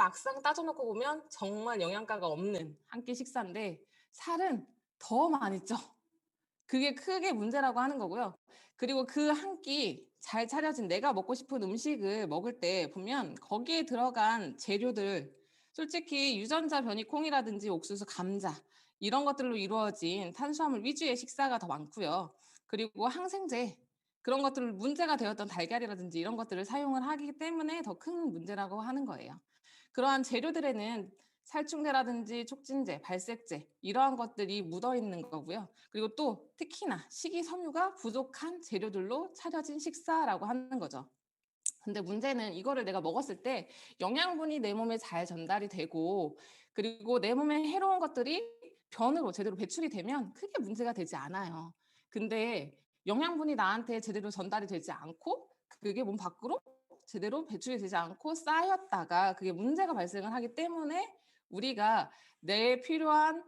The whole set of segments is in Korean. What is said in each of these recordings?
막상 따져놓고 보면 정말 영양가가 없는 한 끼 식사인데 살은 더 많이 쪄. 그게 크게 문제라고 하는 거고요. 그리고 그 한 끼 잘 차려진 내가 먹고 싶은 음식을 먹을 때 보면 거기에 들어간 재료들 솔직히 유전자 변이 콩이라든지 옥수수, 감자 이런 것들로 이루어진 탄수화물 위주의 식사가 더 많고요. 그리고 항생제 그런 것들 문제가 되었던 달걀이라든지 이런 것들을 사용을 하기 때문에 더 큰 문제라고 하는 거예요. 그러한 재료들에는 살충제라든지 촉진제, 발색제 이러한 것들이 묻어 있는 거고요. 그리고 또 특히나 식이섬유가 부족한 재료들로 차려진 식사라고 하는 거죠. 근데 문제는 이거를 내가 먹었을 때 영양분이 내 몸에 잘 전달이 되고 그리고 내 몸에 해로운 것들이 변으로 제대로 배출이 되면 크게 문제가 되지 않아요. 근데 영양분이 나한테 제대로 전달이 되지 않고 그게 몸 밖으로 제대로 배출이 되지 않고 쌓였다가 그게 문제가 발생을 하기 때문에 우리가 내 필요한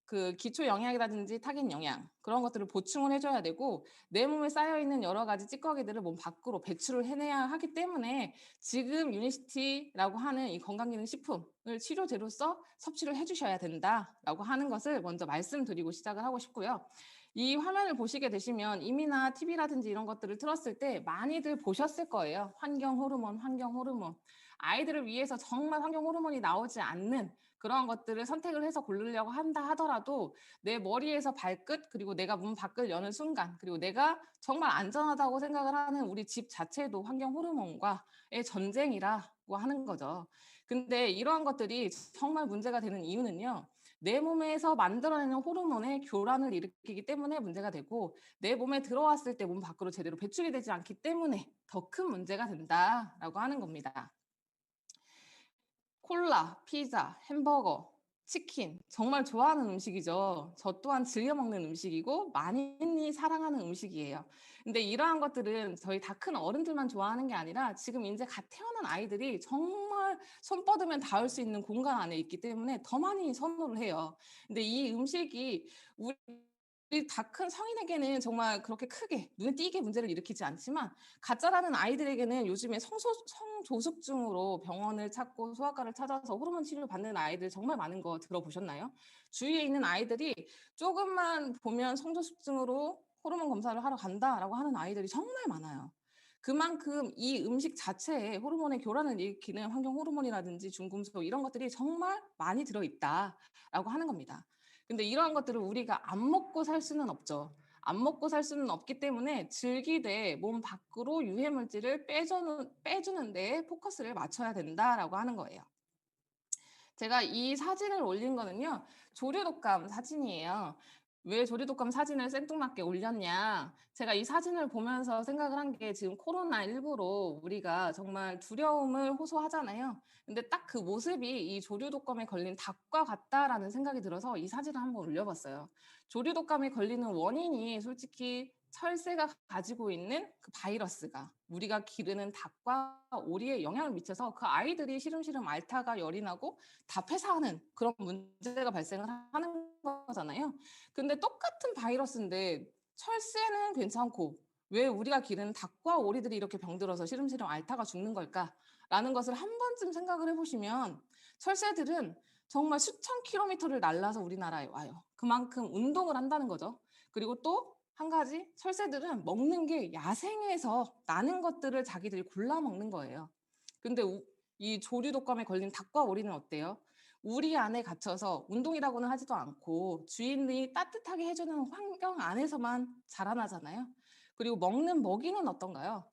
그 기초 영양이라든지 타겟 영양 그런 것들을 보충을 해줘야 되고 내 몸에 쌓여 있는 여러 가지 찌꺼기들을 몸 밖으로 배출을 해내야 하기 때문에 지금 유니시티라고 하는 이 건강기능식품을 치료제로서 섭취를 해주셔야 된다라고 하는 것을 먼저 말씀드리고 시작을 하고 싶고요. 이 화면을 보시게 되시면 이미나 TV라든지 이런 것들을 틀었을 때 많이들 보셨을 거예요. 환경 호르몬, 환경 호르몬. 아이들을 위해서 정말 환경 호르몬이 나오지 않는 그러한 것들을 선택을 해서 고르려고 한다 하더라도 내 머리에서 발끝 그리고 내가 문 밖을 여는 순간 그리고 내가 정말 안전하다고 생각을 하는 우리 집 자체도 환경 호르몬과의 전쟁이라고 하는 거죠. 근데 이러한 것들이 정말 문제가 되는 이유는요. 내 몸에서 만들어내는 호르몬의 교란을 일으키기 때문에 문제가 되고 내 몸에 들어왔을 때 몸 밖으로 제대로 배출이 되지 않기 때문에 더 큰 문제가 된다라고 하는 겁니다. 콜라, 피자, 햄버거, 치킨 정말 좋아하는 음식이죠. 저 또한 즐겨 먹는 음식이고 많이 사랑하는 음식이에요. 근데 이러한 것들은 저희 다 큰 어른들만 좋아하는 게 아니라 지금 이제 갓 태어난 아이들이 정말 손 뻗으면 닿을 수 있는 공간 안에 있기 때문에 더 많이 선호를 해요. 근데 이 음식이 우리 다 큰 성인에게는 정말 그렇게 크게 눈에 띄게 문제를 일으키지 않지만 가짜라는 아이들에게는 요즘에 성조숙증으로 병원을 찾고 소아과를 찾아서 호르몬 치료를 받는 아이들 정말 많은 거 들어보셨나요? 주위에 있는 아이들이 조금만 보면 성조숙증으로 호르몬 검사를 하러 간다라고 하는 아이들이 정말 많아요. 그만큼 이 음식 자체에 호르몬의 교란을 일으키는 환경 호르몬이라든지 중금속 이런 것들이 정말 많이 들어있다라고 하는 겁니다. 근데 이러한 것들을 우리가 안 먹고 살 수는 없죠. 안 먹고 살 수는 없기 때문에 즐기되 몸 밖으로 유해 물질을 빼주는 데 포커스를 맞춰야 된다라고 하는 거예요. 제가 이 사진을 올린 거는요. 조류독감 사진이에요. 왜 조류독감 사진을 생뚱맞게 올렸냐. 제가 이 사진을 보면서 생각을 한 게 지금 코로나19로 우리가 정말 두려움을 호소하잖아요. 근데 딱 그 모습이 이 조류독감에 걸린 닭과 같다라는 생각이 들어서 이 사진을 한번 올려봤어요. 조류독감에 걸리는 원인이 솔직히 철새가 가지고 있는 그 바이러스가 우리가 기르는 닭과 오리에 영향을 미쳐서 그 아이들이 시름시름 앓다가 열이 나고 다 폐사하는 그런 문제가 발생을 하는 거잖아요. 근데 똑같은 바이러스인데 철새는 괜찮고 왜 우리가 기르는 닭과 오리들이 이렇게 병들어서 시름시름 앓다가 죽는 걸까라는 것을 한 번쯤 생각을 해보시면 철새들은 정말 수천 킬로미터를 날아서 우리나라에 와요. 그만큼 운동을 한다는 거죠. 그리고 또 한 가지 철새들은 먹는 게 야생에서 나는 것들을 자기들이 골라 먹는 거예요. 근데 이 조류독감에 걸린 닭과 오리는 어때요? 우리 안에 갇혀서 운동이라고는 하지도 않고 주인이 따뜻하게 해주는 환경 안에서만 자라나잖아요. 그리고 먹는 먹이는 어떤가요?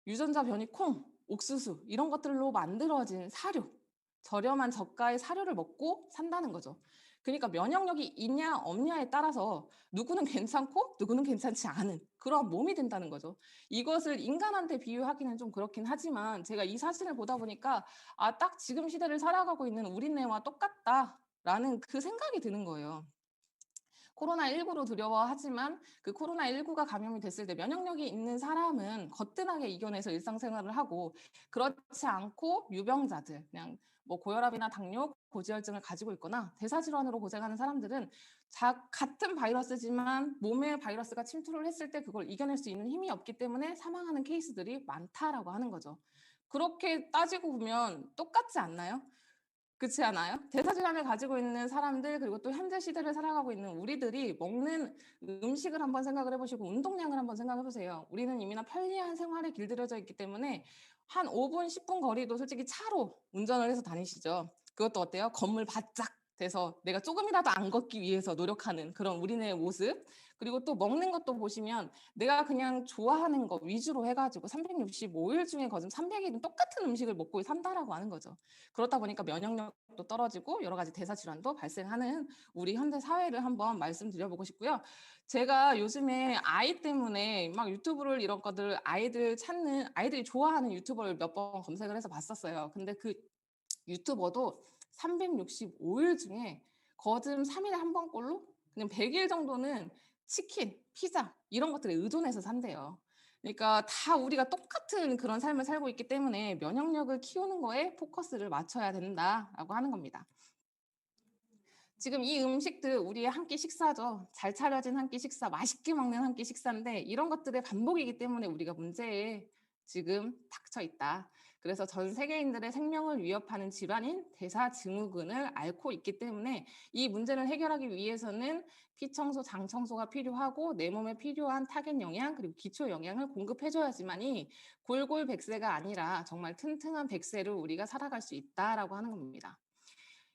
유전자 변이 콩, 옥수수 이런 것들로 만들어진 사료, 저렴한 저가의 사료를 먹고 산다는 거죠. 그러니까 면역력이 있냐 없냐에 따라서 누구는 괜찮고 누구는 괜찮지 않은 그런 몸이 된다는 거죠. 이것을 인간한테 비유하기는 좀 그렇긴 하지만 제가 이 사진을 보다 보니까 아, 딱 지금 시대를 살아가고 있는 우리네와 똑같다라는 그 생각이 드는 거예요. 코로나19로 두려워하지만 그 코로나19가 감염이 됐을 때 면역력이 있는 사람은 거뜬하게 이겨내서 일상생활을 하고 그렇지 않고 유병자들 그냥 뭐 고혈압이나 당뇨, 고지혈증을 가지고 있거나 대사질환으로 고생하는 사람들은 같은 바이러스지만 몸에 바이러스가 침투를 했을 때 그걸 이겨낼 수 있는 힘이 없기 때문에 사망하는 케이스들이 많다라고 하는 거죠. 그렇게 따지고 보면 똑같지 않나요? 그렇지 않아요? 대사질환을 가지고 있는 사람들 그리고 또 현재 시대를 살아가고 있는 우리들이 먹는 음식을 한번 생각을 해 보시고 운동량을 한번 생각해 보세요. 우리는 이미나 편리한 생활에 길들여져 있기 때문에 한 5 분, 10분 거리도 솔직히 차로 운전을 해서 다니시죠. 그것도 어때요? 건물 바짝 돼서 내가 조금이라도 안 걷기 위해서 노력하는 그런 우리네 모습. 그리고 또 먹는 것도 보시면 내가 그냥 좋아하는 거 위주로 해 가지고 365일 중에 거진 300 일은 똑같은 음식을 먹고 산다라고 하는 거죠. 그렇다 보니까 면역력도 떨어지고 여러 가지 대사 질환도 발생하는 우리 현대 사회를 한번 말씀드려보고 싶고요. 제가 요즘에 아이 때문에 막 유튜브를 이런 것들 아이들 찾는 아이들이 좋아하는 유튜버를 몇 번 검색을 해서 봤었어요. 근데 그 유튜버도 365일 중에 거듭 3 일에 한 번꼴로 그냥 100일 정도는 치킨, 피자 이런 것들에 의존해서 산대요. 그러니까 다 우리가 똑같은 그런 삶을 살고 있기 때문에 면역력을 키우는 거에 포커스를 맞춰야 된다라고 하는 겁니다. 지금 이 음식들 우리의 한 끼 식사죠. 잘 차려진 한 끼 식사, 맛있게 먹는 한 끼 식사인데 이런 것들의 반복이기 때문에 우리가 문제에 지금 닥쳐 있다. 그래서 전 세계인들의 생명을 위협하는 질환인 대사증후군을 앓고 있기 때문에 이 문제를 해결하기 위해서는 피청소, 장청소가 필요하고 내 몸에 필요한 타겟 영양 그리고 기초 영양을 공급해 줘야지만이 골골백세가 아니라 정말 튼튼한 백세로 우리가 살아갈 수 있다라고 하는 겁니다.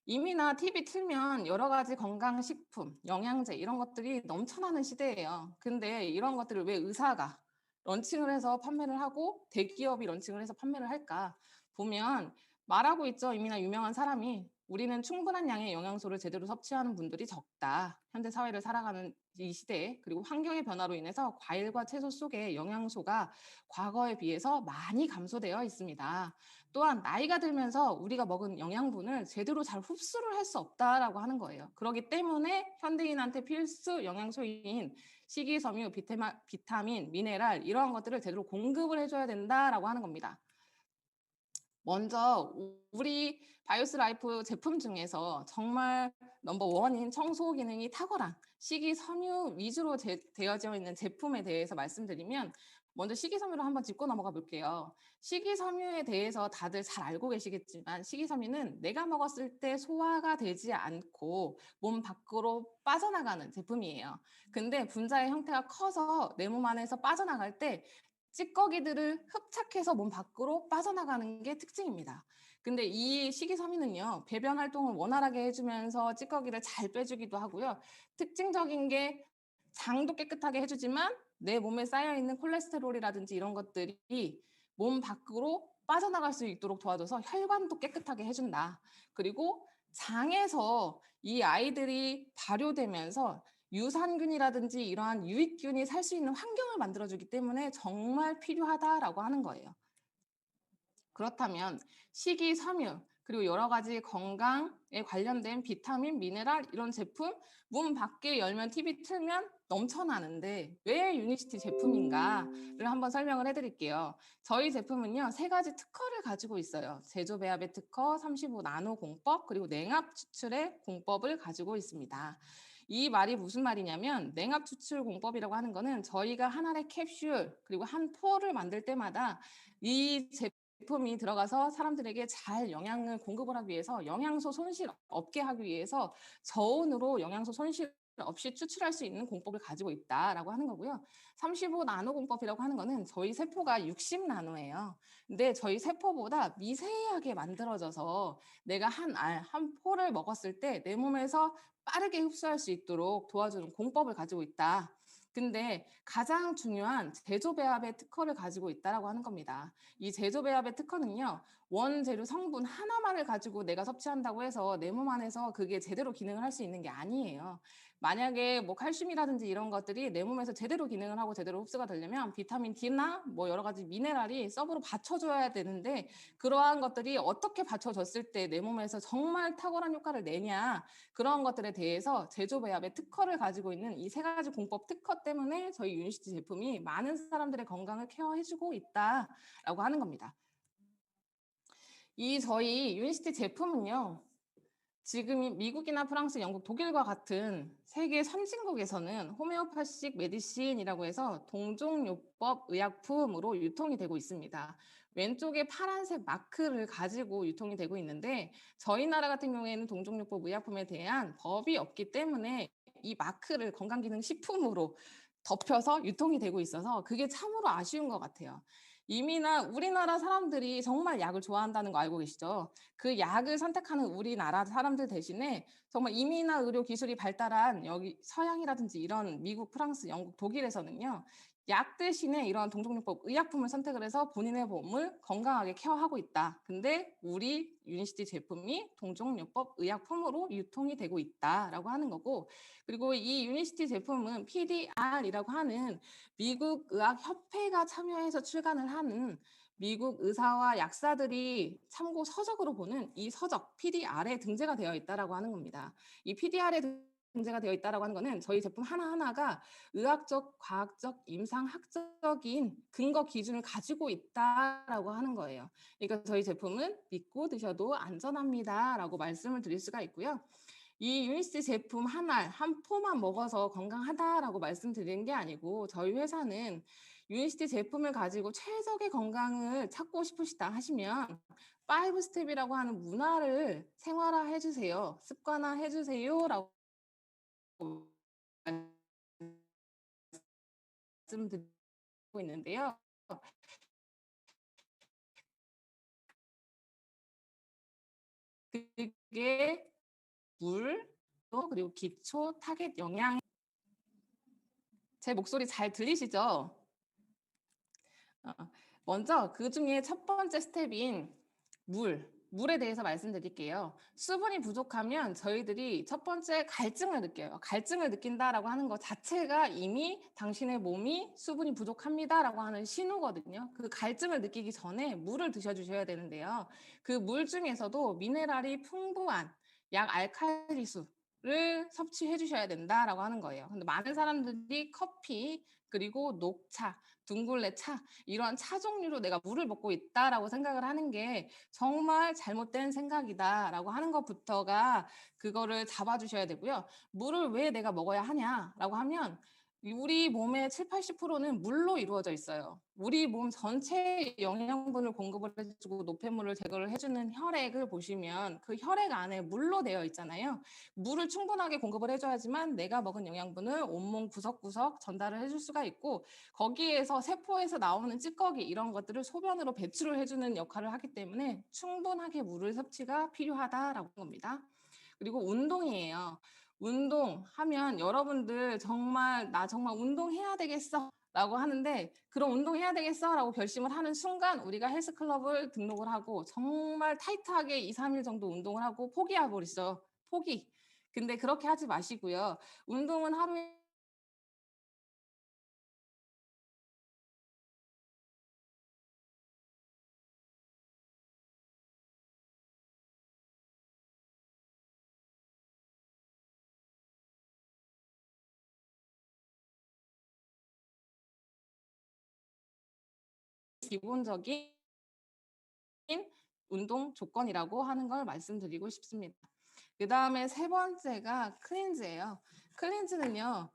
이미나 TV 틀면 여러 가지 건강식품, 영양제 이런 것들이 넘쳐나는 시대예요. 근데 이런 것들을 왜 의사가 런칭을 해서 판매를 하고 대기업이 런칭을 해서 판매를 할까? 보면 말하고 있죠. 이미나 유명한 사람이 우리는 충분한 양의 영양소를 제대로 섭취하는 분들이 적다. 현대 사회를 살아가는 이 시대에 그리고 환경의 변화로 인해서 과일과 채소 속에 영양소가 과거에 비해서 많이 감소되어 있습니다. 또한 나이가 들면서 우리가 먹은 영양분을 제대로 잘 흡수를 할 수 없다라고 하는 거예요. 그렇기 때문에 현대인한테 필수 영양소인 식이섬유, 비타민, 미네랄 이러한 것들을 제대로 공급을 해줘야 된다라고 하는 겁니다. 먼저 우리 바이오스 라이프 제품 중에서 정말 넘버 원인 청소 기능이 탁월한 식이섬유 위주로 되어져 있는 제품에 대해서 말씀드리면 먼저 식이섬유로 한번 짚고 넘어가 볼게요. 식이섬유에 대해서 다들 잘 알고 계시겠지만 식이섬유는 내가 먹었을 때 소화가 되지 않고 몸 밖으로 빠져나가는 제품이에요. 근데 분자의 형태가 커서 내 몸 안에서 빠져나갈 때 찌꺼기들을 흡착해서 몸 밖으로 빠져나가는 게 특징입니다. 근데 이 식이섬유는요, 배변 활동을 원활하게 해주면서 찌꺼기를 잘 빼주기도 하고요. 특징적인 게 장도 깨끗하게 해주지만 내 몸에 쌓여있는 콜레스테롤이라든지 이런 것들이 몸 밖으로 빠져나갈 수 있도록 도와줘서 혈관도 깨끗하게 해준다. 그리고 장에서 이 아이들이 발효되면서 유산균이라든지 이러한 유익균이 살 수 있는 환경을 만들어주기 때문에 정말 필요하다라고 하는 거예요. 그렇다면 식이섬유 그리고 여러 가지 건강에 관련된 비타민, 미네랄 이런 제품 문 밖에 열면 TV 틀면 넘쳐나는데 왜 유니시티 제품인가를 한번 설명을 해드릴게요. 저희 제품은요 3가지 특허를 가지고 있어요. 제조 배합의 특허, 35 나노 공법 그리고 냉압 추출의 공법을 가지고 있습니다. 이 말이 무슨 말이냐면 냉압 추출 공법이라고 하는 거는 저희가 한 알의 캡슐 그리고 한 포를 만들 때마다 이 제품이 들어가서 사람들에게 잘 영양을 공급을 하기 위해서 영양소 손실 없게 하기 위해서 저온으로 영양소 손실 없이 추출할 수 있는 공법을 가지고 있다라고 하는 거고요. 35 나노 공법이라고 하는 거는 저희 세포가 60 나노예요. 근데 저희 세포보다 미세하게 만들어져서 내가 한 알, 한 포를 먹었을 때 내 몸에서 빠르게 흡수할 수 있도록 도와주는 공법을 가지고 있다. 근데 가장 중요한 제조 배합의 특허를 가지고 있다라고 하는 겁니다. 이 제조 배합의 특허는요. 원재료 성분 하나만을 가지고 내가 섭취한다고 해서 내 몸 안에서 그게 제대로 기능을 할 수 있는 게 아니에요. 만약에 뭐 칼슘이라든지 이런 것들이 내 몸에서 제대로 기능을 하고 제대로 흡수가 되려면 비타민 D나 뭐 여러 가지 미네랄이 서브로 받쳐줘야 되는데 그러한 것들이 어떻게 받쳐졌을 때 내 몸에서 정말 탁월한 효과를 내냐 그런 것들에 대해서 제조 배합의 특허를 가지고 있는 이 3가지 공법 특허 때문에 저희 유니시티 제품이 많은 사람들의 건강을 케어해주고 있다라고 하는 겁니다. 이 저희 유니시티 제품은요. 지금 미국이나 프랑스, 영국, 독일과 같은 세계 선진국에서는 호메오파식 메디신이라고 해서 동종요법 의약품으로 유통이 되고 있습니다. 왼쪽에 파란색 마크를 가지고 유통이 되고 있는데 저희 나라 같은 경우에는 동종요법 의약품에 대한 법이 없기 때문에 이 마크를 건강기능식품으로 덮여서 유통이 되고 있어서 그게 참으로 아쉬운 것 같아요. 이미나 우리나라 사람들이 정말 약을 좋아한다는 거 알고 계시죠? 그 약을 선택하는 우리나라 사람들 대신에 정말 이미나 의료 기술이 발달한 여기 서양이라든지 이런 미국, 프랑스, 영국, 독일에서는요. 약 대신에 이런 동종요법 의약품을 선택을 해서 본인의 몸을 건강하게 케어하고 있다. 근데 우리 유니시티 제품이 동종요법 의약품으로 유통이 되고 있다라고 하는 거고, 그리고 이 유니시티 제품은 PDR이라고 하는 미국 의학협회가 참여해서 출간을 하는 미국 의사와 약사들이 참고 서적으로 보는 이 서적 PDR에 등재가 되어 있다라고 하는 겁니다. 이 PDR에 등재가 되어 있다라고 하는 거는 저희 제품 하나하나가 의학적, 과학적, 임상학적인 근거 기준을 가지고 있다라고 하는 거예요. 그러니까 저희 제품은 믿고 드셔도 안전합니다라고 말씀을 드릴 수가 있고요. 이 유니시티 제품 한 알, 한 포만 먹어서 건강하다라고 말씀드리는 게 아니고 저희 회사는 유니시티 제품을 가지고 최적의 건강을 찾고 싶으시다 하시면 5 스텝이라고 하는 문화를 생활화해 주세요. 습관화해 주세요라고 말씀드리고 있는데요. 그게 물, 또 그리고 기초 타겟 영양 제 목소리 잘 들리시죠? 어, 먼저 그중에 첫 번째 스텝인 물에 대해서 말씀드릴게요. 수분이 부족하면 저희들이 첫 번째 갈증을 느껴요. 갈증을 느낀다라고 하는 것 자체가 이미 당신의 몸이 수분이 부족합니다라고 하는 신호거든요. 그 갈증을 느끼기 전에 물을 드셔주셔야 되는데요. 그 물 중에서도 미네랄이 풍부한 약 알칼리수를 섭취해 주셔야 된다라고 하는 거예요. 근데 많은 사람들이 커피 그리고 녹차, 둥글레 차 이런 차 종류로 내가 물을 먹고 있다라고 생각을 하는 게 정말 잘못된 생각이다라고 하는 것부터가 그거를 잡아주셔야 되고요. 물을 왜 내가 먹어야 하냐라고 하면 우리 몸의 7, 80%는 물로 이루어져 있어요. 우리 몸 전체에 영양분을 공급을 해주고 노폐물을 제거를 해주는 혈액을 보시면 그 혈액 안에 물로 되어 있잖아요. 물을 충분하게 공급을 해줘야지만 내가 먹은 영양분을 온몸 구석구석 전달을 해줄 수가 있고 거기에서 세포에서 나오는 찌꺼기 이런 것들을 소변으로 배출을 해주는 역할을 하기 때문에 충분하게 물을 섭취가 필요하다라고 합니다. 그리고 운동이에요. 운동하면 여러분들 정말 나 정말 운동해야 되겠어 라고 하는데 그런 운동해야 되겠어 라고 결심을 하는 순간 우리가 헬스클럽을 등록을 하고 정말 타이트하게 2, 3일 정도 운동을 하고 포기해버리죠. 포기. 근데 그렇게 하지 마시고요. 운동은 하루에 기본적인 운동 조건이라고 하는 걸 말씀드리고 싶습니다. 그다음에 세 번째가 클린즈예요. 클린즈는요.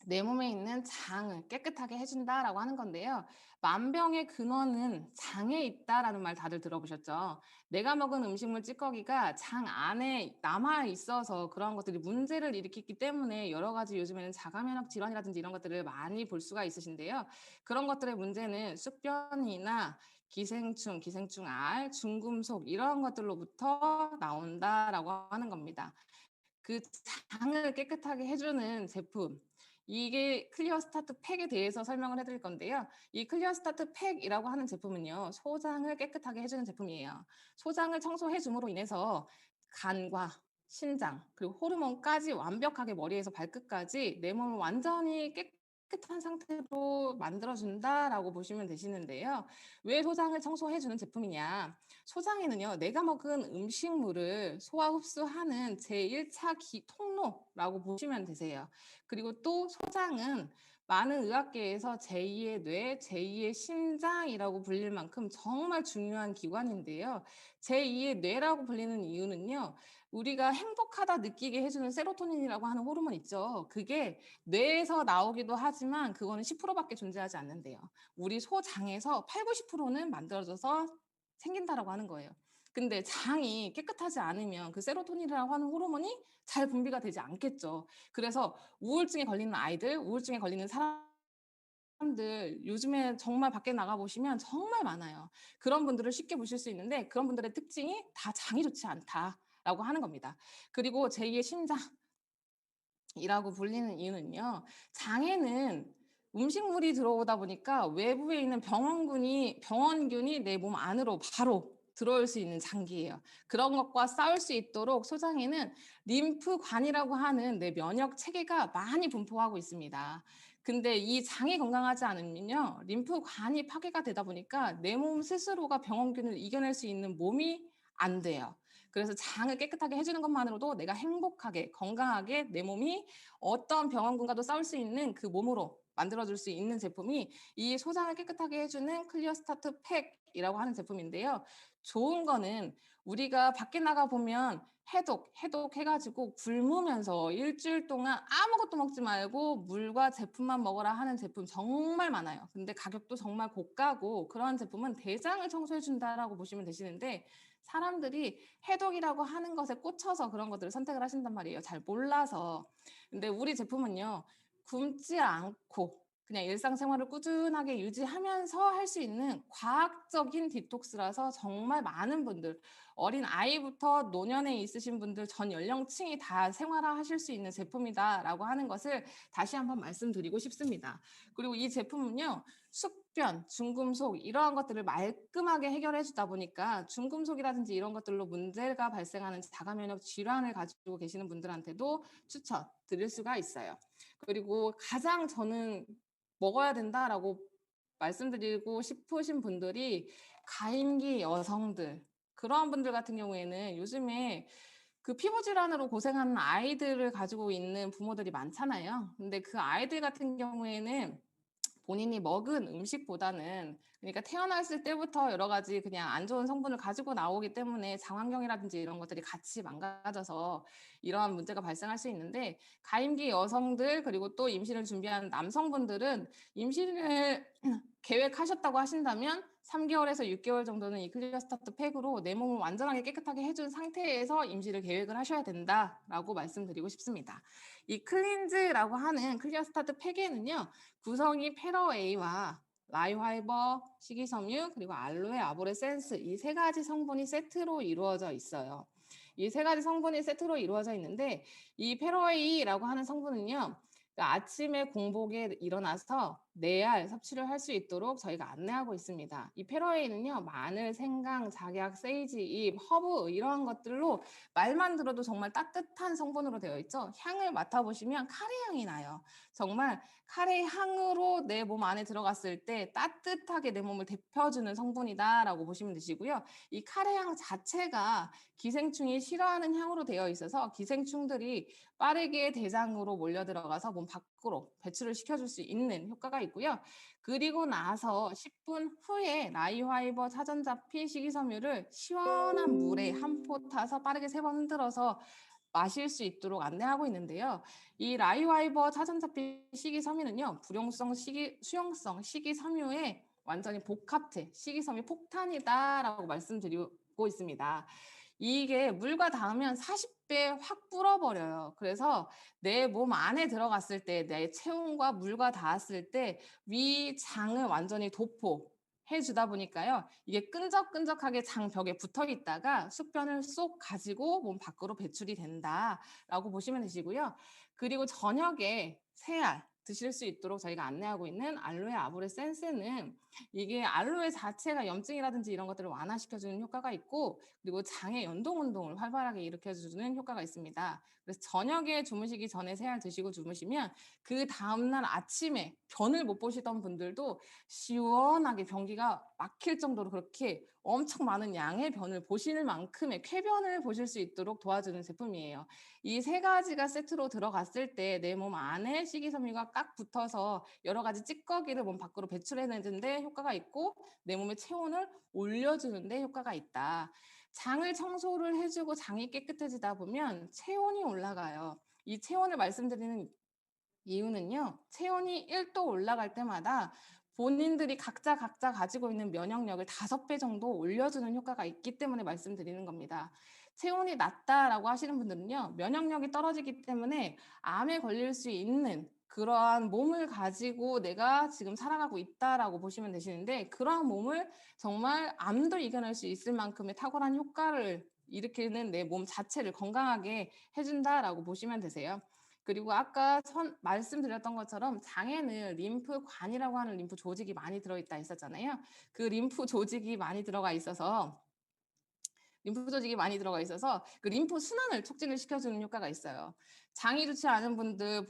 내 몸에 있는 장을 깨끗하게 해준다라고 하는 건데요. 만병의 근원은 장에 있다라는 말 다들 들어보셨죠? 내가 먹은 음식물 찌꺼기가 장 안에 남아 있어서 그런 것들이 문제를 일으키기 때문에 여러 가지 요즘에는 자가면역 질환이라든지 이런 것들을 많이 볼 수가 있으신데요. 그런 것들의 문제는 숙변이나 기생충, 기생충알, 중금속 이런 것들로부터 나온다라고 하는 겁니다. 그 장을 깨끗하게 해주는 제품. 이게 클리어 스타트 팩에 대해서 설명을 해드릴 건데요. 이 클리어 스타트 팩이라고 하는 제품은요. 소장을 깨끗하게 해주는 제품이에요. 소장을 청소해 줌으로 인해서 간과 신장 그리고 호르몬까지 완벽하게 머리에서 발끝까지 내 몸을 완전히 깨끗한 상태로 만들어준다라고 보시면 되시는데요. 왜 소장을 청소해주는 제품이냐? 소장에는요, 내가 먹은 음식물을 소화 흡수하는 제1차 통로라고 보시면 되세요. 그리고 또 소장은 많은 의학계에서 제2의 뇌, 제2의 심장이라고 불릴 만큼 정말 중요한 기관인데요. 제2의 뇌라고 불리는 이유는요. 우리가 행복하다 느끼게 해주는 세로토닌이라고 하는 호르몬 있죠. 그게 뇌에서 나오기도 하지만 그거는 10%밖에 존재하지 않는데요. 우리 소장에서 8, 90%는 만들어져서 생긴다라고 하는 거예요. 근데 장이 깨끗하지 않으면 그 세로토닌이라고 하는 호르몬이 잘 분비가 되지 않겠죠. 그래서 우울증에 걸리는 아이들, 우울증에 걸리는 사람들 요즘에 정말 밖에 나가 보시면 정말 많아요. 그런 분들을 쉽게 보실 수 있는데 그런 분들의 특징이 다 장이 좋지 않다라고 하는 겁니다. 그리고 제2의 심장이라고 불리는 이유는요. 장에는 음식물이 들어오다 보니까 외부에 있는 병원균이 내 몸 안으로 바로 들어올 수 있는 장기예요. 그런 것과 싸울 수 있도록 소장에는 림프관이라고 하는 내 면역 체계가 많이 분포하고 있습니다. 근데 이 장이 건강하지 않으면요. 림프관이 파괴가 되다 보니까 내 몸 스스로가 병원균을 이겨낼 수 있는 몸이 안 돼요. 그래서 장을 깨끗하게 해주는 것만으로도 내가 행복하게 건강하게 내 몸이 어떤 병원균과도 싸울 수 있는 그 몸으로 만들어줄 수 있는 제품이 이 소장을 깨끗하게 해주는 클리어 스타트 팩이라고 하는 제품인데요. 좋은 거는 우리가 밖에 나가 보면 해독 해가지고 굶으면서 일주일 동안 아무것도 먹지 말고 물과 제품만 먹어라 하는 제품 정말 많아요. 근데 가격도 정말 고가고 그런 제품은 대장을 청소해 준다라고 보시면 되시는데 사람들이 해독이라고 하는 것에 꽂혀서 그런 것들을 선택을 하신단 말이에요. 잘 몰라서. 근데 우리 제품은요. 굶지 않고 그냥 일상생활을 꾸준하게 유지하면서 할 수 있는 과학적인 디톡스라서 정말 많은 분들, 어린 아이부터 노년에 있으신 분들 전 연령층이 다 생활화하실 수 있는 제품이다라고 하는 것을 다시 한번 말씀드리고 싶습니다. 그리고 이 제품은요. 숙변, 중금속 이러한 것들을 말끔하게 해결해 주다 보니까 중금속이라든지 이런 것들로 문제가 발생하는 자가 면역 질환을 가지고 계시는 분들한테도 추천 드릴 수가 있어요. 그리고 가장 저는 먹어야 된다라고 말씀드리고 싶으신 분들이 가임기 여성들 그러한 분들 같은 경우에는 요즘에 그 피부 질환으로 고생하는 아이들을 가지고 있는 부모들이 많잖아요. 근데 그 아이들 같은 경우에는 본인이 먹은 음식보다는 그러니까 태어났을 때부터 여러 가지 그냥 안 좋은 성분을 가지고 나오기 때문에 장환경이라든지 이런 것들이 같이 망가져서 이러한 문제가 발생할 수 있는데 가임기 여성들 그리고 또 임신을 준비하는 남성분들은 임신을 계획하셨다고 하신다면 3개월에서 6개월 정도는 이 클리어 스타트 팩으로 내 몸을 완전하게 깨끗하게 해준 상태에서 임신을 계획을 하셔야 된다라고 말씀드리고 싶습니다. 이 클린즈라고 하는 클리어 스타트 팩에는요. 구성이 페러웨이와 라이화이버, 식이섬유, 그리고 알로에 아보레센스 이 세 가지 성분이 세트로 이루어져 있어요. 이 세 가지 성분이 세트로 이루어져 있는데 이 페러웨이라고 하는 성분은요. 그러니까 아침에 공복에 일어나서 4알 섭취를 할 수 있도록 저희가 안내하고 있습니다. 이 페러웨이는요. 마늘, 생강, 작약, 세이지, 잎, 허브 이러한 것들로 말만 들어도 정말 따뜻한 성분으로 되어 있죠. 향을 맡아보시면 카레 향이 나요. 정말 카레 향으로 내 몸 안에 들어갔을 때 따뜻하게 내 몸을 데펴주는 성분이다라고 보시면 되시고요. 이 카레 향 자체가 기생충이 싫어하는 향으로 되어 있어서 기생충들이 빠르게 대장으로 몰려 들어가서 몸 밖으로 배출을 시켜줄 수 있는 효과가 있고요. 그리고 나서 10분 후에 라이화이버 차전자피 식이섬유를 시원한 물에 한 포 타서 빠르게 3번 흔들어서 마실 수 있도록 안내하고 있는데요. 이 라이와이버 차전자피 식이섬유는요. 수용성 식이섬유의 완전히 복합체, 식이섬유 폭탄이다라고 말씀드리고 있습니다. 이게 물과 닿으면 40배 확 불어버려요. 그래서 내 몸 안에 들어갔을 때, 내 체온과 물과 닿았을 때 위장을 완전히 도포, 해주다 보니까요. 이게 끈적끈적하게 장벽에 붙어 있다가 숙변을 쏙 가지고 몸 밖으로 배출이 된다라고 보시면 되시고요. 그리고 저녁에 3알 드실 수 있도록 저희가 안내하고 있는 알로에 아보레센스는 이게 알로에 자체가 염증이라든지 이런 것들을 완화시켜주는 효과가 있고 그리고 장의 연동 운동을 활발하게 일으켜주는 효과가 있습니다. 그래서 저녁에 주무시기 전에 3알 드시고 주무시면 그 다음날 아침에 변을 못 보시던 분들도 시원하게 변기가 막힐 정도로 그렇게 엄청 많은 양의 변을 보실 만큼의 쾌변을 보실 수 있도록 도와주는 제품이에요. 이 세 가지가 세트로 들어갔을 때 내 몸 안에 식이섬유가 꽉 붙어서 여러 가지 찌꺼기를 몸 밖으로 배출해내는 데 효과가 있고 내 몸의 체온을 올려주는 데 효과가 있다. 장을 청소를 해주고 장이 깨끗해지다 보면 체온이 올라가요. 이 체온을 말씀드리는 이유는요. 체온이 1도 올라갈 때마다 본인들이 각자 가지고 있는 면역력을 5배 정도 올려주는 효과가 있기 때문에 말씀드리는 겁니다. 체온이 낮다라고 하시는 분들은요. 면역력이 떨어지기 때문에 암에 걸릴 수 있는 그러한 몸을 가지고 내가 지금 살아가고 있다라고 보시면 되시는데 그러한 몸을 정말 암도 이겨낼 수 있을 만큼의 탁월한 효과를 일으키는 내 몸 자체를 건강하게 해준다라고 보시면 되세요. 그리고 아까 말씀드렸던 것처럼 장에는 림프관이라고 하는 림프 조직이 많이 들어있다 했었잖아요. 그 림프 조직이 많이 들어가 있어서 그 림프 순환을 촉진을 시켜주는 효과가 있어요. 장이 좋지 않은 분들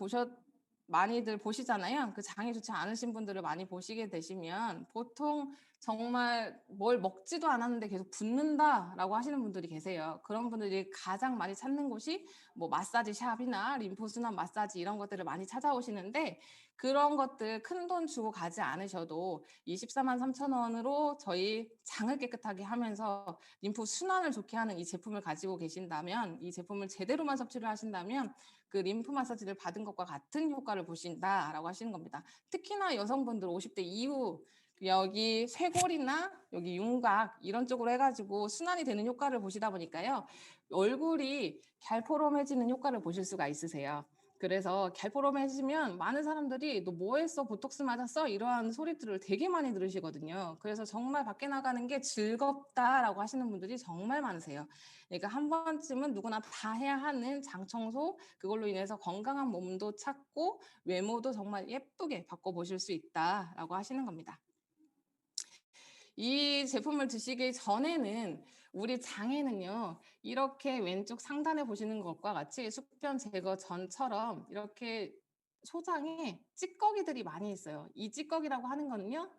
많이들 보시잖아요. 그 장이 좋지 않으신 분들을 많이 보시게 되시면 보통 정말 뭘 먹지도 않았는데 계속 붓는다라고 하시는 분들이 계세요. 그런 분들이 가장 많이 찾는 곳이 뭐 마사지 샵이나 림프 순환 마사지 이런 것들을 많이 찾아오시는데 그런 것들 큰돈 주고 가지 않으셔도 24만 3천 원으로 저희 장을 깨끗하게 하면서 림프 순환을 좋게 하는 이 제품을 가지고 계신다면 이 제품을 제대로만 섭취를 하신다면 그 림프 마사지를 받은 것과 같은 효과를 보신다라고 하시는 겁니다. 특히나 여성분들 50대 이후 여기 쇄골이나 여기 윤곽 이런 쪽으로 해가지고 순환이 되는 효과를 보시다 보니까요. 얼굴이 갸름해지는 효과를 보실 수가 있으세요. 그래서 갸름해지면 많은 사람들이 너 뭐 했어? 보톡스 맞았어? 이러한 소리들을 되게 많이 들으시거든요. 그래서 정말 밖에 나가는 게 즐겁다라고 하시는 분들이 정말 많으세요. 그러니까 한 번쯤은 누구나 다 해야 하는 장 청소, 그걸로 인해서 건강한 몸도 찾고 외모도 정말 예쁘게 바꿔보실 수 있다라고 하시는 겁니다. 이 제품을 드시기 전에는 우리 장에는요. 이렇게 왼쪽 상단에 보시는 것과 같이 숙변 제거 전처럼 이렇게 소장에 찌꺼기들이 많이 있어요. 이 찌꺼기라고 하는 거는요.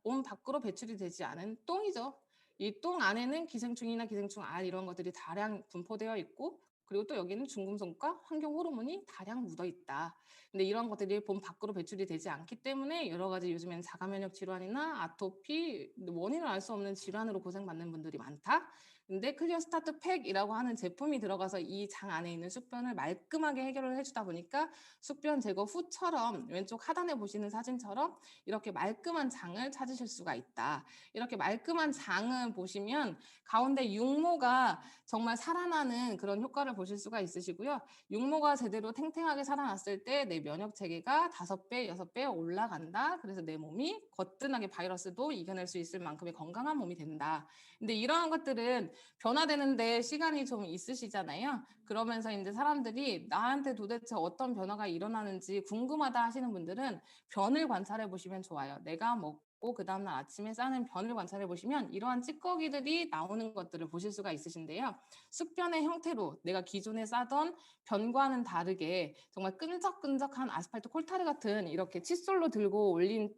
몸 밖으로 배출이 되지 않은 똥이죠. 이 똥 안에는 기생충이나 기생충 알 이런 것들이 다량 분포되어 있고 그리고 또 여기는 중금속과 환경 호르몬이 다량 묻어 있다. 근데 이런 것들이 몸 밖으로 배출이 되지 않기 때문에 여러 가지 요즘에는 자가 면역 질환이나 아토피 원인을 알 수 없는 질환으로 고생받는 분들이 많다. 근데 클리어 스타트 팩이라고 하는 제품이 들어가서 이 장 안에 있는 숙변을 말끔하게 해결을 해주다 보니까 숙변 제거 후처럼 왼쪽 하단에 보시는 사진처럼 이렇게 말끔한 장을 찾으실 수가 있다. 이렇게 말끔한 장을 보시면 가운데 육모가 정말 살아나는 그런 효과를 보실 수가 있으시고요. 육모가 제대로 탱탱하게 살아났을 때 내 면역 체계가 5배, 6배 올라간다. 그래서 내 몸이 거뜬하게 바이러스도 이겨낼 수 있을 만큼의 건강한 몸이 된다. 근데 이러한 것들은 변화되는데 시간이 좀 있으시잖아요. 그러면서 이제 사람들이 나한테 도대체 어떤 변화가 일어나는지 궁금하다 하시는 분들은 변을 관찰해 보시면 좋아요. 내가 먹고 그 다음날 아침에 싸는 변을 관찰해 보시면 이러한 찌꺼기들이 나오는 것들을 보실 수가 있으신데요. 숙변의 형태로 내가 기존에 싸던 변과는 다르게 정말 끈적끈적한 아스팔트 콜타르 같은 이렇게 칫솔로 들고 올린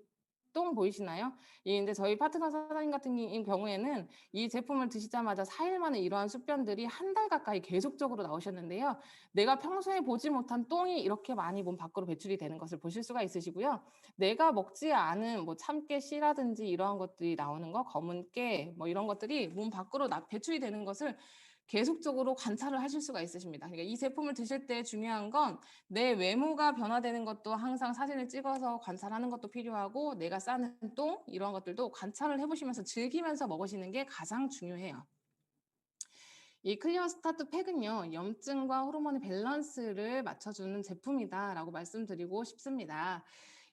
똥 보이시나요? 이제 저희 파트너 사장님 같은 경우에는 이 제품을 드시자마자 4일 만에 이러한 숙변들이 한 달 가까이 계속적으로 나오셨는데요. 내가 평소에 보지 못한 똥이 이렇게 많이 몸 밖으로 배출이 되는 것을 보실 수가 있으시고요. 내가 먹지 않은 뭐 참깨 씨라든지 이러한 것들이 나오는 거, 검은 깨 뭐 이런 것들이 몸 밖으로 배출이 되는 것을 계속적으로 관찰을 하실 수가 있으십니다. 그러니까 이 제품을 드실 때 중요한 건 내 외모가 변화되는 것도 항상 사진을 찍어서 관찰하는 것도 필요하고 내가 싸는 똥 이런 것들도 관찰을 해보시면서 즐기면서 먹으시는 게 가장 중요해요. 이 클리어 스타트 팩은요. 염증과 호르몬의 밸런스를 맞춰주는 제품이다라고 말씀드리고 싶습니다.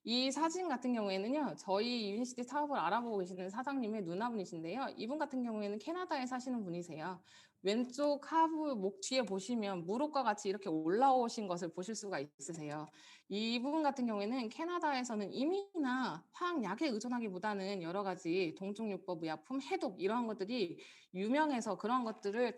이 사진 같은 경우에는요. 저희 유니시티 사업을 알아보고 계시는 사장님의 누나분이신데요. 이분 같은 경우에는 캐나다에 사시는 분이세요. 왼쪽 하부 목 뒤에 보시면 무릎과 같이 이렇게 올라오신 것을 보실 수가 있으세요. 이 부분 같은 경우에는 캐나다에서는 이민이나 화학약에 의존하기보다는 여러 가지 동종요법, 의약품, 해독 이러한 것들이 유명해서 그런 것들을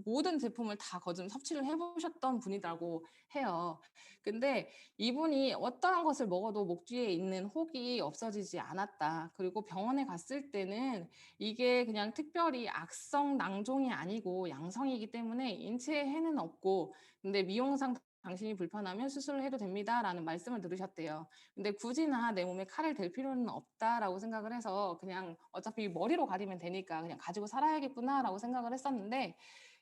모든 제품을 다 거듭 섭취를 해 보셨던 분이라고 해요. 근데 이분이 어떠한 것을 먹어도 목 뒤에 있는 혹이 없어지지 않았다. 그리고 병원에 갔을 때는 이게 그냥 특별히 악성 낭종이 아니고 양성이기 때문에 인체에 해는 없고 근데 미용상 당신이 불편하면 수술을 해도 됩니다라는 말씀을 들으셨대요. 근데 굳이나 내 몸에 칼을 댈 필요는 없다라고 생각을 해서 그냥 어차피 머리로 가리면 되니까 그냥 가지고 살아야겠구나라고 생각을 했었는데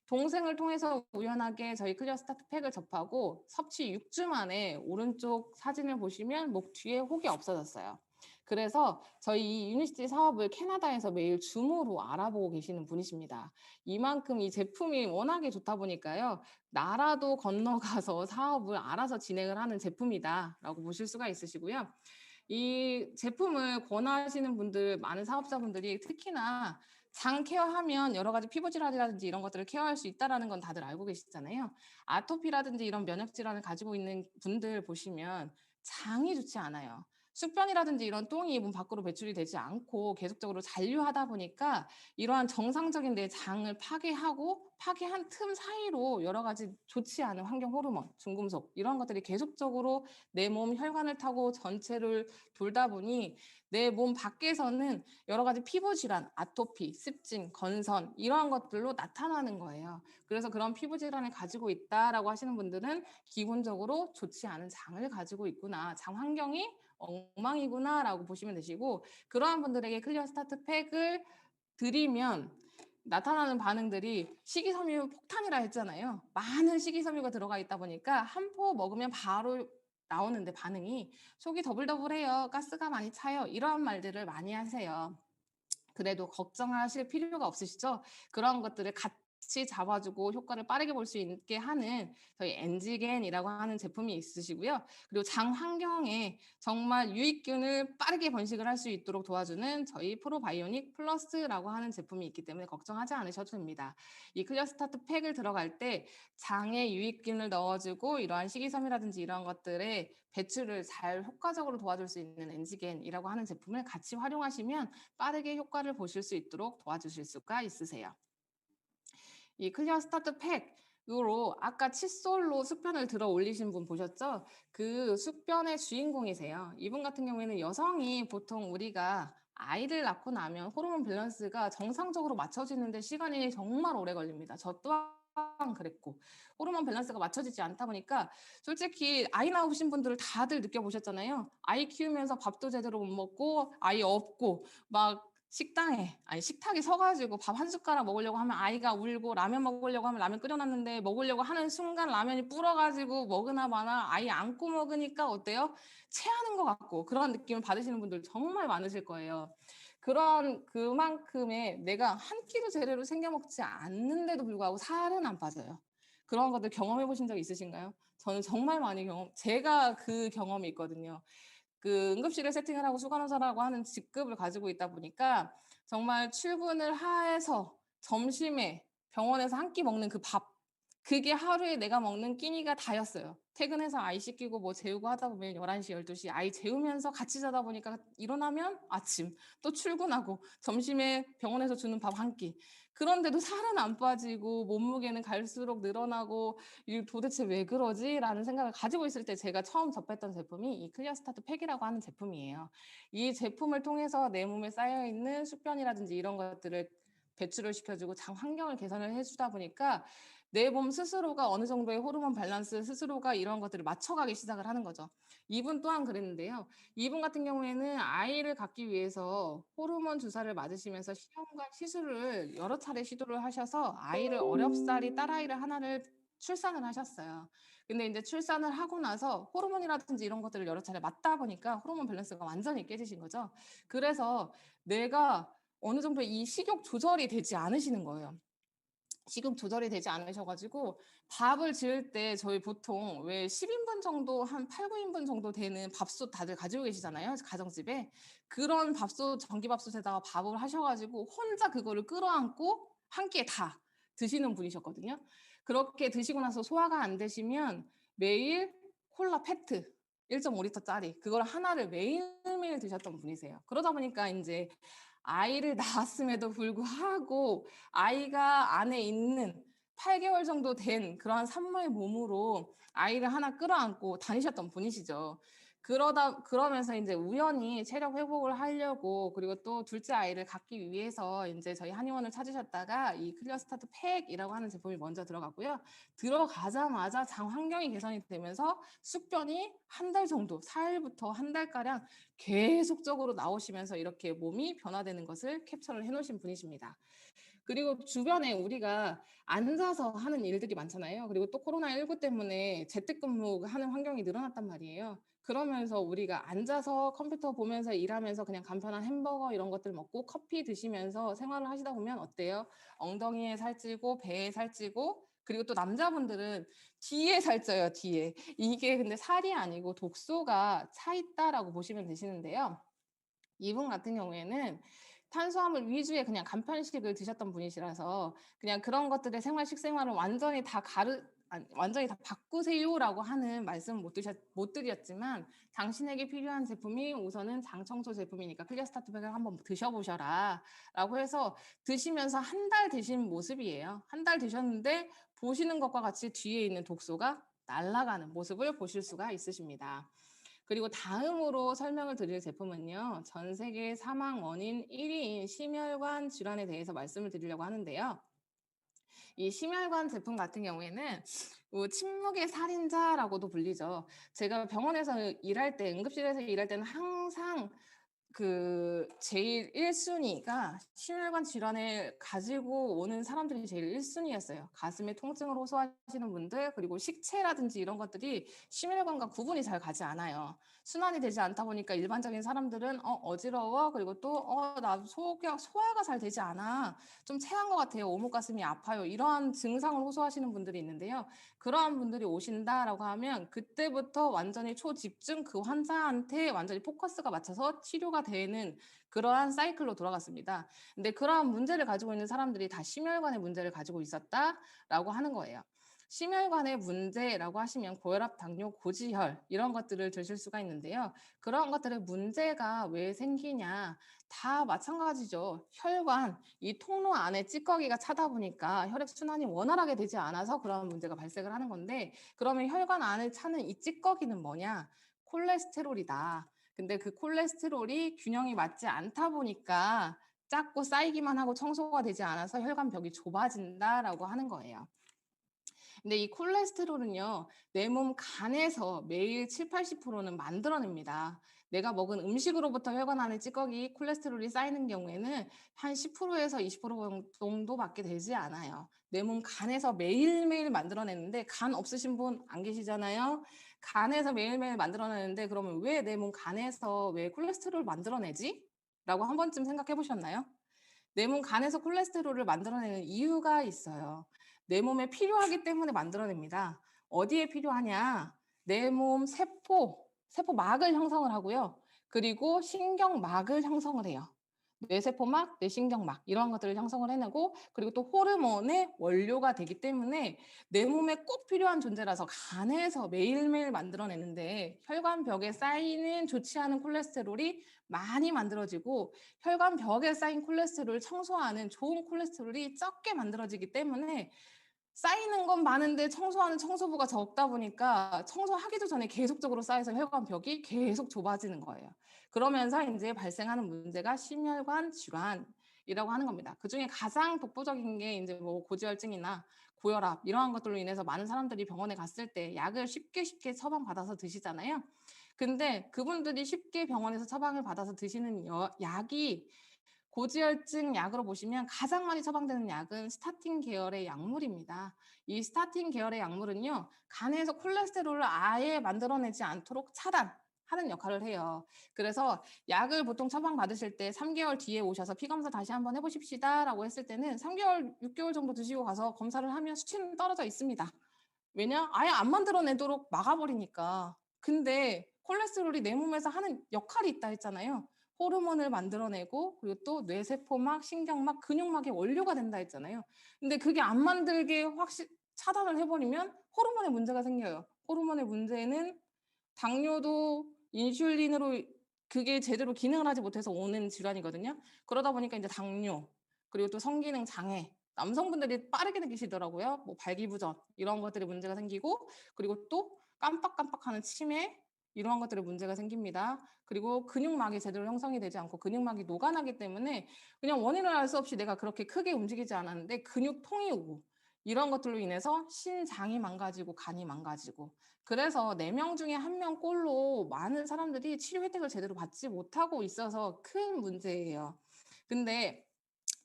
동생을 통해서 우연하게 저희 클리어 스타트 팩을 접하고 섭취 6주 만에 오른쪽 사진을 보시면 목 뒤에 혹이 없어졌어요. 그래서 저희 이 유니시티 사업을 캐나다에서 매일 줌으로 알아보고 계시는 분이십니다. 이만큼 이 제품이 워낙에 좋다 보니까요. 나라도 건너가서 사업을 알아서 진행을 하는 제품이다라고 보실 수가 있으시고요. 이 제품을 권하시는 분들 많은 사업자분들이 특히나 장 케어하면 여러 가지 피부 질환이라든지 이런 것들을 케어할 수 있다라는 건 다들 알고 계시잖아요. 아토피라든지 이런 면역 질환을 가지고 있는 분들 보시면 장이 좋지 않아요. 숙변이라든지 이런 똥이 몸 밖으로 배출이 되지 않고 계속적으로 잔류하다 보니까 이러한 정상적인 내 장을 파괴하고 파괴한 틈 사이로 여러 가지 좋지 않은 환경 호르몬, 중금속 이런 것들이 계속적으로 내 몸 혈관을 타고 전체를 돌다 보니 내 몸 밖에서는 여러 가지 피부 질환, 아토피, 습진, 건선 이러한 것들로 나타나는 거예요. 그래서 그런 피부 질환을 가지고 있다라고 하시는 분들은 기본적으로 좋지 않은 장을 가지고 있구나. 장 환경이 엉망이구나라고 보시면 되시고 그러한 분들에게 클리어 스타트 팩을 드리면 나타나는 반응들이 식이섬유 폭탄이라 했잖아요. 많은 식이섬유가 들어가 있다 보니까 한 포 먹으면 바로 나오는데 반응이 속이 더블더블해요. 가스가 많이 차요. 이러한 말들을 많이 하세요. 그래도 걱정하실 필요가 없으시죠? 그런 것들을 같이 잡아주고 효과를 빠르게 볼 수 있게 하는 저희 엔지겐이라고 하는 제품이 있으시고요. 그리고 장 환경에 정말 유익균을 빠르게 번식을 할 수 있도록 도와주는 저희 프로바이오닉 플러스라고 하는 제품이 있기 때문에 걱정하지 않으셔도 됩니다. 이 클리어 스타트 팩을 들어갈 때 장에 유익균을 넣어주고 이러한 식이섬유라든지 이런 것들의 배출을 잘 효과적으로 도와줄 수 있는 엔지겐이라고 하는 제품을 같이 활용하시면 빠르게 효과를 보실 수 있도록 도와주실 수가 있으세요. 이 클리어 스타트 팩으로 아까 칫솔로 숙변을 들어 올리신 분 보셨죠? 그 숙변의 주인공이세요. 이분 같은 경우에는 여성이 보통 우리가 아이를 낳고 나면 호르몬 밸런스가 정상적으로 맞춰지는데 시간이 정말 오래 걸립니다. 저 또한 그랬고 호르몬 밸런스가 맞춰지지 않다 보니까 솔직히 아이 낳으신 분들을 다들 느껴보셨잖아요. 아이 키우면서 밥도 제대로 못 먹고 아이 없고 막 식탁에 서 가지고 밥 한 숟가락 먹으려고 하면 아이가 울고 라면 먹으려고 하면 라면 끓여 놨는데 먹으려고 하는 순간 라면이 불어 가지고 먹으나 마나 아이 안고 먹으니까 어때요? 체하는 것 같고 그런 느낌을 받으시는 분들 정말 많으실 거예요. 그런 그만큼의 내가 한 끼도 제대로 챙겨 먹지 않는데도 불구하고 살은 안 빠져요. 그런 것들 경험해 보신 적 있으신가요? 저는 정말 많이 제가 그 경험이 있거든요. 그 응급실을 세팅을 하고 수간호사라고 하는 직급을 가지고 있다 보니까 정말 출근을 해서 점심에 병원에서 한 끼 먹는 그 밥, 그게 하루에 내가 먹는 끼니가 다였어요. 퇴근해서 아이 씻기고 뭐 재우고 하다 보면 11시, 12시 아이 재우면서 같이 자다 보니까 일어나면 아침, 또 출근하고 점심에 병원에서 주는 밥 한 끼. 그런데도 살은 안 빠지고 몸무게는 갈수록 늘어나고 이 '도대체 왜 그러지?'라는 생각을 가지고 있을 때 제가 처음 접했던 제품이 이 클리어 스타트 팩이라고 하는 제품이에요. 이 제품을 통해서 내 몸에 쌓여 있는 숙변이라든지 이런 것들을 배출을 시켜 주고 장 환경을 개선을 해 주다 보니까 내 몸 스스로가 어느 정도의 호르몬 밸런스 스스로가 이런 것들을 맞춰가기 시작을 하는 거죠. 이분 또한 그랬는데요. 이분 같은 경우에는 아이를 갖기 위해서 호르몬 주사를 맞으시면서 시험관 시술을 여러 차례 시도를 하셔서 아이를 어렵사리 딸아이를 하나를 출산을 하셨어요. 근데 인제 출산을 하고 나서 호르몬이라든지 이런 것들을 여러 차례 맞다 보니까 호르몬 밸런스가 완전히 깨지신 거죠. 그래서 내가 어느 정도 이 식욕 조절이 되지 않으시는 거예요. 식욕 조절이 되지 않으셔 가지고 밥을 지을 때 저희 보통 왜 10 인분 정도 한 8-9 인분 정도 되는 밥솥 다들 가지고 계시잖아요, 가정집에. 그런 밥솥 전기밥솥에다가 밥을 하셔 가지고 혼자 그거를 끌어안고 한 끼에 다. 드시는 분이셨거든요. 그렇게 드시고 나서 소화가 안 되시면 매일 콜라 페트 1.5 리터짜리 그걸 하나를 매일매일 드셨던 분이세요. 그러다 보니까 인제 아이를 낳았음에도 불구하고 아이가 안에 있는 8 개월 정도 된 그러한 산모의 몸으로 아이를 하나 끌어안고 다니셨던 분이시죠. 그러면서 인제 우연히 체력 회복을 하려고 그리고 또 둘째 아이를 갖기 위해서 인제 저희 한의원을 찾으셨다가 이 클리어 스타트 팩이라고 하는 제품이 먼저 들어갔고요. 들어가자마자 장 환경이 개선이 되면서 숙변이 한 달 정도 4 일부터 한 달가량 계속적으로 나오시면서 이렇게 몸이 변화되는 것을 캡처를 해 놓으신 분이십니다. 그리고 주변에 우리가 앉아서 하는 일들이 많잖아요. 그리고 또 코로나19 때문에 재택근무하는 환경이 늘어났단 말이에요. 그러면서 우리가 앉아서 컴퓨터 보면서 일하면서 그냥 간편한 햄버거 이런 것들 먹고 커피 드시면서 생활을 하시다 보면 어때요? 엉덩이에 살찌고 배에 살찌고 그리고 또 남자분들은 뒤에 살쪄요, 뒤에. 이게 근데 살이 아니고 독소가 차 있다라고 보시면 되시는데요. 이분 같은 경우에는 탄수화물 위주의 그냥 간편식을 드셨던 분이시라서 그냥 그런 것들의 식생활을 완전히 다 완전히 다 바꾸세요라고 하는 말씀은 못 드렸지만 당신에게 필요한 제품이 우선은 장 청소 제품이니까 클리어 스타트 팩을 한번 드셔 보셔라라고 해서 드시면서 한 달 드신 모습이에요. 한 달 드셨는데 보시는 것과 같이 뒤에 있는 독소가 날아가는 모습을 보실 수가 있으십니다. 그리고 다음으로 설명을 드릴 제품은요. 전 세계 사망 원인 1 위인 심혈관 질환에 대해서 말씀을 드리려고 하는데요. 이 심혈관 제품 같은 경우에는 침묵의 살인자라고도 불리죠. 제가 병원에서 일할 때 응급실에서 일할 때는 항상 제일 1 순위가 심혈관 질환을 가지고 오는 사람들이 제일 1 순위였어요. 가슴에 통증을 호소하시는 분들 그리고 식체라든지 이런 것들이 심혈관과 구분이 잘 가지 않아요. 순환이 되지 않다 보니까 일반적인 사람들은 어지러워. 그리고 또 나 소화가 잘 되지 않아. 좀 체한 것 같아요. 오목가슴이 아파요. 이러한 증상을 호소하시는 분들이 있는데요. 그러한 분들이 오신다라고 하면 그때부터 완전히 초집중 그 환자한테 완전히 포커스가 맞춰서 치료가 되는 그러한 사이클로 돌아갔습니다. 근데 그러한 문제를 가지고 있는 사람들이 다 심혈관의 문제를 가지고 있었다라고 하는 거예요. 심혈관의 문제라고 하시면 고혈압, 당뇨, 고지혈 이런 것들을 드실 수가 있는데요. 그런 것들의 문제가 왜 생기냐? 다 마찬가지죠. 혈관, 이 통로 안에 찌꺼기가 차다 보니까 혈액 순환이 원활하게 되지 않아서 그런 문제가 발생을 하는 건데 그러면 혈관 안에 차는 이 찌꺼기는 뭐냐? 콜레스테롤이다. 근데 그 콜레스테롤이 균형이 맞지 않다 보니까 작고 쌓이기만 하고 청소가 되지 않아서 혈관벽이 좁아진다라고 하는 거예요. 근데 이 콜레스테롤은요, 내 몸 간에서 매일 7~80%는 만들어냅니다. 내가 먹은 음식으로부터 혈관 안에 찌꺼기, 콜레스테롤이 쌓이는 경우에는 한 10%에서 20% 정도밖에 되지 않아요. 내 몸 간에서 매일매일 만들어내는데 간 없으신 분 안 계시잖아요. 간에서 매일매일 만들어내는데 그러면 왜 내 몸 간에서 왜 콜레스테롤을 만들어내지? 라고 한 번쯤 생각해 보셨나요? 내 몸 간에서 콜레스테롤을 만들어내는 이유가 있어요. 내 몸에 필요하기 때문에 만들어냅니다. 어디에 필요하냐? 내 몸 세포막을 형성을 하고요. 그리고 신경막을 형성을 해요. 뇌세포막, 뇌신경막 이런 것들을 형성을 해내고 그리고 또 호르몬의 원료가 되기 때문에 내 몸에 꼭 필요한 존재라서 간에서 매일매일 만들어내는데 혈관벽에 쌓이는 좋지 않은 콜레스테롤이 많이 만들어지고 혈관벽에 쌓인 콜레스테롤을 청소하는 좋은 콜레스테롤이 적게 만들어지기 때문에 쌓이는 건 많은데 청소하는 청소부가 적다 보니까 청소하기도 전에 계속적으로 쌓여서 혈관벽이 계속 좁아지는 거예요. 그러면서 인제 발생하는 문제가 심혈관 질환이라고 하는 겁니다. 그중에 가장 독보적인 게 인제 뭐 고지혈증이나 고혈압 이러한 것들로 인해서 많은 사람들이 병원에 갔을 때 약을 쉽게 처방받아서 드시잖아요. 근데 그분들이 쉽게 병원에서 처방을 받아서 드시는 약이 고지혈증 약으로 보시면 가장 많이 처방되는 약은 스타틴 계열의 약물입니다. 이 스타틴 계열의 약물은요. 간에서 콜레스테롤을 아예 만들어내지 않도록 차단하는 역할을 해요. 그래서 약을 보통 처방받으실 때 3 개월 뒤에 오셔서 "피 검사 다시 한번 해 보십시다."라고 했을 때는 3 개월, 6 개월 정도 드시고 가서 검사를 하면 수치는 떨어져 있습니다. 왜냐? 아예 안 만들어내도록 막아 버리니까. 근데 콜레스테롤이 내 몸에서 하는 역할이 있다 했잖아요. 호르몬을 만들어내고 그리고 또 뇌세포막, 신경막, 근육막의 원료가 된다 했잖아요. 근데 그게 안 만들게 차단을 해버리면 호르몬에 문제가 생겨요. 호르몬의 문제는 당뇨도 인슐린으로 그게 제대로 기능을 하지 못해서 오는 질환이거든요. 그러다 보니까 이제 당뇨, 그리고 또 성기능 장애, 남성분들이 빠르게 느끼시더라고요. 뭐 발기부전 이런 것들에 문제가 생기고, 그리고 또 깜빡깜빡하는 치매 이러한 것들에 문제가 생깁니다. 그리고 근육막이 제대로 형성이 되지 않고 근육막이 녹아나기 때문에 그냥 원인을 알 수 없이 내가 그렇게 크게 움직이지 않았는데 근육통이 오고, 이런 것들로 인해서 신장이 망가지고 간이 망가지고, 그래서 4명 중에 1명 꼴로 많은 사람들이 치료 혜택을 제대로 받지 못하고 있어서 큰 문제예요. 근데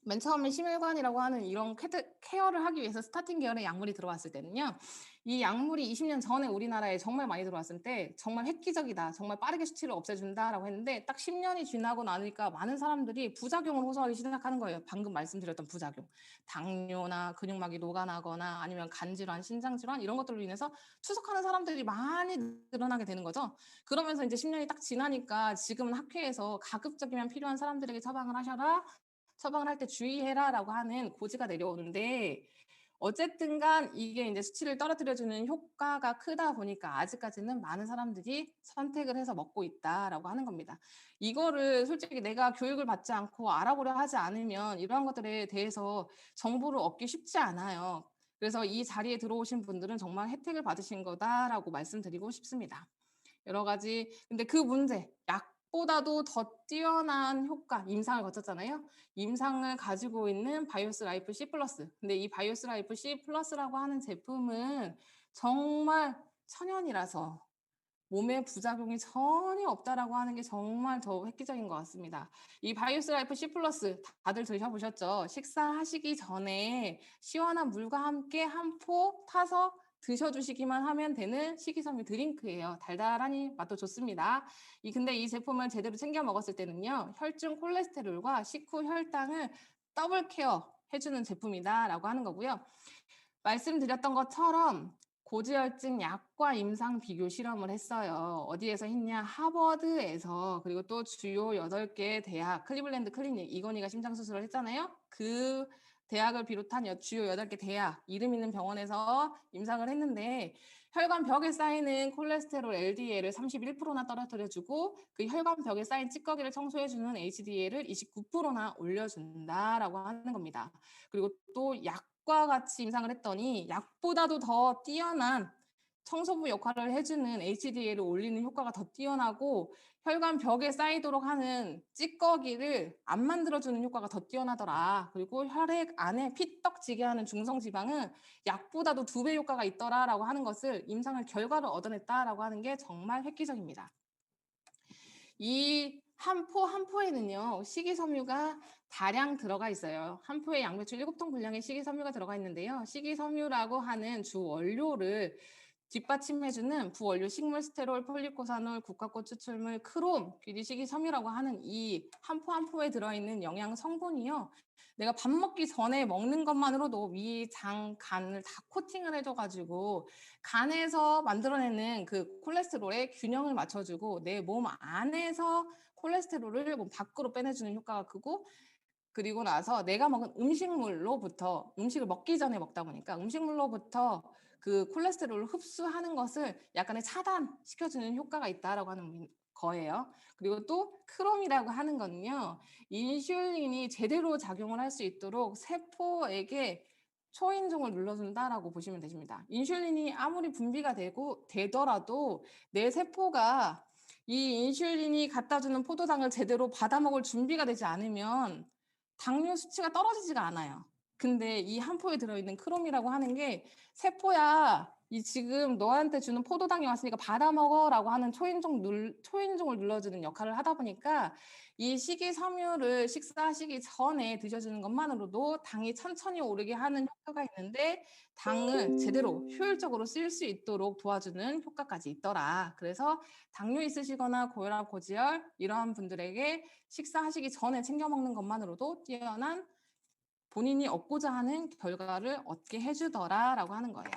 맨 처음에 심혈관이라고 하는 이런 케어를 하기 위해서 스타틴 계열의 약물이 들어왔을 때는요. 이 약물이 20년 전에 우리나라에 정말 많이 들어왔을 때 정말 획기적이다. 정말 빠르게 수치를 없애준다라고 했는데 딱 10년이 지나고 나니까 많은 사람들이 부작용을 호소하기 시작하는 거예요. 방금 말씀드렸던 부작용. 당뇨나 근육막이 녹아나거나 아니면 간질환, 신장질환 이런 것들로 인해서 투석하는 사람들이 많이 늘어나게 되는 거죠. 그러면서 이제 10년이 딱 지나니까 지금은 학회에서 가급적이면 필요한 사람들에게 처방을 하셔라. 처방을 할 때 주의해라라고 하는 고지가 내려오는데, 어쨌든 간 이게 이제 수치를 떨어뜨려 주는 효과가 크다 보니까 아직까지는 많은 사람들이 선택을 해서 먹고 있다라고 하는 겁니다. 이거를 솔직히 내가 교육을 받지 않고 알아보려 하지 않으면 이러한 것들에 대해서 정보를 얻기 쉽지 않아요. 그래서 이 자리에 들어오신 분들은 정말 혜택을 받으신 거다라고 말씀드리고 싶습니다. 여러 가지, 근데 그 문제, 약보다도 더 뛰어난 효과, 임상을 거쳤잖아요. 임상을 가지고 있는 바이오스 라이프 C 플러스. 근데 이 바이오스 라이프 C 플러스라고 하는 제품은 정말 천연이라서 몸에 부작용이 전혀 없다라고 하는 게 정말 더 획기적인 것 같습니다. 이 바이오스 라이프 C 플러스 다들 드셔보셨죠? 식사하시기 전에 시원한 물과 함께 한 포 타서 드셔주시기만 하면 되는 식이섬유 드링크예요. 달달하니 맛도 좋습니다. 근데 이 제품을 제대로 챙겨 먹었을 때는요, 혈중 콜레스테롤과 식후 혈당을 더블 케어 해주는 제품이다라고 하는 거고요. 말씀드렸던 것처럼 고지혈증 약과 임상 비교 실험을 했어요. 어디에서 했냐? 하버드에서. 그리고 또 주요 8개 대학, 클리블랜드 클리닉, 이건희가 심장수술을 했잖아요. 그 대학을 비롯한 주요 8개 대학, 이름 있는 병원에서 임상을 했는데, 혈관 벽에 쌓이는 콜레스테롤 LDL을 31%나 떨어뜨려주고, 그 혈관 벽에 쌓인 찌꺼기를 청소해주는 HDL을 29%나 올려준다라고 하는 겁니다. 그리고 또 약과 같이 임상을 했더니 약보다도 더 뛰어난 청소부 역할을 해주는 HDL을 올리는 효과가 더 뛰어나고, 혈관 벽에 쌓이도록 하는 찌꺼기를 안 만들어주는 효과가 더 뛰어나더라. 그리고 혈액 안에 피떡지게 하는 중성지방은 약보다도 2배 효과가 있더라라고 하는 것을 임상을 결과를 얻어냈다라고 하는 게 정말 획기적입니다. 이 한 포 한 포에는요, 식이섬유가 다량 들어가 있어요. 한 포에 양배추 7통 분량의 식이섬유가 들어가 있는데요. 식이섬유라고 하는 주 원료를 뒷받침해주는 부원료 식물 스테롤, 폴리코사놀, 국화꽃 추출물, 크롬, 귀리식이섬유라고 하는 이 한 포 한 포에 들어있는 영양 성분이요. 내가 밥 먹기 전에 먹는 것만으로도 위, 장, 간을 다 코팅을 해줘가지고 간에서 만들어내는 그 콜레스테롤의 균형을 맞춰주고 내 몸 안에서 콜레스테롤을 몸 밖으로 빼내주는 효과가 크고, 그리고 나서 내가 먹은 음식물로부터, 음식을 먹기 전에 먹다 보니까 음식물로부터 그 콜레스테롤을 흡수하는 것을 약간의 차단시켜주는 효과가 있다라고 하는 거예요. 그리고 또 크롬이라고 하는 거는요, 인슐린이 제대로 작용을 할 수 있도록 세포에게 초인종을 눌러준다라고 보시면 되십니다. 인슐린이 아무리 분비가 되더라도 내 세포가 이 인슐린이 갖다 주는 포도당을 제대로 받아먹을 준비가 되지 않으면 당뇨 수치가 떨어지지가 않아요. 근데 이 한 포에 들어있는 크롬이라고 하는 게 세포야, 이 지금 너한테 주는 포도당이 왔으니까 받아먹어라고 하는 초인종을 눌러주는 역할을 하다 보니까 이 식이섬유를 식사하시기 전에 드셔주는 것만으로도 당이 천천히 오르게 하는 효과가 있는데, 당을 제대로 효율적으로 쓸 수 있도록 도와주는 효과까지 있더라. 그래서 당뇨 있으시거나 고혈압, 고지혈 이러한 분들에게 식사하시기 전에 챙겨 먹는 것만으로도 뛰어난 본인이 얻고자 하는 결과를 얻게 해주더라라고 하는 거예요.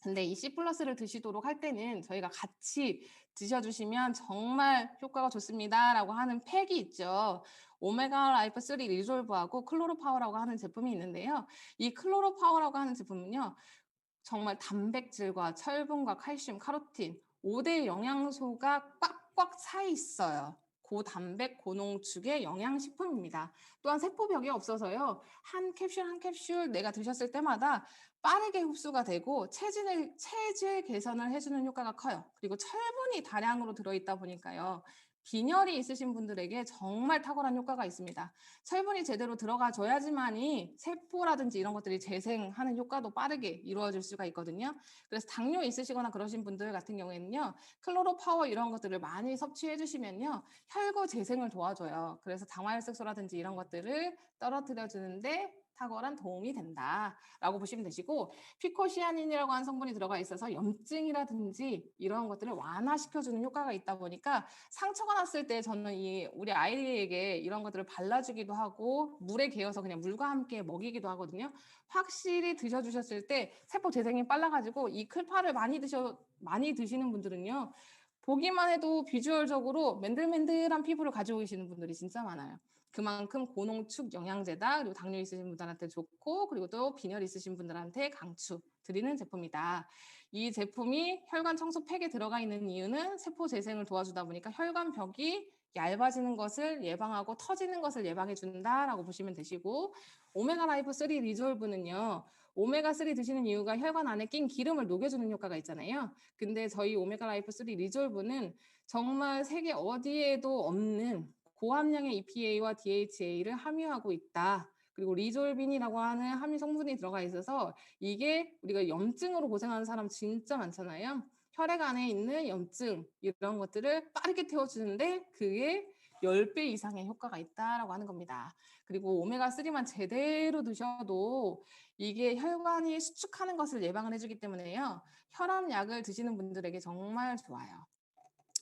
근데 이 C 플러스를 드시도록 할 때는 저희가 같이 드셔주시면 정말 효과가 좋습니다라고 하는 팩이 있죠. 오메가 라이프 3 리졸브하고 클로로 파워라고 하는 제품이 있는데요. 이 클로로 파워라고 하는 제품은요. 정말 단백질과 철분과 칼슘, 카로틴 5대 영양소가 꽉꽉 차 있어요. 고단백, 고농축의 영양식품입니다. 또한 세포벽이 없어서요. 한 캡슐 한 캡슐 내가 드셨을 때마다 빠르게 흡수가 되고 체질 개선을 해주는 효과가 커요. 그리고 철분이 다량으로 들어있다 보니까요. 빈혈이 있으신 분들에게 정말 탁월한 효과가 있습니다. 철분이 제대로 들어가줘야지만이 세포라든지 이런 것들이 재생하는 효과도 빠르게 이루어질 수가 있거든요. 그래서 당뇨 있으시거나 그러신 분들 같은 경우에는요. 클로로 파워 이런 것들을 많이 섭취해 주시면요. 혈구 재생을 도와줘요. 그래서 당화혈색소라든지 이런 것들을 떨어뜨려 주는데 탁월한 도움이 된다라고 보시면 되시고, 피코시아닌이라고 하는 성분이 들어가 있어서 염증이라든지 이런 것들을 완화시켜주는 효과가 있다 보니까 상처가 났을 때 저는 우리 아이에게 이런 것들을 발라주기도 하고 물에 개어서 그냥 물과 함께 먹이기도 하거든요. 확실히 드셔주셨을 때 세포 재생이 빨라가지고 이 클파를 많이 드시는 분들은요. 보기만 해도 비주얼적으로 맨들맨들한 피부를 가지고 계시는 분들이 진짜 많아요. 그만큼 고농축 영양제다. 그리고 당뇨 있으신 분들한테 좋고, 그리고 또 빈혈 있으신 분들한테 강추 드리는 제품이다. 이 제품이 혈관 청소 팩에 들어가 있는 이유는 세포 재생을 도와주다 보니까 혈관 벽이 얇아지는 것을 예방하고 터지는 것을 예방해 준다라고 보시면 되시고, 오메가 라이프 3 리졸브는요. 오메가 3 드시는 이유가 혈관 안에 낀 기름을 녹여주는 효과가 있잖아요. 근데 저희 오메가 라이프 3 리졸브는 정말 세계 어디에도 없는 고함량의 EPA와 DHA를 함유하고 있다. 그리고 리졸빈이라고 하는 함유 성분이 들어가 있어서 이게 우리가 염증으로 고생하는 사람 진짜 많잖아요. 혈액 안에 있는 염증 이런 것들을 빠르게 태워주는데 그게 10배 이상의 효과가 있다라고 하는 겁니다. 그리고 오메가3만 제대로 드셔도 이게 혈관이 수축하는 것을 예방을 해주기 때문에요. 혈압약을 드시는 분들에게 정말 좋아요.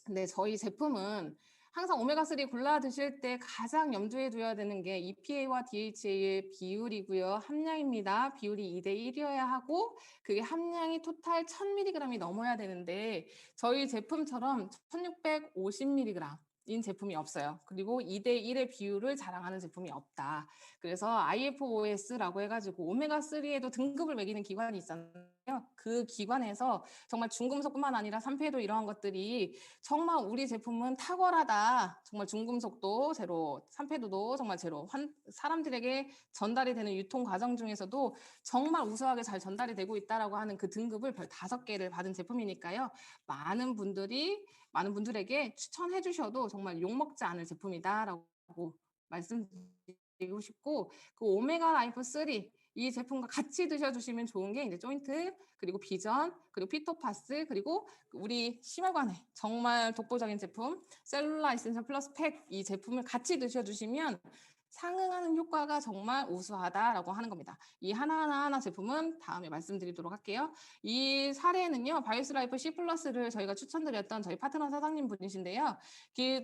근데 저희 제품은 항상 오메가3 골라 드실 때 가장 염두에 둬야 되는 게 EPA와 DHA의 비율이고요. 함량입니다. 비율이 2대 1이어야 하고 그게 함량이 토탈 1000mg이 넘어야 되는데 저희 제품처럼 1650mg 인 제품이 없어요. 그리고 2대 1의 비율을 자랑하는 제품이 없다. 그래서 IFOS라고 해가지고 오메가3에도 등급을 매기는 기관이 있잖아요. 그 기관에서 정말 중금속뿐만 아니라 산패도 이러한 것들이 정말 우리 제품은 탁월하다. 정말 중금속도 제로, 산패도도 정말 제로. 사람들에게 전달이 되는 유통 과정 중에서도 정말 우수하게 잘 전달이 되고 있다라고 하는 그 등급을 별 5개를 받은 제품이니까요. 많은 분들에게 추천해 주셔도 정말 욕먹지 않을 제품이다라고 말씀드리고 싶고, 그 오메가 라이프 3 이 제품과 같이 드셔주시면 좋은 게 이제 조인트, 그리고 비전, 그리고 피토파스, 그리고 우리 심혈관에 정말 독보적인 제품 셀룰라 에센셜 플러스 팩 이 제품을 같이 드셔주시면 상응하는 효과가 정말 우수하다라고 하는 겁니다. 이 하나하나 제품은 다음에 말씀드리도록 할게요. 이 사례는요. 바이오스 라이프 C 플러스를 저희가 추천드렸던 저희 파트너 사장님 분이신데요.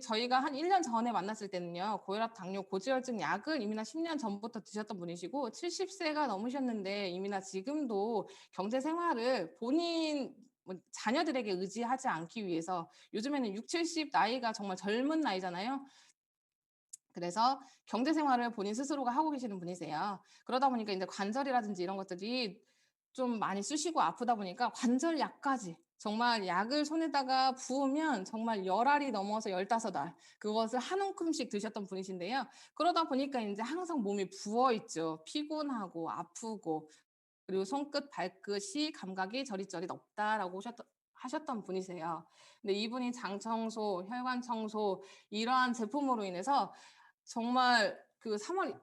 저희가 한 1년 전에 만났을 때는요. 고혈압, 당뇨, 고지혈증 약을 이미나 10년 전부터 드셨던 분이시고 70세가 넘으셨는데 이미나 지금도 경제 생활을 본인 자녀들에게 의지하지 않기 위해서 요즘에는 6, 70 나이가 정말 젊은 나이잖아요. 그래서 경제 생활을 본인 스스로가 하고 계시는 분이세요. 그러다 보니까 이제 관절이라든지 이런 것들이 좀 많이 쑤시고 아프다 보니까 관절약까지 정말 약을 손에다가 부으면 정말 10알이 넘어서 15알 그것을 한 움큼씩 드셨던 분이신데요. 그러다 보니까 이제 항상 몸이 부어 있죠. 피곤하고 아프고 그리고 손끝 발끝이 감각이 저릿저릿 없다라고 하셨던 분이세요. 근데 이분이 장 청소, 혈관 청소 이러한 제품으로 인해서 정말 그 3월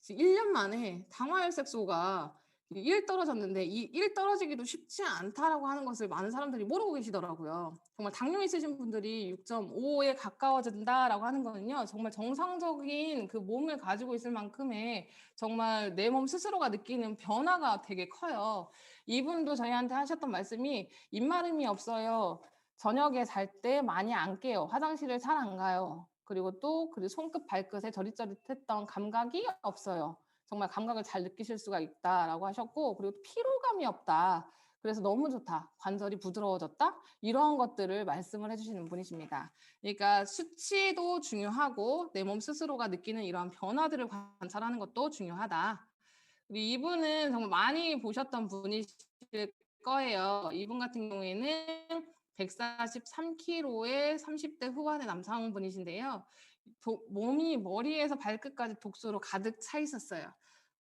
1년 만에 당화혈색소가 1 떨어졌는데 이 1 떨어지기도 쉽지 않다라고 하는 것을 많은 사람들이 모르고 계시더라고요. 정말 당뇨 있으신 분들이 6.5에 가까워진다라고 하는 거는요. 정말 정상적인 그 몸을 가지고 있을 만큼의 정말 내 몸 스스로가 느끼는 변화가 되게 커요. 이분도 저희한테 하셨던 말씀이 입마름이 없어요. 저녁에 잘 때 많이 안 깨요. 화장실을 잘 안 가요. 그리고 또 그 손끝 발끝에 저릿저릿했던 감각이 없어요. 정말 감각을 잘 느끼실 수가 있다라고 하셨고, 그리고 피로감이 없다. 그래서 "너무 좋다. 관절이 부드러워졌다." 이런 것들을 말씀을 해 주시는 분이십니다. 그러니까 수치도 중요하고 내 몸 스스로가 느끼는 이러한 변화들을 관찰하는 것도 중요하다. 그리고 이분은 정말 많이 보셨던 분이실 거예요. 이분 같은 경우에는 143 킬로의 30대 후반의 남성분이신데요. 몸이 머리에서 발끝까지 독소로 가득 차 있었어요.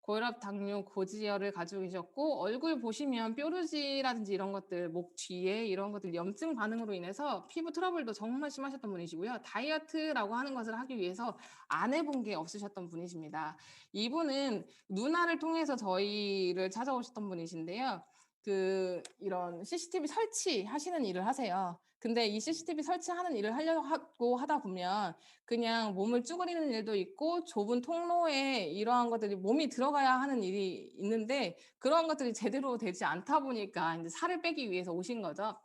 고혈압, 당뇨, 고지혈을 가지고 계셨고 얼굴 보시면 뾰루지라든지 이런 것들, 목 뒤에 이런 것들 염증 반응으로 인해서 피부 트러블도 정말 심하셨던 분이시고요. 다이어트라고 하는 것을 하기 위해서 안 해본 게 없으셨던 분이십니다. 이분은 누나를 통해서 저희를 찾아오셨던 분이신데요. 이런 CCTV 설치하시는 일을 하세요. 근데 이 CCTV 설치하는 일을 하려고 하다 보면 그냥 몸을 쭈그리는 일도 있고 좁은 통로에 이러한 것들이 몸이 들어가야 하는 일이 있는데 그런 것들이 제대로 되지 않다 보니까 인제 살을 빼기 위해서 오신 거죠.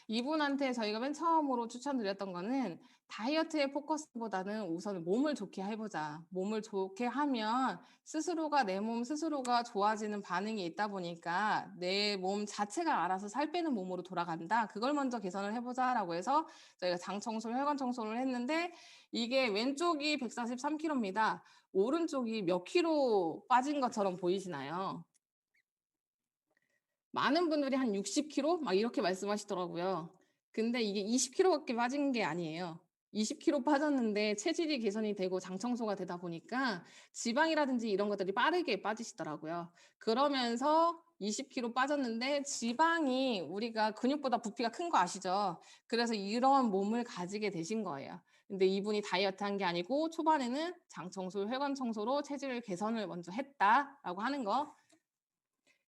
이분한테 저희가 맨 처음으로 추천드렸던 거는 다이어트의 포커스보다는 우선 몸을 좋게 해 보자. 몸을 좋게 하면 스스로가 내 몸 스스로가 좋아지는 반응이 있다 보니까 내 몸 자체가 알아서 살 빼는 몸으로 돌아간다. 그걸 먼저 개선을 해 보자라고 해서 저희가 장 청소를 혈관 청소를 했는데 이게 왼쪽이 143 킬로입니다. 오른쪽이 몇 킬로 빠진 것처럼 보이시나요? 많은 분들이 한 60 킬로 막 이렇게 말씀하시더라고요. 근데 이게 20 킬로밖에 빠진 게 아니에요. 20 킬로 빠졌는데 체질이 개선이 되고 장 청소가 되다 보니까 지방이라든지 이런 것들이 빠르게 빠지시더라고요. 그러면서 20 킬로 빠졌는데 지방이 우리가 근육보다 부피가 큰 거 아시죠? 그래서 이런 몸을 가지게 되신 거예요. 근데 이분이 다이어트한 게 아니고 초반에는 장 청소, 혈관 청소로 체질 개선을 먼저 했다라고 하는 거.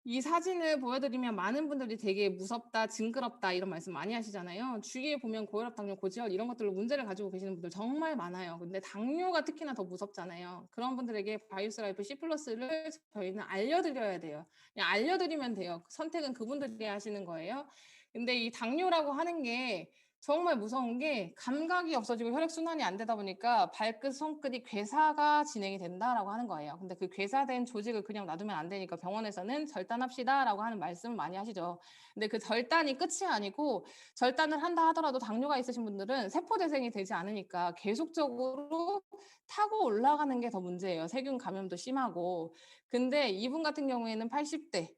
이 사진을 보여드리면 많은 분들이 되게 "무섭다. 징그럽다." 이런 말씀 많이 하시잖아요. 주위에 보면 고혈압, 당뇨, 고지혈 이런 것들로 문제를 가지고 계시는 분들 정말 많아요. 근데 당뇨가 특히나 더 무섭잖아요. 그런 분들에게 바이오스 라이프 C 플러스를 저희는 알려드려야 돼요. 그냥 알려드리면 돼요. 선택은 그분들이 하시는 거예요. 근데 이 당뇨라고 하는 게 정말 무서운 게 감각이 없어지고 혈액순환이 안 되다 보니까 발끝, 손끝이 괴사가 진행이 된다라고 하는 거예요. 근데 그 괴사된 조직을 그냥 놔두면 안 되니까 병원에서는 "절단합시다."라고 하는 말씀을 많이 하시죠. 근데 그 절단이 끝이 아니고 절단을 한다 하더라도 당뇨가 있으신 분들은 세포 재생이 되지 않으니까 계속적으로 타고 올라가는 게 더 문제예요. 세균 감염도 심하고. 근데 이분 같은 경우에는 80대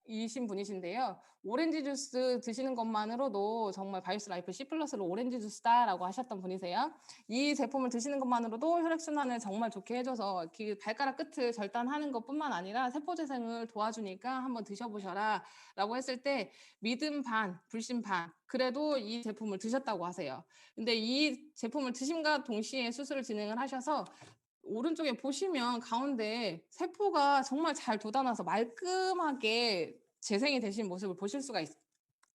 이신 분이신데요. 오렌지 주스 드시는 것만으로도 정말 바이오스 라이프 C 플러스로 "오렌지 주스다."라고 하셨던 분이세요. 이 제품을 드시는 것만으로도 혈액순환을 정말 좋게 해 줘서 그 발가락 끝을 절단하는 것뿐만 아니라 "세포 재생을 도와주니까 한번 드셔 보셔라."라고 했을 때 믿음 반, 불신 반 그래도 이 제품을 드셨다고 하세요. 근데 이 제품을 드심과 동시에 수술을 진행을 하셔서 오른쪽에 보시면 가운데 세포가 정말 잘 돋아나서 말끔하게 재생이 되신 모습을 보실 수가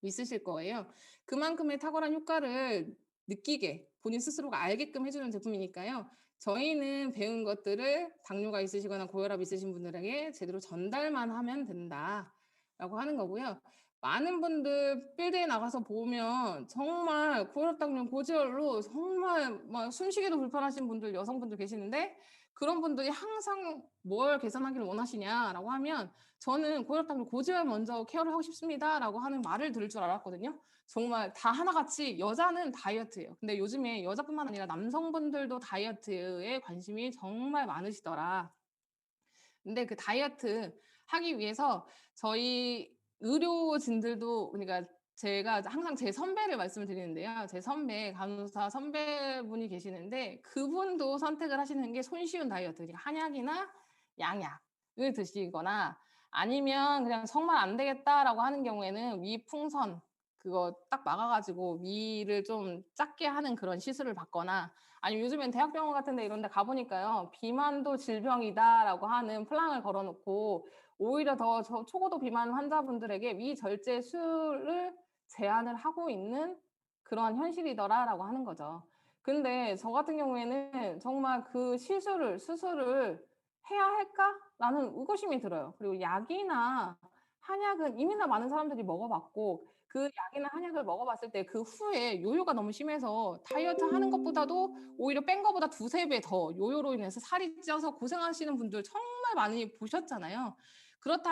있으실 거예요. 그만큼의 탁월한 효과를 느끼게 본인 스스로가 알게끔 해 주는 제품이니까요. 저희는 배운 것들을 당뇨가 있으시거나 고혈압 있으신 분들에게 제대로 전달만 하면 된다라고 하는 거고요. 많은 분들 필드에 나가서 보면 정말 고혈압, 당뇨, 고지혈로 정말 막 숨쉬기도 불편하신 분들 여성분들 계시는데 그런 분들이 항상 "뭘 개선하기를 원하시냐?"라고 하면 저는 "고혈압, 당뇨, 고지혈 먼저 케어를 하고 싶습니다."라고 하는 말을 들을 줄 알았거든요. 정말 다 하나같이 여자는 다이어트예요. 근데 요즘에 여자뿐만 아니라 남성분들도 다이어트에 관심이 정말 많으시더라. 근데 그 다이어트 하기 위해서 저희 의료진들도 그러니까 제가 항상 제 선배를 말씀을 드리는데요. 제 선배 간호사 선배분이 계시는데 그분도 선택을 하시는 게 손쉬운 다이어트 그러니까 한약이나 양약을 드시거나 아니면 그냥 '정말 안 되겠다.'라고 하는 경우에는 위풍선 그거 딱 막아 가지고 위를 좀 작게 하는 그런 시술을 받거나 아니면 요즘엔 대학병원 같은 데 이런 데 가 보니까요. "비만도 질병이다."라고 하는 플랑을 걸어 놓고 오히려 더 초고도 비만 환자분들에게 "위절제술을 제안을 하고 있는 그러한 현실이더라."라고 하는 거죠. 근데 저 같은 경우에는 정말 '그 수술을 해야 할까?'라는 의구심이 들어요. 그리고 약이나 한약은 이미나 많은 사람들이 먹어 봤고 그 약이나 한약을 먹어 봤을 때 그 후에 요요가 너무 심해서 다이어트 하는 것보다도 오히려 뺀 거보다 두세 배 더 요요로 인해서 살이 쪄서 고생하시는 분들 정말 많이 보셨잖아요. 그렇다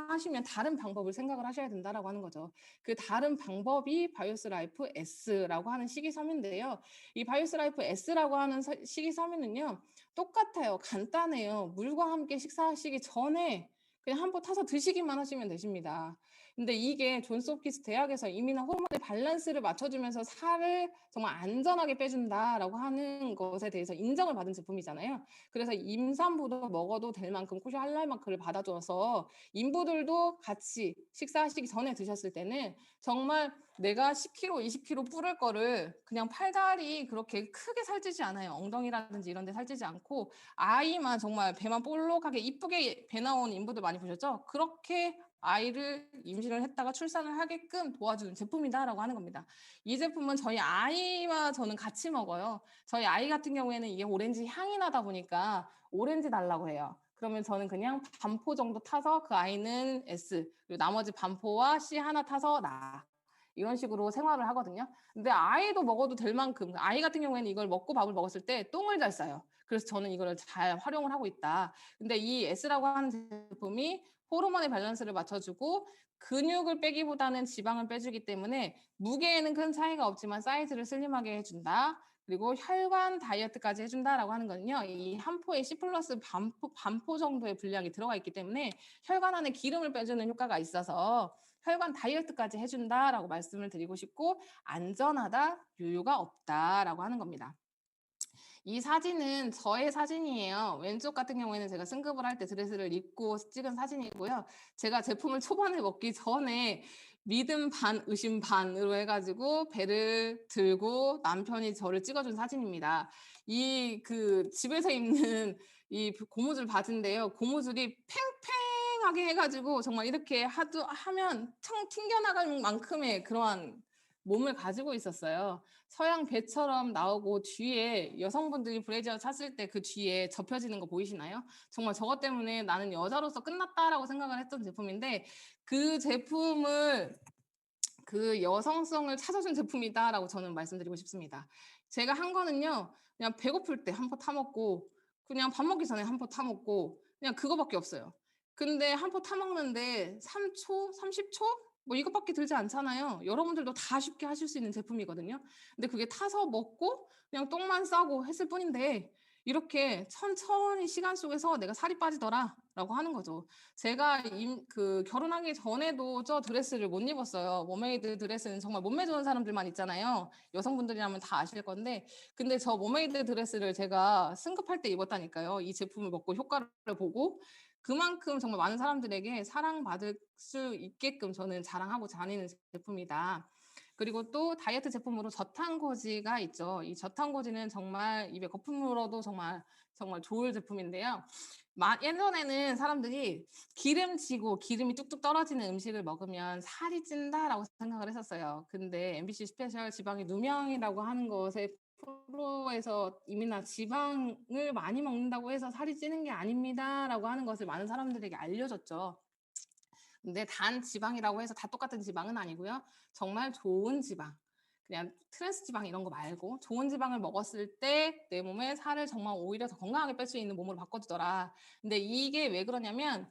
하시면 다른 방법을 생각을 하셔야 된다라고 하는 거죠. 그 다른 방법이 바이오스 라이프 S라고 하는 식이섬유인데요. 이 바이오스 라이프 S라고 하는 식이섬유는요. 똑같아요. 간단해요. 물과 함께 식사하시기 전에 그냥 한 포 타서 드시기만 하시면 되십니다. 근데 이게 존스 홉킨스 대학에서 이미나 호르몬의 밸런스를 맞춰주면서 살을 정말 안전하게 빼준다라고 하는 것에 대해서 인정을 받은 제품이잖아요. 그래서 임산부도 먹어도 될 만큼 코쇼 할랄 마크를 받아줘서 인부들도 같이 식사하시기 전에 드셨을 때는 정말 내가 10kg, 20kg 뿌를 거를 그냥 팔다리 그렇게 크게 살찌지 않아요. 엉덩이라든지 이런 데 살찌지 않고 아이만 정말 배만 볼록하게 이쁘게 배 나온 인부들 많이 보셨죠? 그렇게 아이를 임신을 했다가 출산을 하게끔 도와주는 제품이다라고 하는 겁니다. 이 제품은 저희 아이와 저는 같이 먹어요. 저희 아이 같은 경우에는 이게 오렌지 향이 나다 보니까 오렌지 달라고 해요. 그러면 저는 그냥 반포 정도 타서 그 아이는 S, 그리고 나머지 반포와 C 하나 타서 나. 이런 식으로 생활을 하거든요. 근데 아이도 먹어도 될 만큼, 아이 같은 경우에는 이걸 먹고 밥을 먹었을 때 똥을 잘 싸요. 그래서 저는 이거를 잘 활용을 하고 있다. 근데 이 S라고 하는 제품이 호르몬의 밸런스를 맞춰주고 근육을 빼기보다는 지방을 빼주기 때문에 무게에는 큰 차이가 없지만 사이즈를 슬림하게 해준다. 그리고 혈관 다이어트까지 해준다라고 하는 거는요. 이 한 포에 C 플러스 반포 정도의 분량이 들어가 있기 때문에 혈관 안에 기름을 빼주는 효과가 있어서 혈관 다이어트까지 해준다라고 말씀을 드리고 싶고 안전하다, 유효가 없다라고 하는 겁니다. 이 사진은 저의 사진이에요. 왼쪽 같은 경우에는 제가 승급을 할 때 드레스를 입고 찍은 사진이고요. 제가 제품을 초반에 먹기 전에 믿음 반, 의심 반으로 해가지고 배를 들고 남편이 저를 찍어준 사진입니다. 이 집에서 입는 이 고무줄 바지인데요. 고무줄이 팽팽하게 해가지고 정말 이렇게 하면 청 튕겨나갈 만큼의 그러한 몸을 가지고 있었어요. 서양 배처럼 나오고 뒤에 여성분들이 브래지어 찼을 때 그 뒤에 접혀지는 거 보이시나요? 정말 저것 때문에 나는 여자로서 끝났다라고 생각을 했던 제품인데 그 제품을 그 여성성을 찾아준 제품이다라고 저는 말씀드리고 싶습니다. 제가 한 거는요. 그냥 배고플 때 한 포 타먹고 그냥 밥 먹기 전에 한 포 타먹고 그냥 그거밖에 없어요. 근데 한 포 타먹는데 3초, 30초? 뭐 이것밖에 들지 않잖아요. 여러분들도 다 쉽게 하실 수 있는 제품이거든요. 근데 그게 타서 먹고 그냥 똥만 싸고 했을 뿐인데 이렇게 천천히 시간 속에서 내가 살이 빠지더라라고 하는 거죠. 제가 결혼하기 전에도 저 드레스를 못 입었어요. 머메이드 드레스는 정말 몸매 좋은 사람들만 있잖아요. 여성분들이라면 다 아실 건데 근데 저 머메이드 드레스를 제가 승급할 때 입었다니까요. 이 제품을 먹고 효과를 보고 그만큼 정말 많은 사람들에게 사랑받을 수 있게끔 저는 자랑하고 다니는 제품이다. 그리고 또 다이어트 제품으로 저탄고지가 있죠. 이 저탄고지는 정말 입에 거품 물어도 정말 좋을 제품인데요. 예전에는 사람들이 기름지고 기름이 뚝뚝 떨어지는 음식을 먹으면 살이 찐다라고 생각을 했었어요. 근데 MBC 스페셜 지방의 누명이라고 하는 것에 프로에서 이미나 지방을 많이 먹는다고 해서 살이 찌는 게 아닙니다라고 하는 것을 많은 사람들에게 알려줬죠. 근데 단 지방이라고 해서 다 똑같은 지방은 아니고요. 정말 좋은 지방, 그냥 트랜스 지방 이런 거 말고 좋은 지방을 먹었을 때 내 몸에 살을 정말 오히려 더 건강하게 뺄 수 있는 몸으로 바꿔주더라. 근데 이게 왜 그러냐면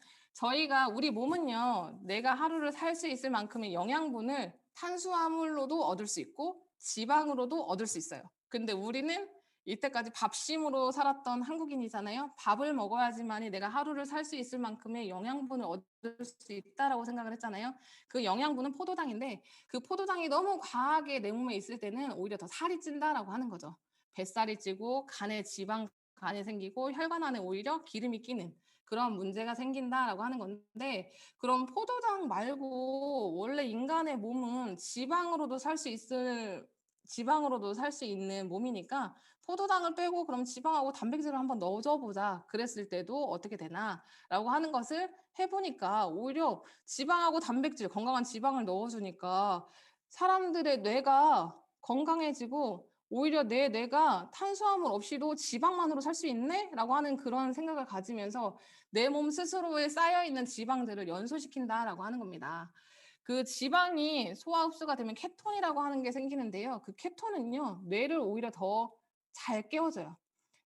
우리 몸은요. 내가 하루를 살 수 있을 만큼의 영양분을 탄수화물로도 얻을 수 있고 지방으로도 얻을 수 있어요. 근데 우리는 이때까지 밥심으로 살았던 한국인이잖아요. 밥을 먹어야지만이 내가 하루를 살 수 있을 만큼의 영양분을 얻을 수 있다라고 생각을 했잖아요. 그 영양분은 포도당인데 그 포도당이 너무 과하게 내 몸에 있을 때는 오히려 더 살이 찐다라고 하는 거죠. 뱃살이 찌고 간에 생기고 혈관 안에 오히려 기름이 끼는 그런 문제가 생긴다라고 하는 건데 그럼 포도당 말고 원래 인간의 몸은 지방으로도 살 수 있는 몸이니까 포도당을 빼고 그럼 지방하고 단백질을 한번 넣어줘 보자. 그랬을 때도 어떻게 되나라고 하는 것을 해보니까 오히려 지방하고 단백질, 건강한 지방을 넣어주니까 사람들의 뇌가 건강해지고 오히려 내 뇌가 탄수화물 없이도 지방만으로 살 수 있네? 라고 하는 그런 생각을 가지면서 내 몸 스스로에 쌓여있는 지방들을 연소시킨다라고 하는 겁니다. 그 지방이 소화 흡수가 되면 케톤이라고 하는 게 생기는데요. 그 케톤은요, 뇌를 오히려 더 잘 깨워줘요.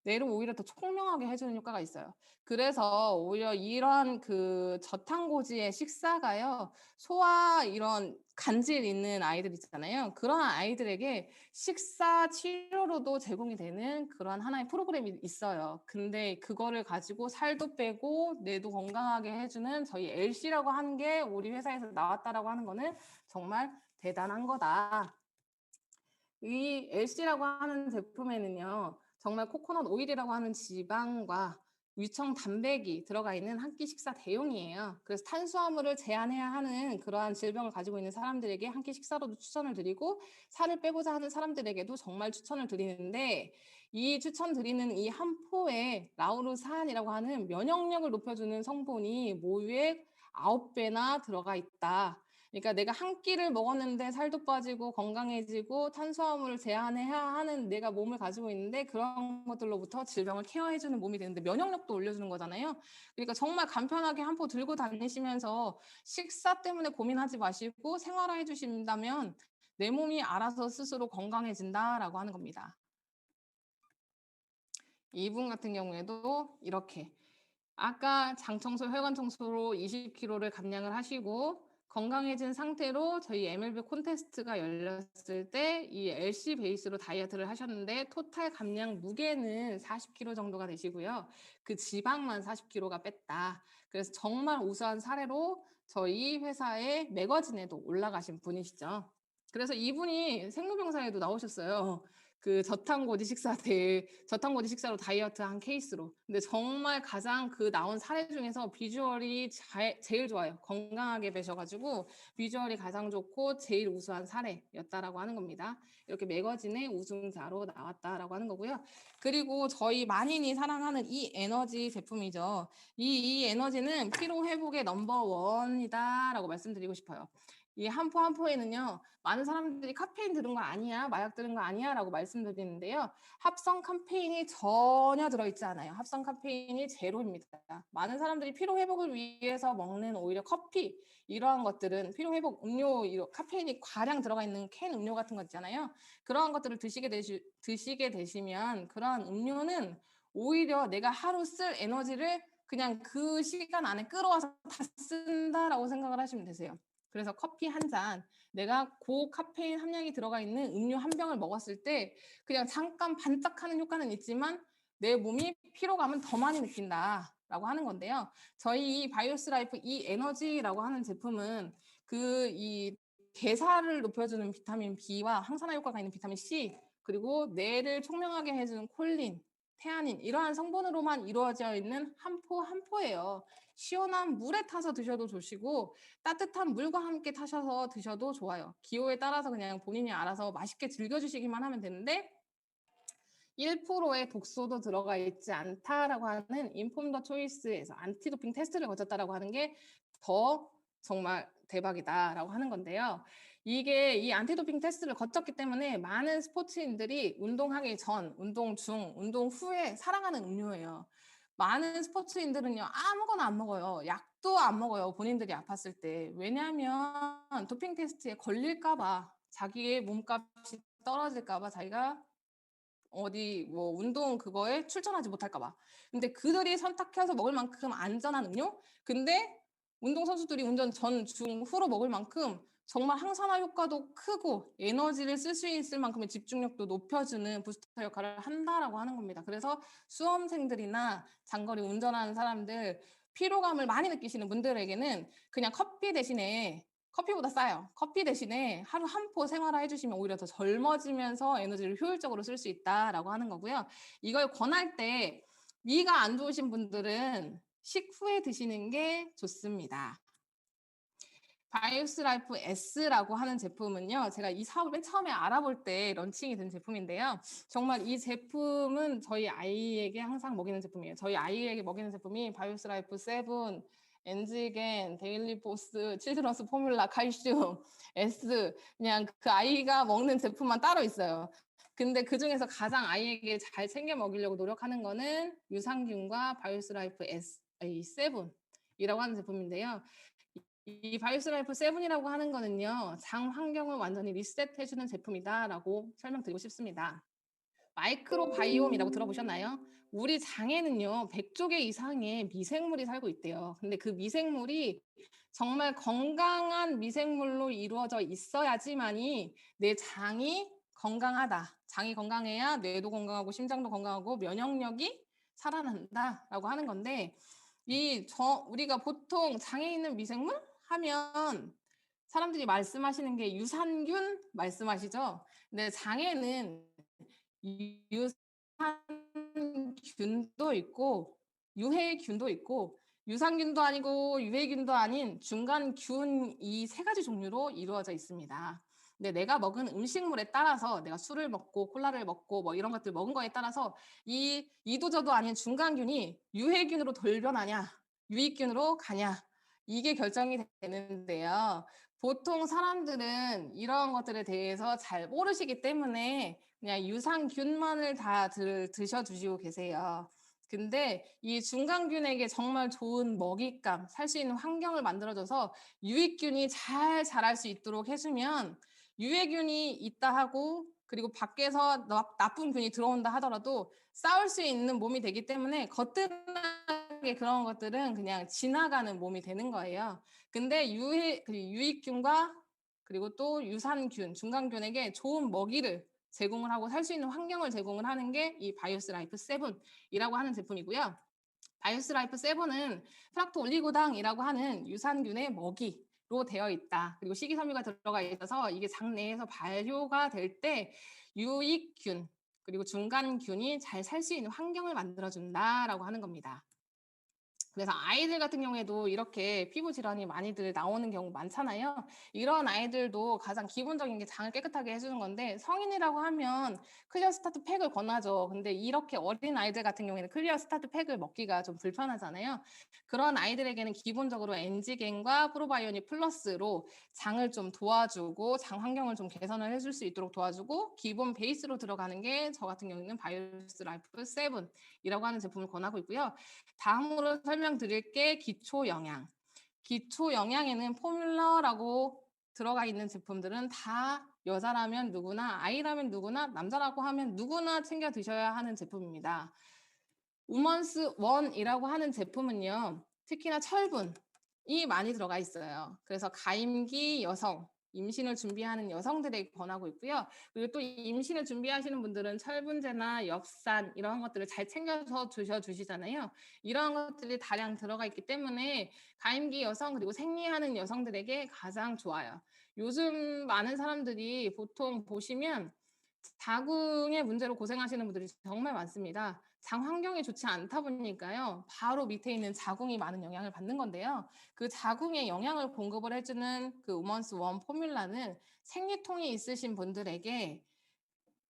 뇌를 오히려 더 총명하게 해주는 효과가 있어요. 그래서 오히려 이런 그 저탄고지의 식사가요, 소화 이런 간질 있는 아이들 있잖아요. 그런 아이들에게 식사 치료로도 제공이 되는 그런 하나의 프로그램이 있어요. 근데 그거를 가지고 살도 빼고 뇌도 건강하게 해주는 저희 LC라고 하는 게 우리 회사에서 나왔다라고 하는 거는 정말 대단한 거다. 이 LC라고 하는 제품에는요, 정말 코코넛 오일이라고 하는 지방과 유청 단백이 들어가 있는 한 끼 식사 대용이에요. 그래서 탄수화물을 제한해야 하는 그러한 질병을 가지고 있는 사람들에게 한 끼 식사로도 추천을 드리고, 살을 빼고자 하는 사람들에게도 정말 추천을 드리는데, 이 추천드리는 이 한 포에 라우르산이라고 하는 면역력을 높여주는 성분이 모유의 9배나 들어가 있다. 그러니까 내가 한 끼를 먹었는데 살도 빠지고 건강해지고 탄수화물을 제한해야 하는 내가 몸을 가지고 있는데, 그런 것들로부터 질병을 케어해주는 몸이 되는데 면역력도 올려주는 거잖아요. 그러니까 정말 간편하게 한 포 들고 다니시면서 식사 때문에 고민하지 마시고 생활화해 주신다면 내 몸이 알아서 스스로 건강해진다라고 하는 겁니다. 이분 같은 경우에도 이렇게 아까 장청소, 혈관 청소로 20kg를 감량을 하시고 건강해진 상태로 저희 MLB 콘테스트가 열렸을 때 이 LC 베이스로 다이어트를 하셨는데 토탈 감량 무게는 40kg 정도가 되시고요. 그 지방만 40kg가 뺐다. 그래서 정말 우수한 사례로 저희 회사의 매거진에도 올라가신 분이시죠. 그래서 이분이 생로병사에도 나오셨어요. 그 저탄고지 식사로 다이어트 한 케이스로. 근데 정말 가장 그 나온 사례 중에서 비주얼이 제일 좋아요. 건강하게 배셔가지고 비주얼이 가장 좋고 제일 우수한 사례였다라고 하는 겁니다. 이렇게 매거진의 우승자로 나왔다라고 하는 거고요. 그리고 저희 만인이 사랑하는 이 에너지 제품이죠. 이 에너지는 피로 회복의 넘버원이다라고 말씀드리고 싶어요. 이 한 포 한 포에는요, 많은 사람들이 카페인 들은 거 아니야, 마약 들은 거 아니야 라고 말씀드리는데요, 합성 카페인이 전혀 들어있지 않아요. 합성 카페인이 제로입니다. 많은 사람들이 피로 회복을 위해서 먹는 오히려 커피, 이러한 것들은 피로 회복 음료, 카페인이 과량 들어가 있는 캔 음료 같은 거 있잖아요. 그러한 것들을 드시게 되시면 그러한 음료는 오히려 내가 하루 쓸 에너지를 그냥 그 시간 안에 끌어와서 다 쓴다라고 생각을 하시면 되세요. 그래서 커피 한 잔, 내가 고카페인 함량이 들어가 있는 음료 한 병을 먹었을 때 그냥 잠깐 반짝하는 효과는 있지만 내 몸이 피로감은 더 많이 느낀다라고 하는 건데요. 저희 이 바이오스 라이프 이 에너지라고 하는 제품은 그 이 대사를 높여주는 비타민 B와 항산화 효과가 있는 비타민 C, 그리고 뇌를 총명하게 해주는 콜린, 태아닌, 이러한 성분으로만 이루어져 있는 한 포 한 포예요. 시원한 물에 타서 드셔도 좋으시고 따뜻한 물과 함께 타셔서 드셔도 좋아요. 기호에 따라서 그냥 본인이 알아서 맛있게 즐겨주시기만 하면 되는데, 1%의 독소도 들어가 있지 않다라고 하는 인폼 더 초이스에서 안티도핑 테스트를 거쳤다라고 하는 게 더 정말 대박이다라고 하는 건데요. 이게 이 안티도핑 테스트를 거쳤기 때문에 많은 스포츠인들이 운동하기 전, 운동 중, 운동 후에 사랑하는 음료예요. 많은 스포츠인들은요, 아무거나 안 먹어요. 약도 안 먹어요. 본인들이 아팠을 때. 왜냐하면 도핑 테스트에 걸릴까봐, 자기의 몸값이 떨어질까봐, 자기가 어디 뭐 운동 그거에 출전하지 못할까 봐. 근데 그들이 선택해서 먹을 만큼 안전한 음료? 근데 운동선수들이 운전 전, 중, 후로 먹을 만큼 정말 항산화 효과도 크고 에너지를 쓸 수 있을 만큼의 집중력도 높여주는 부스터 역할을 한다라고 하는 겁니다. 그래서 수험생들이나 장거리 운전하는 사람들, 피로감을 많이 느끼시는 분들에게는 그냥 커피 대신에, 커피보다 싸요. 커피 대신에 하루 한 포 생활화 해주시면 오히려 더 젊어지면서 에너지를 효율적으로 쓸 수 있다라고 하는 거고요. 이걸 권할 때 위가 안 좋으신 분들은 식후에 드시는 게 좋습니다. 바이오스 라이프 S라고 하는 제품은요, 제가 이 사업을 맨 처음에 알아볼 때 런칭이 된 제품인데요. 정말 이 제품은 저희 아이에게 항상 먹이는 제품이에요. 저희 아이에게 먹이는 제품이 바이오스 라이프 7, 엔지겐, 데일리 포스, 칠드런스 포뮬라, 칼슘, S, 그냥 그 아이가 먹는 제품만 따로 있어요. 근데 그 중에서 가장 아이에게 잘 챙겨 먹이려고 노력하는 거는 유산균과 바이오스 라이프 S, 7이라고 하는 제품인데요. 이 바이오스 라이프 7이라고 하는 거는요, 장 환경을 완전히 리셋해주는 제품이다라고 설명드리고 싶습니다. 마이크로바이옴이라고 들어보셨나요? 우리 장에는요, 100조 개 이상의 미생물이 살고 있대요. 근데 그 미생물이 정말 건강한 미생물로 이루어져 있어야지만이 내 장이 건강하다. 장이 건강해야 뇌도 건강하고 심장도 건강하고 면역력이 살아난다라고 하는 건데, 우리가 보통 장에 있는 미생물 하면 사람들이 말씀하시는 게 유산균 말씀하시죠? 근데 장에는 유산균도 있고 유해균도 있고 유산균도 아니고 유해균도 아닌 중간균 이 세 가지 종류로 이루어져 있습니다. 근데 내가 먹은 음식물에 따라서 내가 술을 먹고 콜라를 먹고 뭐 이런 것들 먹은 거에 따라서 이 이도저도 아닌 중간균이 유해균으로 돌변하냐 유익균으로 가냐 이게 결정이 되는데요. 보통 사람들은 이런 것들에 대해서 잘 모르시기 때문에 그냥 유산균만을 다 드셔주시고 계세요. 근데 이 중간균에게 정말 좋은 먹잇감, 살 수 있는 환경을 만들어줘서 유익균이 잘 자랄 수 있도록 해주면 유해균이 있다 하고 그리고 밖에서 나쁜 균이 들어온다 하더라도 싸울 수 있는 몸이 되기 때문에 거뜬하게 그런 것들은 그냥 지나가는 몸이 되는 거예요. 근데 유익균과 그리고 또 유산균, 중간균에게 좋은 먹이를 제공을 하고 살 수 있는 환경을 제공을 하는 게 이 바이오스 라이프 7이라고 하는 제품이고요. 바이오스 라이프 7은 프락토 올리고당이라고 하는 유산균의 먹이로 되어 있다. 그리고 식이섬유가 들어가 있어서 이게 장 내에서 발효가 될 때 유익균 그리고 중간균이 잘 살 수 있는 환경을 만들어준다라고 하는 겁니다. 그래서 아이들 같은 경우에도 이렇게 피부 질환이 많이들 나오는 경우 많잖아요. 이런 아이들도 가장 기본적인 게 장을 깨끗하게 해주는 건데 성인이라고 하면 클리어 스타트 팩을 권하죠. 근데 이렇게 어린 아이들 같은 경우에는 클리어 스타트 팩을 먹기가 좀 불편하잖아요. 그런 아이들에게는 기본적으로 엔지겐과 프로바이오닉 플러스로 장을 좀 도와주고 장 환경을 좀 개선을 해줄 수 있도록 도와주고 기본 베이스로 들어가는 게 저 같은 경우에는 바이오스 라이프 7이라고 하는 제품을 권하고 있고요. 다음으로 설명드릴 게 기초 영양. 기초 영양에는 포뮬러라고 들어가 있는 제품들은 다 여자라면 누구나, 아이라면 누구나, 남자라고 하면 누구나 챙겨 드셔야 하는 제품입니다. 우먼스 원이라고 하는 제품은요, 특히나 철분이 많이 들어가 있어요. 그래서 가임기 여성, 임신을 준비하는 여성들에게 권하고 있고요. 그리고 또 임신을 준비하시는 분들은 철분제나 엽산 이런 것들을 잘 챙겨서 드셔주시잖아요. 이런 것들이 다량 들어가 있기 때문에 가임기 여성 그리고 생리하는 여성들에게 가장 좋아요. 요즘 많은 사람들이 보통 보시면 자궁의 문제로 고생하시는 분들이 정말 많습니다. 장 환경이 좋지 않다 보니까요. 바로 밑에 있는 자궁이 많은 영향을 받는 건데요. 그 자궁에 영양을 공급을 해주는 그 우먼스 원 포뮬라는 생리통이 있으신 분들에게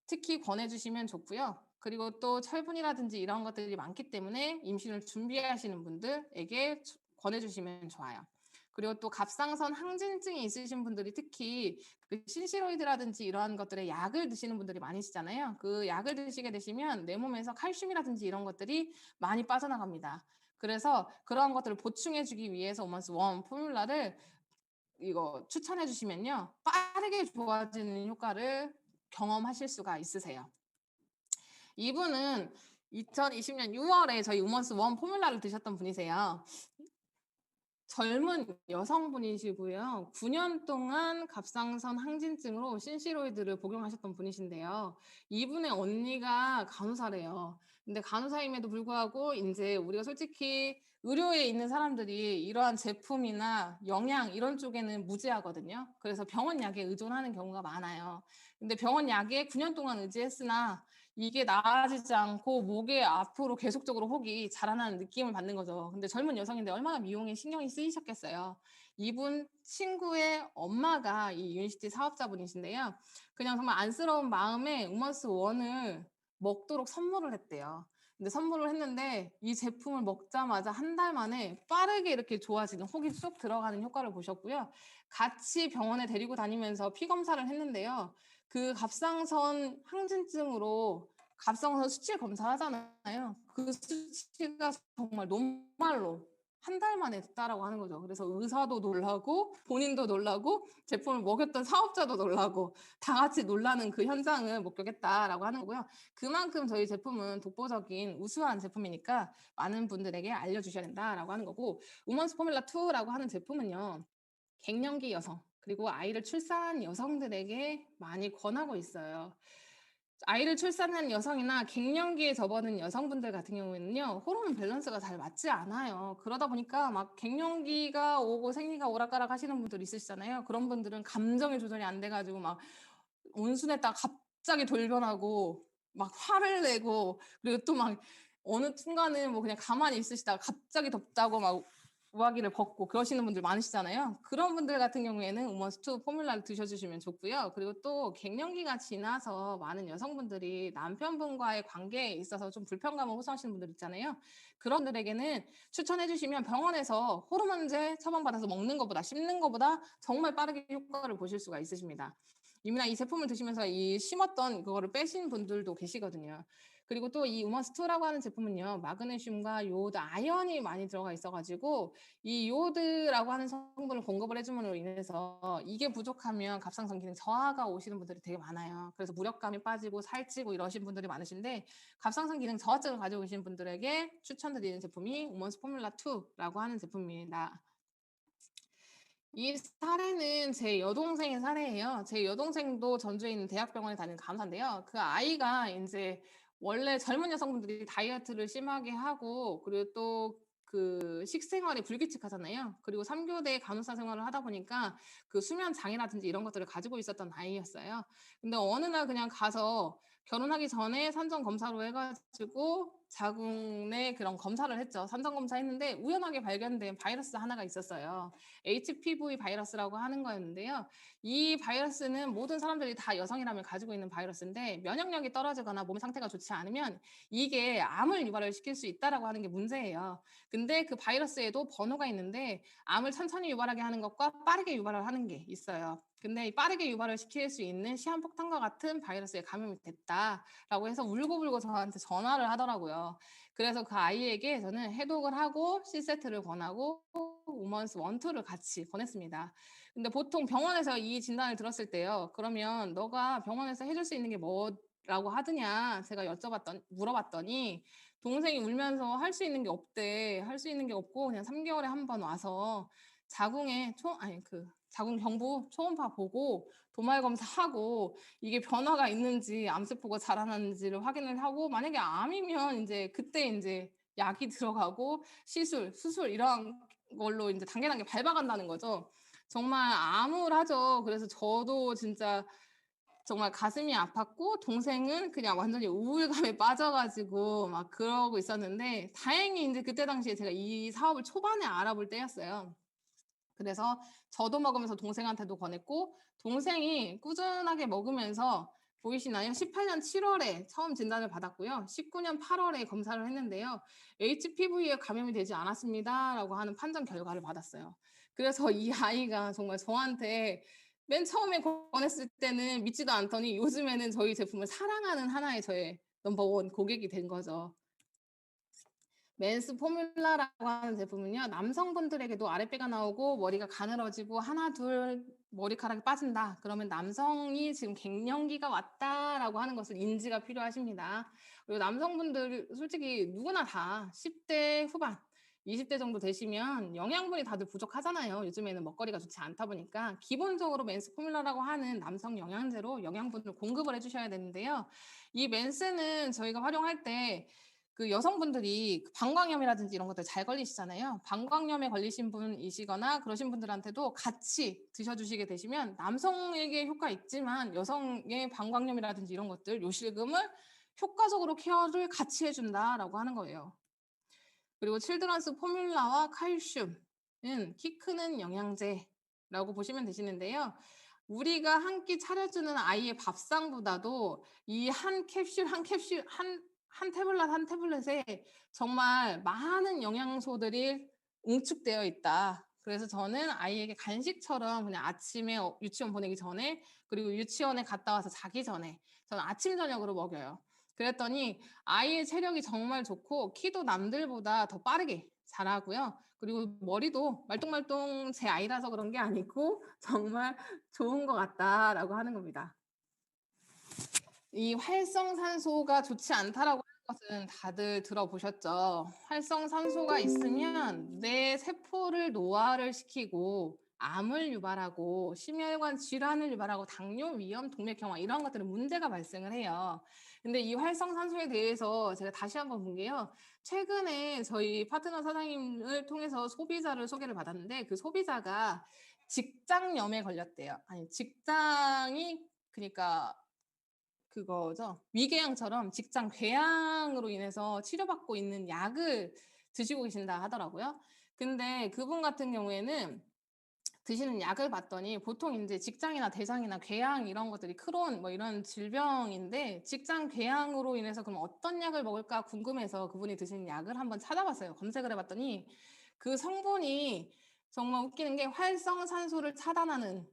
특히 권해주시면 좋고요. 그리고 또 철분이라든지 이런 것들이 많기 때문에 임신을 준비하시는 분들에게 권해주시면 좋아요. 그리고 또 갑상선 항진증이 있으신 분들이 특히 그 신시로이드라든지 이러한 것들의 약을 드시는 분들이 많으시잖아요. 그 약을 드시게 되시면 내 몸에서 칼슘이라든지 이런 것들이 많이 빠져나갑니다. 그래서 그런 것들을 보충해주기 위해서 오먼스 원 포뮬라를 이거 추천해 주시면요. 빠르게 좋아지는 효과를 경험하실 수가 있으세요. 이분은 2020년 6월에 저희 우먼스 원 포뮬라를 드셨던 분이세요. 젊은 여성분이시고요. 9년 동안 갑상선 항진증으로 신시로이드를 복용하셨던 분이신데요. 이분의 언니가 간호사래요. 근데 간호사임에도 불구하고 이제 우리가 솔직히 의료에 있는 사람들이 이러한 제품이나 영양 이런 쪽에는 무지하거든요. 그래서 병원 약에 의존하는 경우가 많아요. 근데 병원 약에 9년 동안 의지했으나 이게 나아지지 않고 목에 앞으로 계속적으로 혹이 자라나는 느낌을 받는 거죠. 근데 젊은 여성인데 얼마나 미용에 신경이 쓰이셨겠어요. 이분 친구의 엄마가 이 유니시티 사업자분이신데요. 그냥 정말 안쓰러운 마음에 우먼스 원을 먹도록 선물을 했대요. 근데 선물을 했는데 이 제품을 먹자마자 한 달 만에 빠르게 이렇게 좋아지는 혹이 쑥 들어가는 효과를 보셨고요. 같이 병원에 데리고 다니면서 피 검사를 했는데요. 그 갑상선 항진증으로 갑상선 수치 검사하잖아요. 그 수치가 정말 노말로 한 달 만에 됐다라고 하는 거죠. 그래서 의사도 놀라고 본인도 놀라고 제품을 먹였던 사업자도 놀라고 다 같이 놀라는 그 현장을 목격했다라고 하는 거고요. 그만큼 저희 제품은 독보적인 우수한 제품이니까 많은 분들에게 알려주셔야 된다라고 하는 거고, 우먼스 포뮬라 2라고 하는 제품은요, 갱년기 여성 그리고 아이를 출산한 여성들에게 많이 권하고 있어요. 아이를 출산한 여성이나 갱년기에 접어든 여성분들 같은 경우에는요, 호르몬 밸런스가 잘 맞지 않아요. 그러다 보니까 막 갱년기가 오고 생리가 오락가락 하시는 분들 있으시잖아요. 그런 분들은 감정의 조절이 안 돼가지고 막 온순했다가 갑자기 돌변하고 막 화를 내고, 그리고 또 막 어느 순간은 뭐 그냥 가만히 있으시다가 갑자기 덥다고 막 우아기를 벗고 그러시는 분들 많으시잖아요. 그런 분들 같은 경우에는 우먼스2 포뮬라를 드셔주시면 좋고요. 그리고 또 갱년기가 지나서 많은 여성분들이 남편분과의 관계에 있어서 좀 불편감을 호소하시는 분들 있잖아요. 그런 분들에게는 추천해 주시면 병원에서 호르몬제 처방받아서 먹는 것보다 씹는 것보다 정말 빠르게 효과를 보실 수가 있으십니다. 이미나 이 제품을 드시면서 이 심었던 그거를 빼신 분들도 계시거든요. 그리고 또 이 우먼스2라고 하는 제품은요, 마그네슘과 요오드, 아연이 많이 들어가 있어가지고 이 요오드라고 하는 성분을 공급을 해줌으로 인해서 이게 부족하면 갑상선 기능 저하가 오시는 분들이 되게 많아요. 그래서 무력감이 빠지고 살찌고 이러신 분들이 많으신데, 갑상선 기능 저하증을 가지고 계신 분들에게 추천드리는 제품이 우먼스 포뮬라 2라고 하는 제품입니다. 이 사례는 제 여동생의 사례예요. 제 여동생도 전주에 있는 대학병원에 다니는 간호사인데요. 그 아이가 이제 원래 젊은 여성분들이 다이어트를 심하게 하고, 그리고 또 그 식생활이 불규칙하잖아요. 그리고 3교대 간호사 생활을 하다 보니까 그 수면 장애라든지 이런 것들을 가지고 있었던 아이였어요. 근데 어느 날 그냥 가서 결혼하기 전에 산전 검사로 해가지고 자궁 내 그런 검사를 했죠. 산전 검사했는데 우연하게 발견된 바이러스 하나가 있었어요. HPV 바이러스라고 하는 거였는데요. 이 바이러스는 모든 사람들이 다 여성이라면 가지고 있는 바이러스인데, 면역력이 떨어지거나 몸 상태가 좋지 않으면 이게 암을 유발을 시킬 수 있다라고 하는 게 문제예요. 근데 그 바이러스에도 번호가 있는데 암을 천천히 유발하게 하는 것과 빠르게 유발을 하는 게 있어요. 근데 이 빠르게 유발을 시킬 수 있는 시한폭탄과 같은 바이러스에 감염이 됐다라고 해서 울고불고 저한테 전화를 하더라고요. 그래서 그 아이에게 저는 해독을 하고 C세트를 권하고 우먼스 1, 2를 같이 권했습니다. 근데 보통 병원에서 이 진단을 들었을 때요, 그러면 너가 병원에서 해줄 수 있는 게 뭐라고 하느냐 제가 물어봤더니 동생이 울면서 할 수 있는 게 없대. 할 수 있는 게 없고 그냥 3개월에 한 번 와서 자궁 경부 초음파 보고 도말 검사하고 이게 변화가 있는지 암세포가 자라나는지를 확인을 하고, 만약에 암이면 이제 그때 이제 약이 들어가고 수술 이런 걸로 이제 단계 밟아간다는 거죠. 정말 암울하죠. 그래서 저도 진짜 정말 가슴이 아팠고, 동생은 그냥 완전히 우울감에 빠져가지고 막 그러고 있었는데, 다행히 이제 그때 당시에 제가 이 사업을 초반에 알아볼 때였어요. 그래서 저도 먹으면서 동생한테도 권했고, 동생이 꾸준하게 먹으면서 보이시나요? 18년 7월에 처음 진단을 받았고요. 19년 8월에 검사를 했는데요. HPV에 감염이 되지 않았습니다라고 하는 판정 결과를 받았어요. 그래서 이 아이가 정말 저한테 맨 처음에 권했을 때는 믿지도 않더니 요즘에는 저희 제품을 사랑하는 하나의 저의 넘버원 고객이 된 거죠. 맨스 포뮬라라고 하는 제품은요, 남성분들에게도 아랫배가 나오고 머리가 가늘어지고 하나 둘 머리카락이 빠진다, 그러면 남성이 지금 갱년기가 왔다라고 하는 것을 인지가 필요하십니다. 그리고 남성분들 솔직히 누구나 다 10대 후반 20대 정도 되시면 영양분이 다들 부족하잖아요. 요즘에는 먹거리가 좋지 않다 보니까 기본적으로 맨스 포뮬라라고 하는 남성 영양제로 영양분을 공급을 해주셔야 되는데요. 이 맨스는 저희가 활용할 때 그 여성분들이 방광염이라든지 이런 것들 잘 걸리시잖아요. 방광염에 걸리신 분이시거나 그러신 분들한테도 같이 드셔주시게 되시면 남성에게 효과 있지만 여성의 방광염이라든지 이런 것들, 요실금을 효과적으로 케어를 같이 해준다라고 하는 거예요. 그리고 칠드런스 포뮬라와 칼슘은 키 크는 영양제라고 보시면 되시는데요. 우리가 한 끼 차려주는 아이의 밥상보다도 이 한 캡슐 한 캡슐 한 태블릿 한 태블릿에 정말 많은 영양소들이 응축되어 있다. 그래서 저는 아이에게 간식처럼 그냥 아침에 유치원 보내기 전에, 그리고 유치원에 갔다 와서 자기 전에 저는 아침 저녁으로 먹여요. 그랬더니 아이의 체력이 정말 좋고 키도 남들보다 더 빠르게 자라고요. 그리고 머리도 말똥말똥 제 아이라서 그런 게 아니고 정말 좋은 것 같다라고 하는 겁니다. 이 활성산소가 좋지 않다라고 하는 것은 다들 들어보셨죠? 활성산소가 있으면 뇌 세포를 노화를 시키고 암을 유발하고 심혈관 질환을 유발하고 당뇨, 위염, 동맥경화 이런 것들은 문제가 발생을 해요. 근데 이 활성산소에 대해서 제가 다시 한번 본 게요. 최근에 저희 파트너 사장님을 통해서 소비자를 소개를 받았는데 그 소비자가 직장염에 걸렸대요. 아니 직장이 그러니까 그거죠. 위궤양처럼 직장 궤양으로 인해서 치료받고 있는 약을 드시고 계신다 하더라고요. 근데 그분 같은 경우에는 드시는 약을 봤더니 보통 인제 직장이나 대장이나 궤양 이런 것들이 크론 뭐 이런 질병인데 직장 궤양으로 인해서 그럼 어떤 약을 먹을까 궁금해서 그분이 드시는 약을 한번 찾아봤어요. 검색을 해 봤더니 그 성분이 정말 웃기는 게 활성산소를 차단하는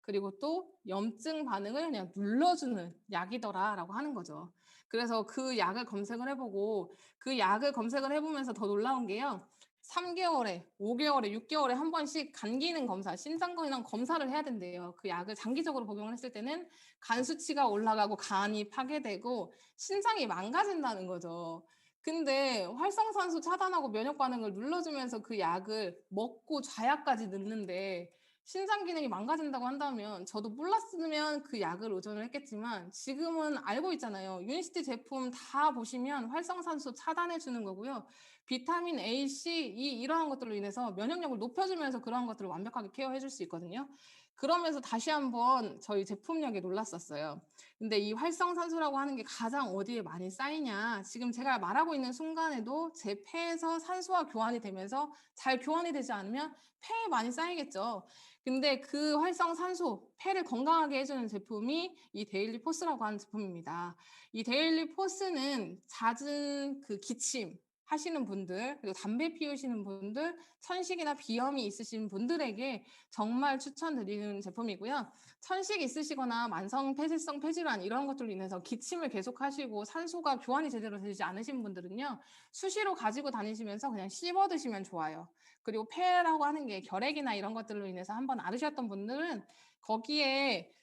그리고 또 염증 반응을 그냥 눌러주는 약이더라라고 하는 거죠. 그래서 그 약을 검색을 해 보고 그 약을 검색을 해 보면서 더 놀라운 게요. 3 개월에, 5 개월에, 6 개월에 한 번씩 간 기능 검사, 심장 건강 검사를 해야 된대요. 그 약을 장기적으로 복용을 했을 때는 간 수치가 올라가고 간이 파괴되고 신장이 망가진다는 거죠. 근데 활성산소 차단하고 면역 반응을 눌러주면서 그 약을 먹고 좌약까지 넣는데 신장 기능이 망가진다고 한다면 저도 몰랐으면 그 약을 의존을 했겠지만 지금은 알고 있잖아요. 유니시티 제품 다 보시면 활성산소 차단해 주는 거고요. 비타민 A, C, E 이러한 것들로 인해서 면역력을 높여주면서 그러한 것들을 완벽하게 케어해 줄 수 있거든요. 그러면서 다시 한번 저희 제품력에 놀랐었어요. 근데 이 활성산소라고 하는 게 가장 어디에 많이 쌓이냐? 지금 제가 말하고 있는 순간에도 제 폐에서 산소와 교환이 되면서 잘 교환이 되지 않으면 폐에 많이 쌓이겠죠. 근데 그 활성산소, 폐를 건강하게 해주는 제품이 이 데일리 포스라고 하는 제품입니다. 이 데일리 포스는 잦은 그 기침 하시는 분들, 그리고 담배 피우시는 분들, 천식이나 비염이 있으신 분들에게 정말 추천드리는 제품이고요. 천식 있으시거나 만성 폐쇄성 폐질환 이런 것들로 인해서 기침을 계속하시고 산소가 교환이 제대로 되지 않으신 분들은요. 수시로 가지고 다니시면서 그냥 씹어 드시면 좋아요. 그리고 폐라고 하는 게 결핵이나 이런 것들로 인해서 한번 앓으셨던 분들은 거기에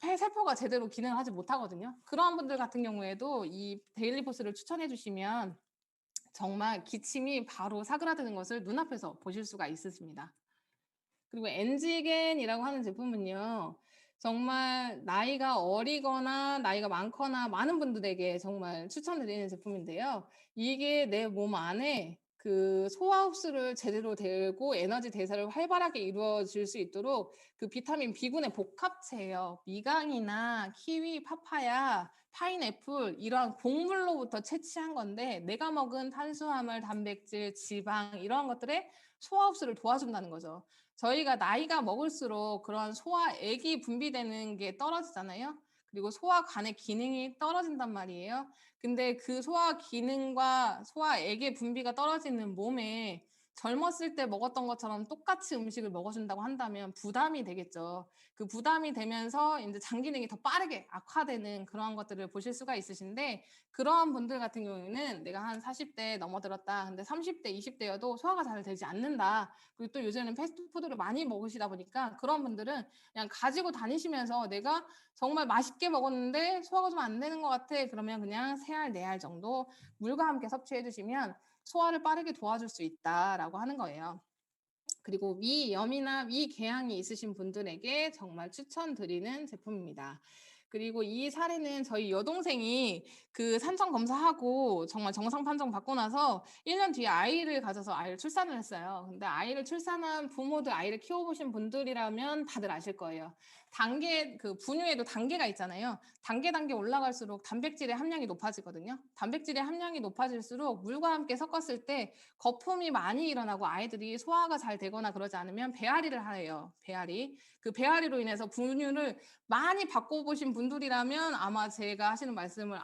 폐세포가 제대로 기능을 하지 못하거든요. 그런 분들 같은 경우에도 이 데일리 포스를 추천해 주시면 정말 기침이 바로 사그라드는 것을 눈앞에서 보실 수가 있으십니다. 그리고 엔지겐이라고 하는 제품은요. 정말 나이가 어리거나 나이가 많거나 많은 분들에게 정말 추천드리는 제품인데요. 이게 내 몸 안에 그 소화 흡수를 제대로 되고 에너지 대사를 활발하게 이루어질 수 있도록 그 비타민 B군의 복합체예요. 미강이나 키위, 파파야, 파인애플 이런 곡물로부터 채취한 건데 내가 먹은 탄수화물, 단백질, 지방 이런 것들의 소화 흡수를 도와준다는 거죠. 저희가 나이가 먹을수록 그런 소화액이 분비되는 게 떨어지잖아요. 그리고 소화관의 기능이 떨어진단 말이에요. 근데 그 소화 기능과 소화액의 분비가 떨어지는 몸에 젊었을 때 먹었던 것처럼 똑같이 음식을 먹어준다고 한다면 부담이 되겠죠. 그 부담이 되면서 이제 장 기능이 더 빠르게 악화되는 그러한 것들을 보실 수가 있으신데 그러한 분들 같은 경우에는 내가 한 40대 넘어들었다. 근데 30대, 20대여도 소화가 잘 되지 않는다. 그리고 또 요새는 패스트푸드를 많이 먹으시다 보니까 그런 분들은 그냥 가지고 다니시면서 내가 정말 맛있게 먹었는데 소화가 좀 안 되는 것 같아. 그러면 그냥 3알, 4알 정도 물과 함께 섭취해 주시면 소화를 빠르게 도와줄 수 있다라고 하는 거예요. 그리고 위염이나 위궤양이 있으신 분들에게 정말 추천드리는 제품입니다. 그리고 이 사례는 저희 여동생이 그 산청 검사하고 정말 정상 판정 받고 나서 1년 뒤에 아이를 가져서 아이를 출산을 했어요. 근데 아이를 출산한 부모들 아이를 키워보신 분들이라면 다들 아실 거예요. 단계 그 분유에도 단계가 있잖아요. 단계 올라갈수록 단백질의 함량이 높아지거든요. 단백질의 함량이 높아질수록 물과 함께 섞었을 때 거품이 많이 일어나고 아이들이 소화가 잘 되거나 그러지 않으면 배앓이를 해요. 배앓이. 그 배앓이로 인해서 분유를 많이 바꿔보신 분들이라면 아마 제가 하시는 말씀을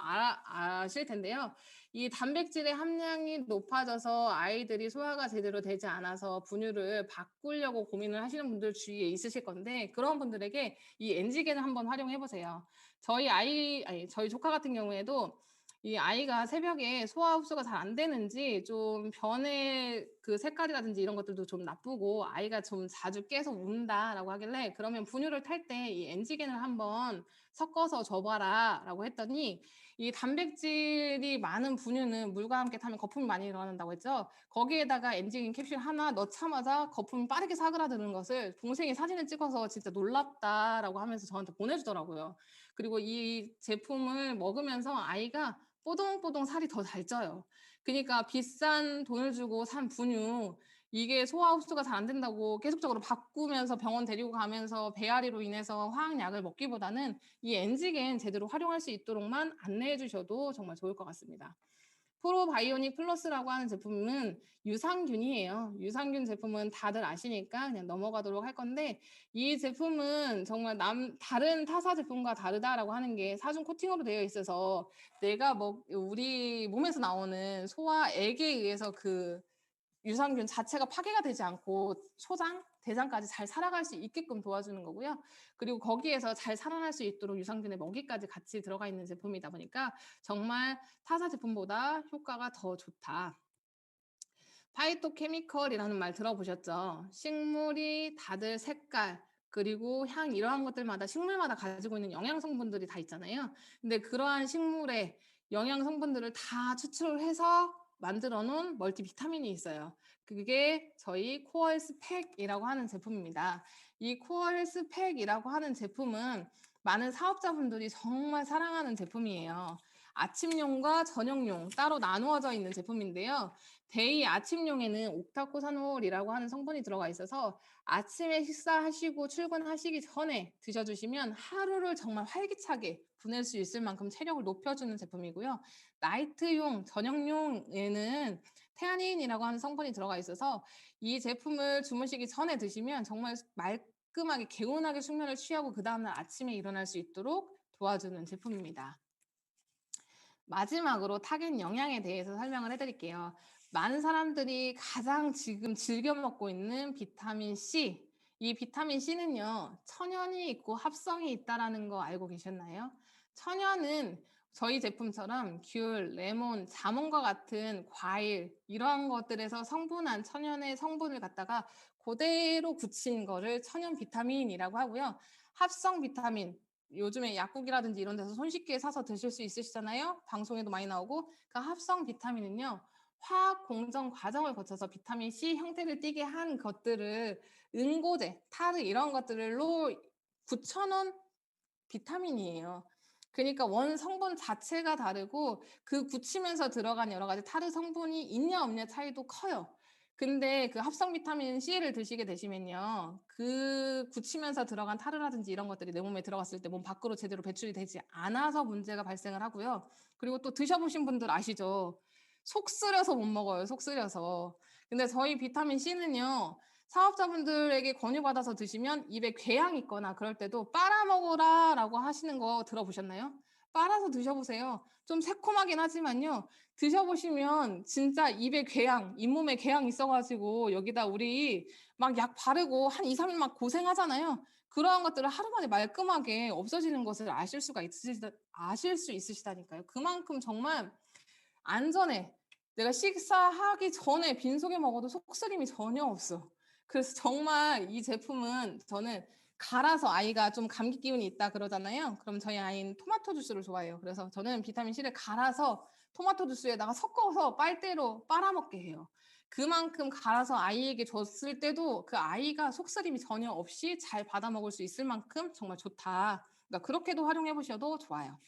아실 텐데요. 이 단백질의 함량이 높아져서 아이들이 소화가 제대로 되지 않아서 분유를 바꾸려고 고민을 하시는 분들 주위에 있으실 건데 그런 분들에게 이 엔지겐을 한번 활용해 보세요. 저희 조카 같은 경우에도 이 아이가 새벽에 소화 흡수가 잘 안 되는지 좀 변의 그 색깔이라든지 이런 것들도 좀 나쁘고 아이가 좀 자주 깨서 운다라고 하길래 그러면 분유를 탈 때 이 엔지겐을 한번 섞어서 줘 봐라라고 했더니 이 단백질이 많은 분유는 물과 함께 타면 거품이 많이 일어난다고 했죠. 거기에다가 엔지겐 캡슐 하나 넣자마자 거품이 빠르게 사그라드는 것을 동생이 사진을 찍어서 진짜 놀랍다라고 하면서 저한테 보내주더라고요. 그리고 이 제품을 먹으면서 아이가 뽀동뽀동 살이 더 잘 쪄요. 그니까 비싼 돈을 주고 산 분유 이게 소화 흡수가 잘 안 된다고 계속적으로 바꾸면서 병원 데리고 가면서 배앓이로 인해서 화학약을 먹기보다는 이 엔지겐 제대로 활용할 수 있도록만 안내해 주셔도 정말 좋을 것 같습니다. 프로바이오닉 플러스라고 하는 제품은 유산균이에요. 유산균 제품은 다들 아시니까 그냥 넘어가도록 할 건데 이 제품은 정말 다른 타사 제품과 다르다라고 하는 게 사중 코팅으로 되어 있어서 내가 우리 몸에서 나오는 소화액에 의해서 그 유산균 자체가 파괴가 되지 않고 소장, 대장까지 잘 살아갈 수 있게끔 도와주는 거고요. 그리고 거기에서 잘 살아날 수 있도록 유산균의 먹이까지 같이 들어가 있는 제품이다 보니까 정말 타사 제품보다 효과가 더 좋다. 파이토케미컬이라는 말 들어보셨죠? 식물이 다들 색깔, 그리고 향 이러한 것들마다 식물마다 가지고 있는 영양 성분들이 다 있잖아요. 근데 그러한 식물의 영양 성분들을 다 추출을 해서 만들어 놓은 멀티비타민이 있어요. 그게 저희 코어 헬스 팩이라고 하는 제품입니다. 이 코어 헬스 팩이라고 하는 제품은 많은 사업자분들이 정말 사랑하는 제품이에요. 아침용과 저녁용 따로 나누어져 있는 제품인데요. 데이 아침용에는 옥타코사놀이라고 하는 성분이 들어가 있어서 아침에 식사하시고 출근하시기 전에 드셔주시면 하루를 정말 활기차게 보낼 수 있을 만큼 체력을 높여주는 제품이고요. 나이트용, 저녁용에는 테아닌이라고 하는 성분이 들어가 있어서 이 제품을 주무시기 전에 드시면 정말 말끔하게 개운하게 숙면을 취하고 그 다음날 아침에 일어날 수 있도록 도와주는 제품입니다. 마지막으로 타겟 영양에 대해서 설명을 해드릴게요. 많은 사람들이 가장 지금 즐겨 먹고 있는 비타민 C. 이 비타민 C는요, 천연이 있고 합성이 있다라는 거 알고 계셨나요? 천연은 저희 제품처럼 귤, 레몬, 자몽과 같은 과일 이러한 것들에서 성분한 천연의 성분을 갖다가 그대로 굳힌 거를 천연 비타민이라고 하고요. 합성 비타민, 요즘에 약국이라든지 이런 데서 손쉽게 사서 드실 수 있으시잖아요. 방송에도 많이 나오고. 그 합성 비타민은요. 화학 공정 과정을 거쳐서 비타민 C 형태를 띠게 한 것들을 응고제, 타르 이런 것들로 굳혀놓은 비타민이에요. 그러니까 원 성분 자체가 다르고 그 굳히면서 들어간 여러 가지 타르 성분이 있냐 없냐 차이도 커요. 근데 그 합성 비타민 C를 드시게 되시면요. 그 굳히면서 들어간 타르라든지 이런 것들이 내 몸에 들어갔을 때 몸 밖으로 제대로 배출이 되지 않아서 문제가 발생을 하고요. 그리고 또 드셔보신 분들 아시죠? 속 쓰려서 못 먹어요. 속 쓰려서. 근데 저희 비타민 C는요. 사업자분들에게 권유받아서 드시면 입에 궤양 있거나 그럴 때도 빨아먹으라라고 하시는 거 들어보셨나요? 빨아서 드셔보세요. 좀 새콤하긴 하지만요. 드셔보시면 진짜 입에 궤양, 잇몸에 궤양 있어가지고 여기다 우리 막 약 바르고 한 2, 3일 막 고생하잖아요. 그러한 것들을 하루 만에 말끔하게 없어지는 것을 아실 수 있으시다니까요. 그만큼 정말 안전해. 내가 식사하기 전에 빈속에 먹어도 속쓰림이 전혀 없어. 그래서 정말 이 제품은 저는 갈아서 아이가 좀 감기 기운이 있다 그러잖아요. 그럼 저희 아이는 토마토 주스를 좋아해요. 그래서 저는 비타민 C를 갈아서 토마토 주스에다가 섞어서 빨대로 빨아먹게 해요. 그만큼 갈아서 아이에게 줬을 때도 그 아이가 속쓰림이 전혀 없이 잘 받아 먹을 수 있을 만큼 정말 좋다. 그러니까 그렇게도 활용해 보셔도 좋아요.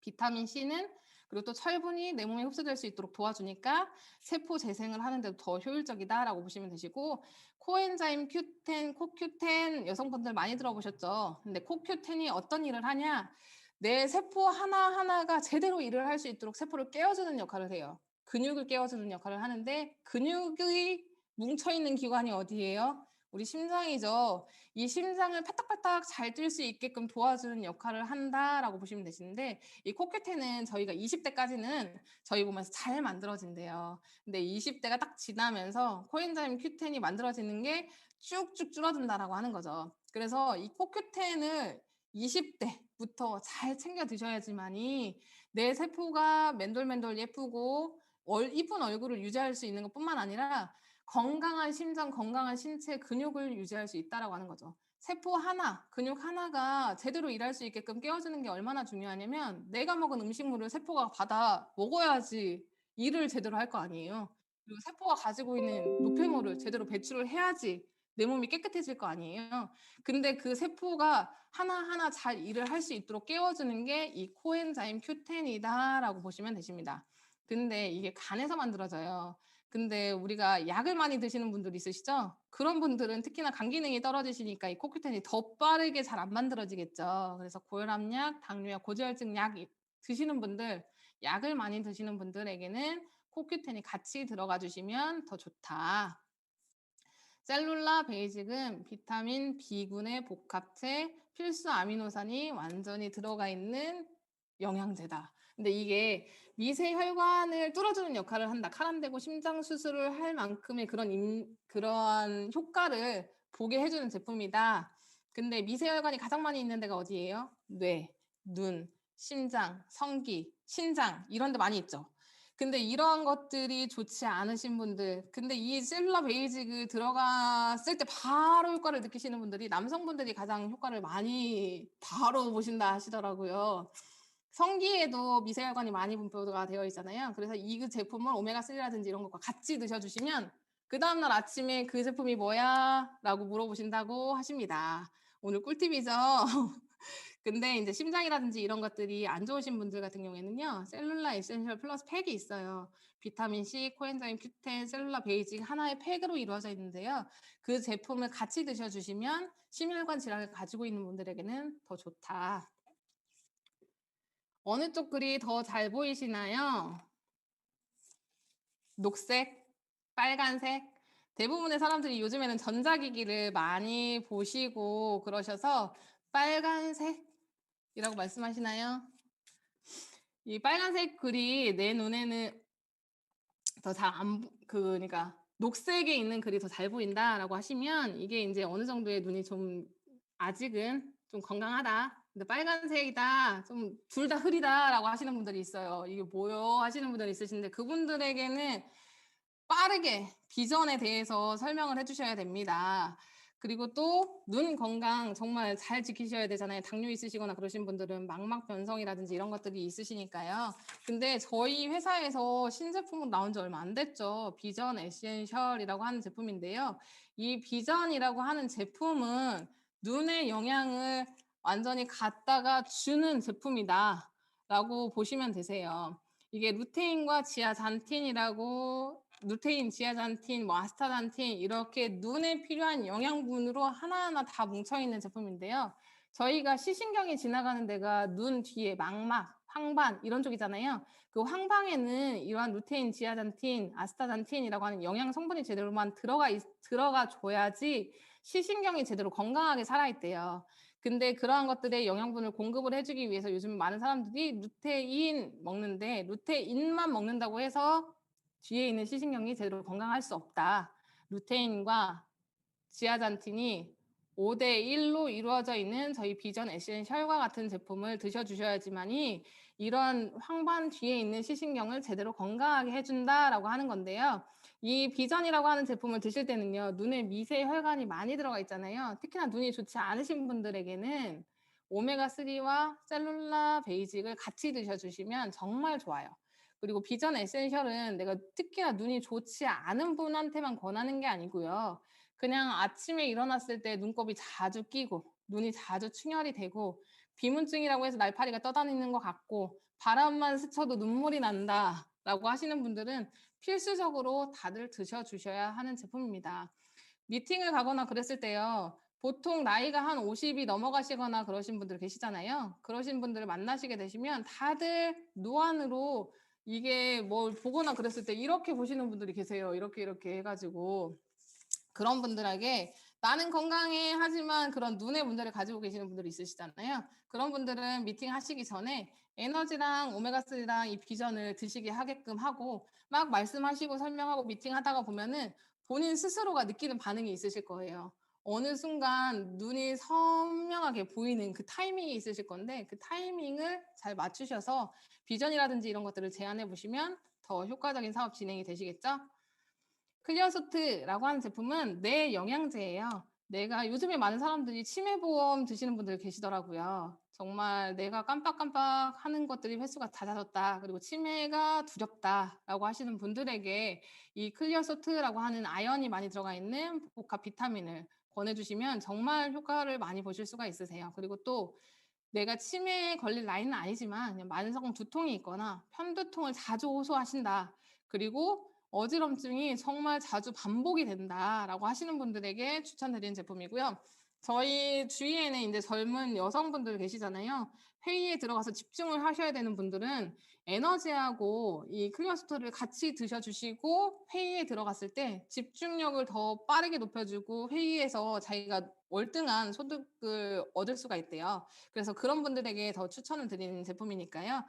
비타민 C는 그리고 또 철분이 내 몸에 흡수될 수 있도록 도와주니까 세포 재생을 하는데도 더 효율적이다라고 보시면 되시고 코엔자임 Q10, 코Q10 여성분들 많이 들어보셨죠? 근데 코Q10이 어떤 일을 하냐? 내 세포 하나하나가 제대로 일을 할 수 있도록 세포를 깨워주는 역할을 해요. 근육을 깨워주는 역할을 하는데 근육이 뭉쳐있는 기관이 어디예요? 우리 심장이죠. 이 심장을 파딱파딱 잘 뛸 수 있게끔 도와주는 역할을 한다라고 보시면 되시는데 이 코큐텐은 저희가 20대까지는 저희 몸에서 잘 만들어진대요. 근데 20대가 딱 지나면서 코엔자임 Q10이 만들어지는 게 쭉쭉 줄어든다라고 하는 거죠. 그래서 이 코큐텐을 20대부터 잘 챙겨 드셔야지만이 내 세포가 맨돌맨돌 예쁘고 이쁜 얼굴을 유지할 수 있는 것뿐만 아니라 건강한 심장, 건강한 신체, 근육을 유지할 수 있다라고 하는 거죠. 세포 하나, 근육 하나가 제대로 일할 수 있게끔 깨워주는 게 얼마나 중요하냐면 내가 먹은 음식물을 세포가 받아 먹어야지 일을 제대로 할 거 아니에요. 그리고 세포가 가지고 있는 노폐물을 제대로 배출을 해야지 내 몸이 깨끗해질 거 아니에요. 근데 그 세포가 하나하나 잘 일을 할 수 있도록 깨워주는 게 이 코엔자임 Q10이다라고 보시면 되십니다. 근데 이게 간에서 만들어져요. 근데 우리가 약을 많이 드시는 분들 있으시죠? 그런 분들은 특히나 간 기능이 떨어지시니까 이 CoQ10이 더 빠르게 잘 안 만들어지겠죠. 그래서 고혈압약, 당뇨약, 고지혈증 약 드시는 분들, 약을 많이 드시는 분들에게는 CoQ10이 같이 들어가 주시면 더 좋다. 셀룰라 베이직은 비타민 B군의 복합체, 필수 아미노산이 완전히 들어가 있는 영양제다. 근데 이게 미세 혈관을 뚫어주는 역할을 한다. 카란되고 심장 수술을 할 만큼의 그러한 효과를 보게 해주는 제품이다. 근데 미세 혈관이 가장 많이 있는 데가 어디예요? 뇌, 눈, 심장, 성기, 신장 이런 데 많이 있죠. 근데 이러한 것들이 좋지 않으신 분들, 근데 이 셀룰라 베이직을 들어갔을 때 바로 효과를 느끼시는 분들이 남성분들이 가장 효과를 많이 바로 보신다 하시더라고요. 성기에도 미세혈관이 많이 분포가 되어 있잖아요. 그래서 이 제품을 오메가3라든지 이런 것과 같이 드셔주시면 그 다음날 아침에 그 제품이 뭐야? 라고 물어보신다고 하십니다. 오늘 꿀팁이죠? 근데 이제 심장이라든지 이런 것들이 안 좋으신 분들 같은 경우에는요. 셀룰라 에센셜 플러스 팩이 있어요. 비타민 C, 코엔자임 Q10, 셀룰라 베이직 하나의 팩으로 이루어져 있는데요. 그 제품을 같이 드셔주시면 심혈관 질환을 가지고 있는 분들에게는 더 좋다. 어느 쪽 글이 더 잘 보이시나요? 녹색, 빨간색. 대부분의 사람들이 요즘에는 전자기기를 많이 보시고 그러셔서 빨간색이라고 말씀하시나요? 이 빨간색 글이 내 눈에는 더 잘 그러니까 녹색에 있는 글이 더 잘 보인다라고 하시면 이게 이제 어느 정도의 눈이 좀 아직은 좀 건강하다. 근데 빨간색이다. 좀 둘 다 흐리다라고 하시는 분들이 있어요. 이게 뭐요? 하시는 분들이 있으신데 그분들에게는 빠르게 비전에 대해서 설명을 해주셔야 됩니다. 그리고 또 눈 건강 정말 잘 지키셔야 되잖아요. 당뇨 있으시거나 그러신 분들은 망막 변성이라든지 이런 것들이 있으시니까요. 근데 저희 회사에서 신제품은 나온 지 얼마 안 됐죠. 비전 에센셜이라고 하는 제품인데요. 이 비전이라고 하는 제품은 눈의 영양을 완전히 갖다가 주는 제품이다 라고 보시면 되세요. 이게 루테인과 지아잔틴이라고 루테인, 지아잔틴, 뭐 아스타잔틴 이렇게 눈에 필요한 영양분으로 하나하나 다 뭉쳐있는 제품인데요. 저희가 시신경이 지나가는 데가 눈 뒤에 망막, 황반 이런 쪽이잖아요. 그 황방에는 이러한 루테인, 지아잔틴, 아스타잔틴이라고 하는 영양 성분이 제대로만 들어가 줘야지 시신경이 제대로 건강하게 살아있대요. 근데 그러한 것들의 영양분을 공급을 해주기 위해서 요즘 많은 사람들이 루테인 먹는데 루테인만 먹는다고 해서 뒤에 있는 시신경이 제대로 건강할 수 없다. 루테인과 지아잔틴이 5대1로 이루어져 있는 저희 비전 에센셜과 같은 제품을 드셔주셔야지만이 이런 황반 뒤에 있는 시신경을 제대로 건강하게 해준다라고 하는 건데요. 이 비전이라고 하는 제품을 드실 때는요. 눈에 미세 혈관이 많이 들어가 있잖아요. 특히나 눈이 좋지 않으신 분들에게는 오메가3와 셀룰라 베이직을 같이 드셔주시면 정말 좋아요. 그리고 비전 에센셜은 내가 특히나 눈이 좋지 않은 분한테만 권하는 게 아니고요. 그냥 아침에 일어났을 때 눈곱이 자주 끼고 눈이 자주 충혈이 되고 비문증이라고 해서 날파리가 떠다니는 것 같고 바람만 스쳐도 눈물이 난다라고 하시는 분들은 필수적으로 다들 드셔주셔야 하는 제품입니다. 미팅을 가거나 그랬을 때요. 보통 나이가 한 50이 넘어가시거나 그러신 분들 계시잖아요. 그러신 분들을 만나시게 되시면 다들 노안으로 이게 뭘 보거나 그랬을 때 이렇게 보시는 분들이 계세요. 이렇게 해가지고 그런 분들에게 나는 건강해 하지만 그런 눈의 문제를 가지고 계시는 분들이 있으시잖아요. 그런 분들은 미팅 하시기 전에 에너지랑 오메가3랑 이 비전을 드시게 하게끔 하고 막 말씀하시고 설명하고 미팅 하다가 보면은 본인 스스로가 느끼는 반응이 있으실 거예요. 어느 순간 눈이 선명하게 보이는 그 타이밍이 있으실 건데 그 타이밍을 잘 맞추셔서 비전이라든지 이런 것들을 제안해 보시면 더 효과적인 사업 진행이 되시겠죠? 클리어소트라고 하는 제품은 뇌 영양제예요. 내가 요즘에 많은 사람들이 치매보험 드시는 분들 계시더라고요. 정말 내가 깜빡깜빡 하는 것들이 횟수가 잦아졌다. 그리고 치매가 두렵다라고 하시는 분들에게 이 클리어소트라고 하는 아연이 많이 들어가 있는 복합 비타민을 권해주시면 정말 효과를 많이 보실 수가 있으세요. 그리고 또 내가 치매에 걸릴 나이는 아니지만 그냥 만성 두통이 있거나 편두통을 자주 호소하신다. 그리고 어지럼증이 정말 자주 반복이 된다라고 하시는 분들에게 추천드리는 제품이고요. 저희 주위에는 이제 젊은 여성분들 계시잖아요. 회의에 들어가서 집중을 하셔야 되는 분들은 에너지하고 이 클리어스토를 같이 드셔주시고 회의에 들어갔을 때 집중력을 더 빠르게 높여주고 회의에서 자기가 월등한 소득을 얻을 수가 있대요. 그래서 그런 분들에게 더 추천을 드리는 제품이니까요.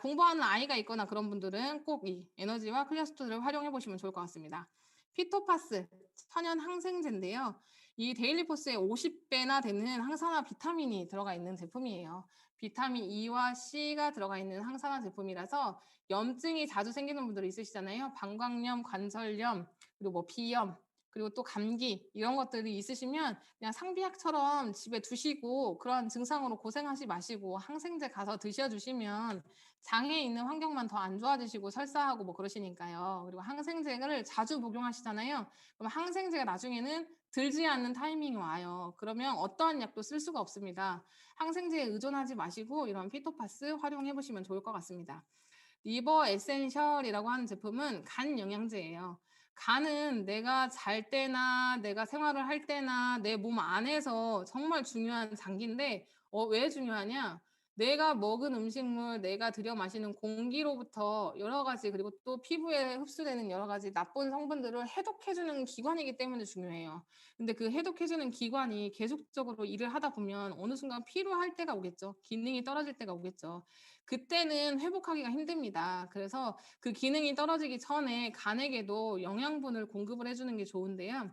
공부하는 아이가 있거나 그런 분들은 꼭 이 에너지와 클리어스토를 활용해 보시면 좋을 것 같습니다. 피토파스 천연 항생제인데요. 이 데일리포스의 50배나 되는 항산화 비타민이 들어가 있는 제품이에요. 비타민 E와 C가 들어가 있는 항산화 제품이라서 염증이 자주 생기는 분들이 있으시잖아요. 방광염, 관절염, 그리고 뭐 비염, 그리고 또 감기 이런 것들이 있으시면 그냥 상비약처럼 집에 두시고 그런 증상으로 고생하지 마시고 항생제 가서 드셔주시면 장에 있는 환경만 더 안 좋아지시고 설사하고 뭐 그러시니까요. 그리고 항생제를 자주 복용하시잖아요. 그럼 항생제가 나중에는 들지 않는 타이밍이 와요. 그러면 어떠한 약도 쓸 수가 없습니다. 항생제에 의존하지 마시고 이런 피토파스 활용해 보시면 좋을 것 같습니다. 리버 에센셜이라고 하는 제품은 간 영양제예요. 간은 내가 잘 때나 내가 생활을 할 때나 내 몸 안에서 정말 중요한 장기인데 왜 중요하냐? 내가 먹은 음식물, 내가 들여 마시는 공기로부터 여러 가지 그리고 또 피부에 흡수되는 여러 가지 나쁜 성분들을 해독해 주는 기관이기 때문에 중요해요. 근데 그 해독해 주는 기관이 계속적으로 일을 하다 보면 어느 순간 피로할 때가 오겠죠. 기능이 떨어질 때가 오겠죠. 그때는 회복하기가 힘듭니다. 그래서 그 기능이 떨어지기 전에 간에게도 영양분을 공급을 해 주는 게 좋은데요.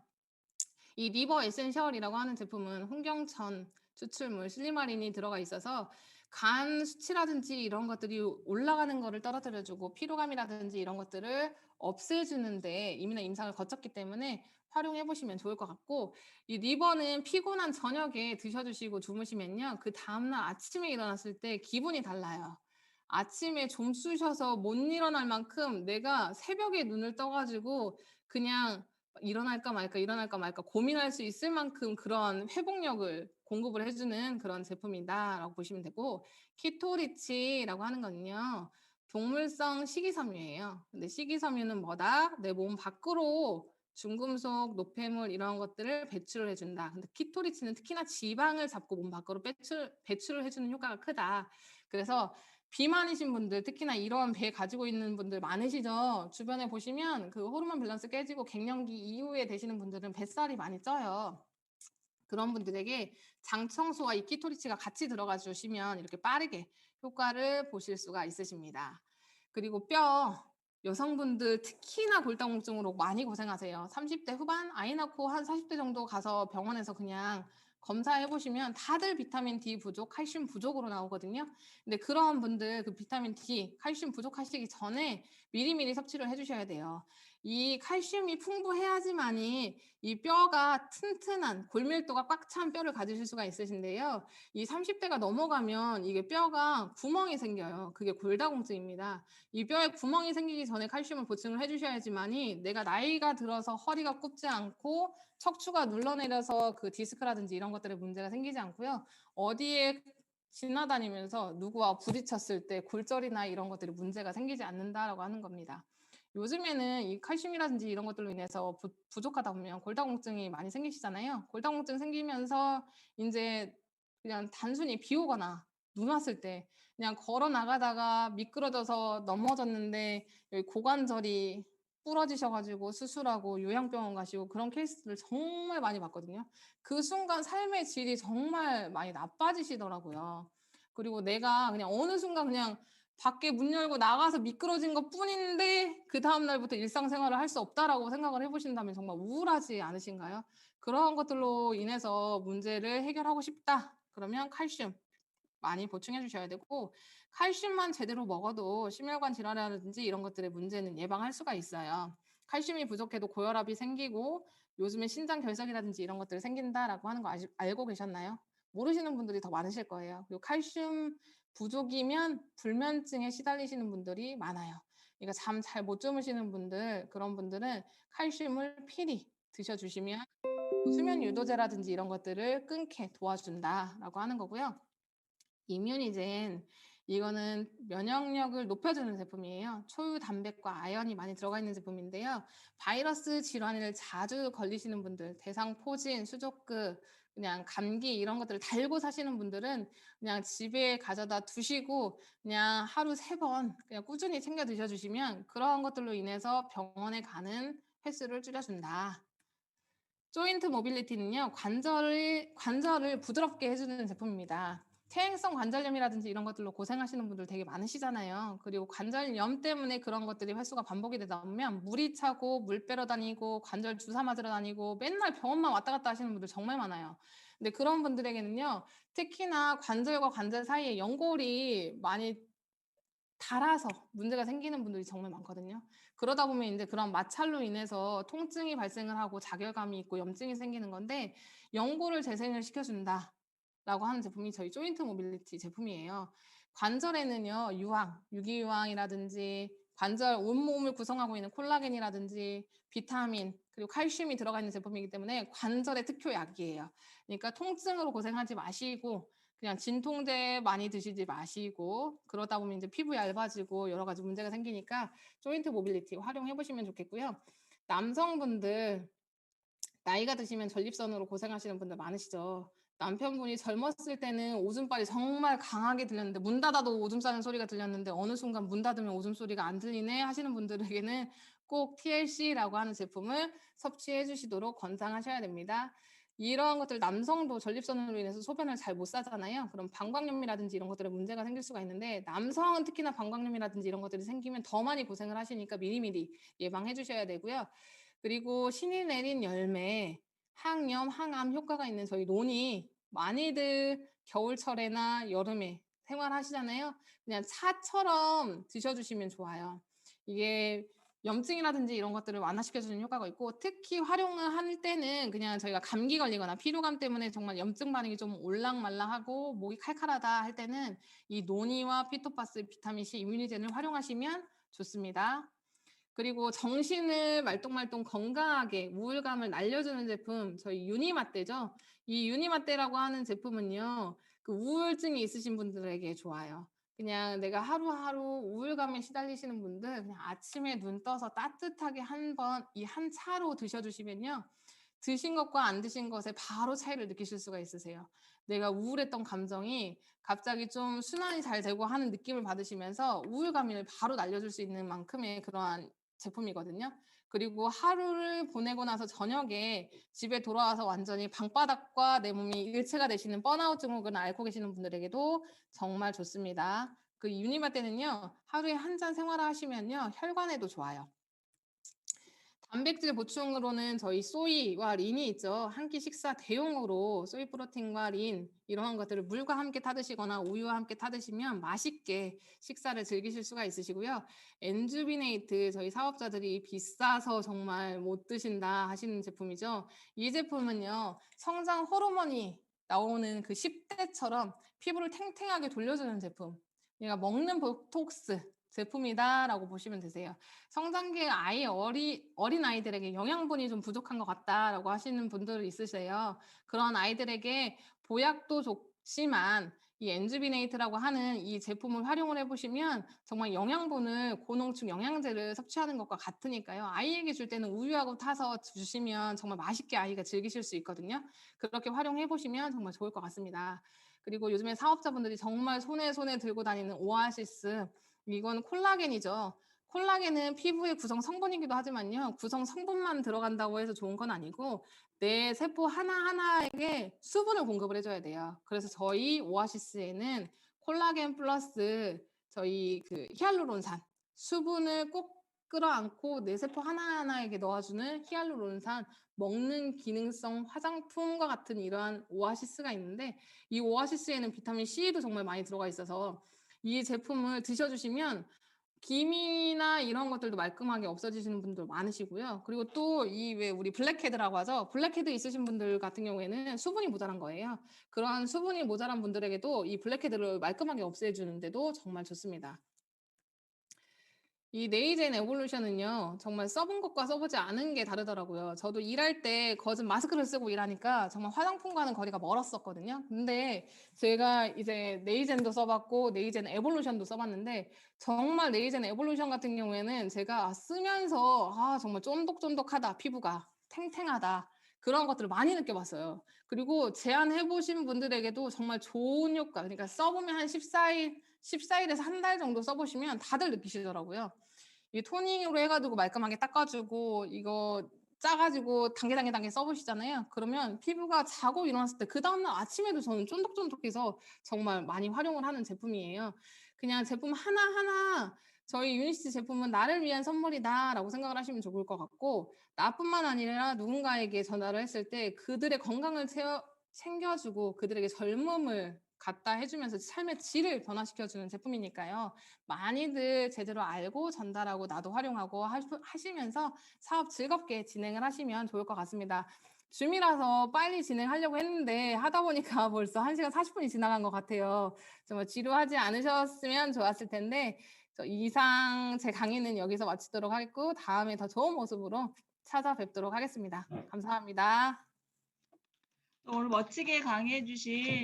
이 리버 에센셜이라고 하는 제품은 홍경천 추출물 실리마린이 들어가 있어서 간 수치라든지 이런 것들이 올라가는 거를 떨어뜨려 주고 피로감이라든지 이런 것들을 없애주는데 이미나 임상을 거쳤기 때문에 활용해 보시면 좋을 것 같고 이 리버는 피곤한 저녁에 드셔주시고 주무시면요. 그 다음날 아침에 일어났을 때 기분이 달라요. 아침에 좀 쑤셔서 못 일어날 만큼 내가 새벽에 눈을 떠 가지고 그냥 일어날까 말까, 일어날까 말까 고민할 수 있을 만큼 그런 회복력을 공급을 해 주는 그런 제품이다라고 보시면 되고 키토리치라고 하는 거는요. 동물성 식이섬유예요. 근데 식이섬유는 뭐다? 내 몸 밖으로 중금속, 노폐물 이런 것들을 배출을 해 준다. 근데 키토리치는 특히나 지방을 잡고 몸 밖으로 배출을 해 주는 효과가 크다. 그래서 비만이신 분들 특히나 이런 배 가지고 있는 분들 많으시죠? 주변에 보시면 그 호르몬 밸런스 깨지고 갱년기 이후에 되시는 분들은 뱃살이 많이 쪄요. 그런 분들에게 장 청소와 이 키토리치가 같이 들어가 주시면 이렇게 빠르게 효과를 보실 수가 있으십니다. 그리고 여성분들 특히나 골다공증으로 많이 고생하세요. 30대 후반 아이 낳고 한 40대 정도 가서 병원에서 그냥 검사해 보시면 다들 비타민 D 부족, 칼슘 부족으로 나오거든요. 근데 그런 분들 그 비타민 D, 칼슘 부족하시기 전에 미리미리 섭취를 해 주셔야 돼요. 이 칼슘이 풍부해야지만이 이 뼈가 튼튼한 골밀도가 꽉 찬 뼈를 가지실 수가 있으신데요. 이 30대가 넘어가면 이게 뼈가 구멍이 생겨요. 그게 골다공증입니다. 이 뼈에 구멍이 생기기 전에 칼슘을 보충을 해주셔야지만이 내가 나이가 들어서 허리가 굽지 않고 척추가 눌러내려서 그 디스크라든지 이런 것들에 문제가 생기지 않고요. 어디에 지나다니면서 누구와 부딪혔을 때 골절이나 이런 것들이 문제가 생기지 않는다라고 하는 겁니다. 요즘에는 이 칼슘이라든지 이런 것들로 인해서 부족하다 보면 골다공증이 많이 생기시잖아요. 골다공증 생기면서 이제 그냥 단순히 비 오거나 눈 왔을 때 그냥 걸어 나가다가 미끄러져서 넘어졌는데 여기 고관절이 부러지셔가지고 수술하고 요양병원 가시고 그런 케이스들을 정말 많이 봤거든요. 그 순간 삶의 질이 정말 많이 나빠지시더라고요. 그리고 내가 그냥 어느 순간 그냥 밖에 문 열고 나가서 미끄러진 것뿐인데 그다음 날부터 일상생활을 할 수 없다라고 생각을 해 보신다면 정말 우울하지 않으신가요? 그런 것들로 인해서 문제를 해결하고 싶다. 그러면 칼슘 많이 보충해 주셔야 되고, 칼슘만 제대로 먹어도 심혈관 질환이라든지 이런 것들의 문제는 예방할 수가 있어요. 칼슘이 부족해도 고혈압이 생기고 요즘에 신장 결석이라든지 이런 것들이 생긴다라고 하는 거 알고 계셨나요? 모르시는 분들이 더 많으실 거예요. 그리고 칼슘 부족이면 불면증에 시달리시는 분들이 많아요. 그러니까 잠 잘 못 주무시는 분들, 그런 분들은 칼슘을 필히 드셔주시면 수면 유도제라든지 이런 것들을 끊게 도와준다라고 하는 거고요. 이뮤니젠, 이거는 면역력을 높여주는 제품이에요. 초유 단백과 아연이 많이 들어가 있는 제품인데요. 바이러스 질환을 자주 걸리시는 분들, 대상포진, 수족그, 그냥 감기 이런 것들을 달고 사시는 분들은 그냥 집에 가져다 두시고 그냥 하루 3번 그냥 꾸준히 챙겨 드셔주시면 그런 것들로 인해서 병원에 가는 횟수를 줄여준다. 조인트 모빌리티는요, 관절을 부드럽게 해주는 제품입니다. 퇴행성 관절염이라든지 이런 것들로 고생하시는 분들 되게 많으시잖아요. 그리고 관절염 때문에 그런 것들이 횟수가 반복이 되다 보면 물이 차고 물 빼러 다니고 관절 주사 맞으러 다니고 맨날 병원만 왔다 갔다 하시는 분들 정말 많아요. 근데 그런 분들에게는요, 특히나 관절과 관절 사이에 연골이 많이 닳아서 문제가 생기는 분들이 정말 많거든요. 그러다 보면 인제 그런 마찰로 인해서 통증이 발생을 하고 자결감이 있고 염증이 생기는 건데, 연골을 재생을 시켜 준다라고 하는 제품이 저희 조인트 모빌리티 제품이에요. 관절에는요, 유기유황이라든지 관절 온몸을 구성하고 있는 콜라겐이라든지 비타민 그리고 칼슘이 들어가 있는 제품이기 때문에 관절의 특효약이에요. 그러니까 통증으로 고생하지 마시고 그냥 진통제 많이 드시지 마시고, 그러다 보면 이제 피부 얇아지고 여러 가지 문제가 생기니까 조인트 모빌리티 활용해 보시면 좋겠고요. 남성분들 나이가 드시면 전립선으로 고생하시는 분들 많으시죠. 남편분이 젊었을 때는 오줌빨이 정말 강하게 들렸는데 문 닫아도 오줌 싸는 소리가 들렸는데 어느 순간 문 닫으면 오줌 소리가 안 들리네 하시는 분들에게는 꼭 TLC라고 하는 제품을 섭취해 주시도록 권장하셔야 됩니다. 이러한 것들, 남성도 전립선으로 인해서 소변을 잘 못 싸잖아요. 그럼 방광염이라든지 이런 것들에 문제가 생길 수가 있는데, 남성은 특히나 방광염이라든지 이런 것들이 생기면 더 많이 고생을 하시니까 미리미리 예방해 주셔야 되고요. 그리고 신이 내린 열매, 항염, 항암 효과가 있는 저희 논이 많이들 겨울철에나 여름에 생활하시잖아요. 그냥 차처럼 드셔주시면 좋아요. 이게 염증이라든지 이런 것들을 완화시켜주는 효과가 있고, 특히 활용을 할 때는 그냥 저희가 감기 걸리거나 피로감 때문에 정말 염증 반응이 좀 올랑말랑하고 목이 칼칼하다 할 때는 이 노니와 피토파스, 비타민C, 이뮤니젠을 활용하시면 좋습니다. 그리고 정신을 말똥말똥 건강하게 우울감을 날려주는 제품, 저희 유니마떼죠. 이 유니마떼라고 하는 제품은요, 그 우울증이 있으신 분들에게 좋아요. 그냥 내가 하루하루 우울감에 시달리시는 분들 그냥 아침에 눈 떠서 따뜻하게 한 번 이 한 차로 드셔주시면요, 드신 것과 안 드신 것에 바로 차이를 느끼실 수가 있으세요. 내가 우울했던 감정이 갑자기 좀 순환이 잘 되고 하는 느낌을 받으시면서 우울감을 바로 날려줄 수 있는 만큼의 그러한 제품이거든요. 그리고 하루를 보내고 나서 저녁에 집에 돌아와서 완전히 방바닥과 내 몸이 일체가 되시는 번아웃 증후군을 앓고 계시는 분들에게도 정말 좋습니다. 그 유니마 때는요, 하루에 한 잔 생활하시면요, 혈관에도 좋아요. 단백질 보충으로는 저희 소이와 린이 있죠. 한 끼 식사 대용으로 소이 프로틴과 린 이러한 것들을 물과 함께 타드시거나 우유와 함께 타드시면 맛있게 식사를 즐기실 수가 있으시고요. 엔주비네이트, 저희 사업자들이 비싸서 정말 못 드신다 하시는 제품이죠. 이 제품은요, 성장 호르몬이 나오는 그 10대처럼 피부를 탱탱하게 돌려주는 제품. 얘가 먹는 보톡스 제품이다라고 보시면 되세요. 성장기 어린 아이들에게 영양분이 좀 부족한 것 같다라고 하시는 분들 있으세요. 그런 아이들에게 보약도 좋지만 이 엔주비네이트라고 하는 이 제품을 활용을 해보시면 정말 영양분을, 고농축 영양제를 섭취하는 것과 같으니까요. 아이에게 줄 때는 우유하고 타서 주시면 정말 맛있게 아이가 즐기실 수 있거든요. 그렇게 활용해 보시면 정말 좋을 것 같습니다. 그리고 요즘에 사업자분들이 정말 손에 들고 다니는 오아시스, 이건 콜라겐이죠. 콜라겐은 피부의 구성 성분이기도 하지만요, 구성 성분만 들어간다고 해서 좋은 건 아니고 내 세포 하나하나에게 수분을 공급을 해줘야 돼요. 그래서 저희 오아시스에는 콜라겐 플러스 저희 그 히알루론산, 수분을 꼭 끌어안고 내 세포 하나하나에게 넣어주는 히알루론산, 먹는 기능성 화장품과 같은 이러한 오아시스가 있는데, 이 오아시스에는 비타민 C도 정말 많이 들어가 있어서 이 제품을 드셔주시면 기미나 이런 것들도 말끔하게 없어지시는 분들 많으시고요. 그리고 또 이 왜 우리 블랙헤드라고 하죠. 블랙헤드 있으신 분들 같은 경우에는 수분이 모자란 거예요. 그러한 수분이 모자란 분들에게도 이 블랙헤드를 말끔하게 없애주는데도 정말 좋습니다. 이 네이젠 에볼루션은요, 정말 써본 것과 써보지 않은 게 다르더라고요. 저도 일할 때 거진 마스크를 쓰고 일하니까 정말 화장품과는 거리가 멀었었거든요. 근데 제가 이제 네이젠도 써봤고 네이젠 에볼루션도 써봤는데, 정말 네이젠 에볼루션 같은 경우에는 제가 쓰면서 정말 쫀득쫀득하다, 피부가 탱탱하다, 그런 것들을 많이 느껴봤어요. 그리고 제안해보신 분들에게도 정말 좋은 효과, 그러니까 써보면 한 14일에서 한 달 정도 써보시면 다들 느끼시더라고요. 이 토닝으로 해가지고 말끔하게 닦아주고 이거 짜가지고 단계 써보시잖아요. 그러면 피부가 자고 일어났을 때 그 다음날 아침에도 저는 쫀득쫀득해서 정말 많이 활용을 하는 제품이에요. 그냥 제품 하나하나 저희 유니시티 제품은 나를 위한 선물이다라고 생각을 하시면 좋을 것 같고, 나뿐만 아니라 누군가에게 전화를 했을 때 그들의 건강을 챙겨주고 그들에게 젊음을 갖다 해주면서 삶의 질을 변화시켜주는 제품이니까요. 많이들 제대로 알고 전달하고 나도 활용하고 하시면서 사업 즐겁게 진행을 하시면 좋을 것 같습니다. 줌이라서 빨리 진행하려고 했는데 하다 보니까 벌써 1시간 40분이 지나간 것 같아요. 정말 지루하지 않으셨으면 좋았을 텐데, 이상 제 강의는 여기서 마치도록 하겠고 다음에 더 좋은 모습으로 찾아뵙도록 하겠습니다. 감사합니다. 오늘 멋지게 강의해 주신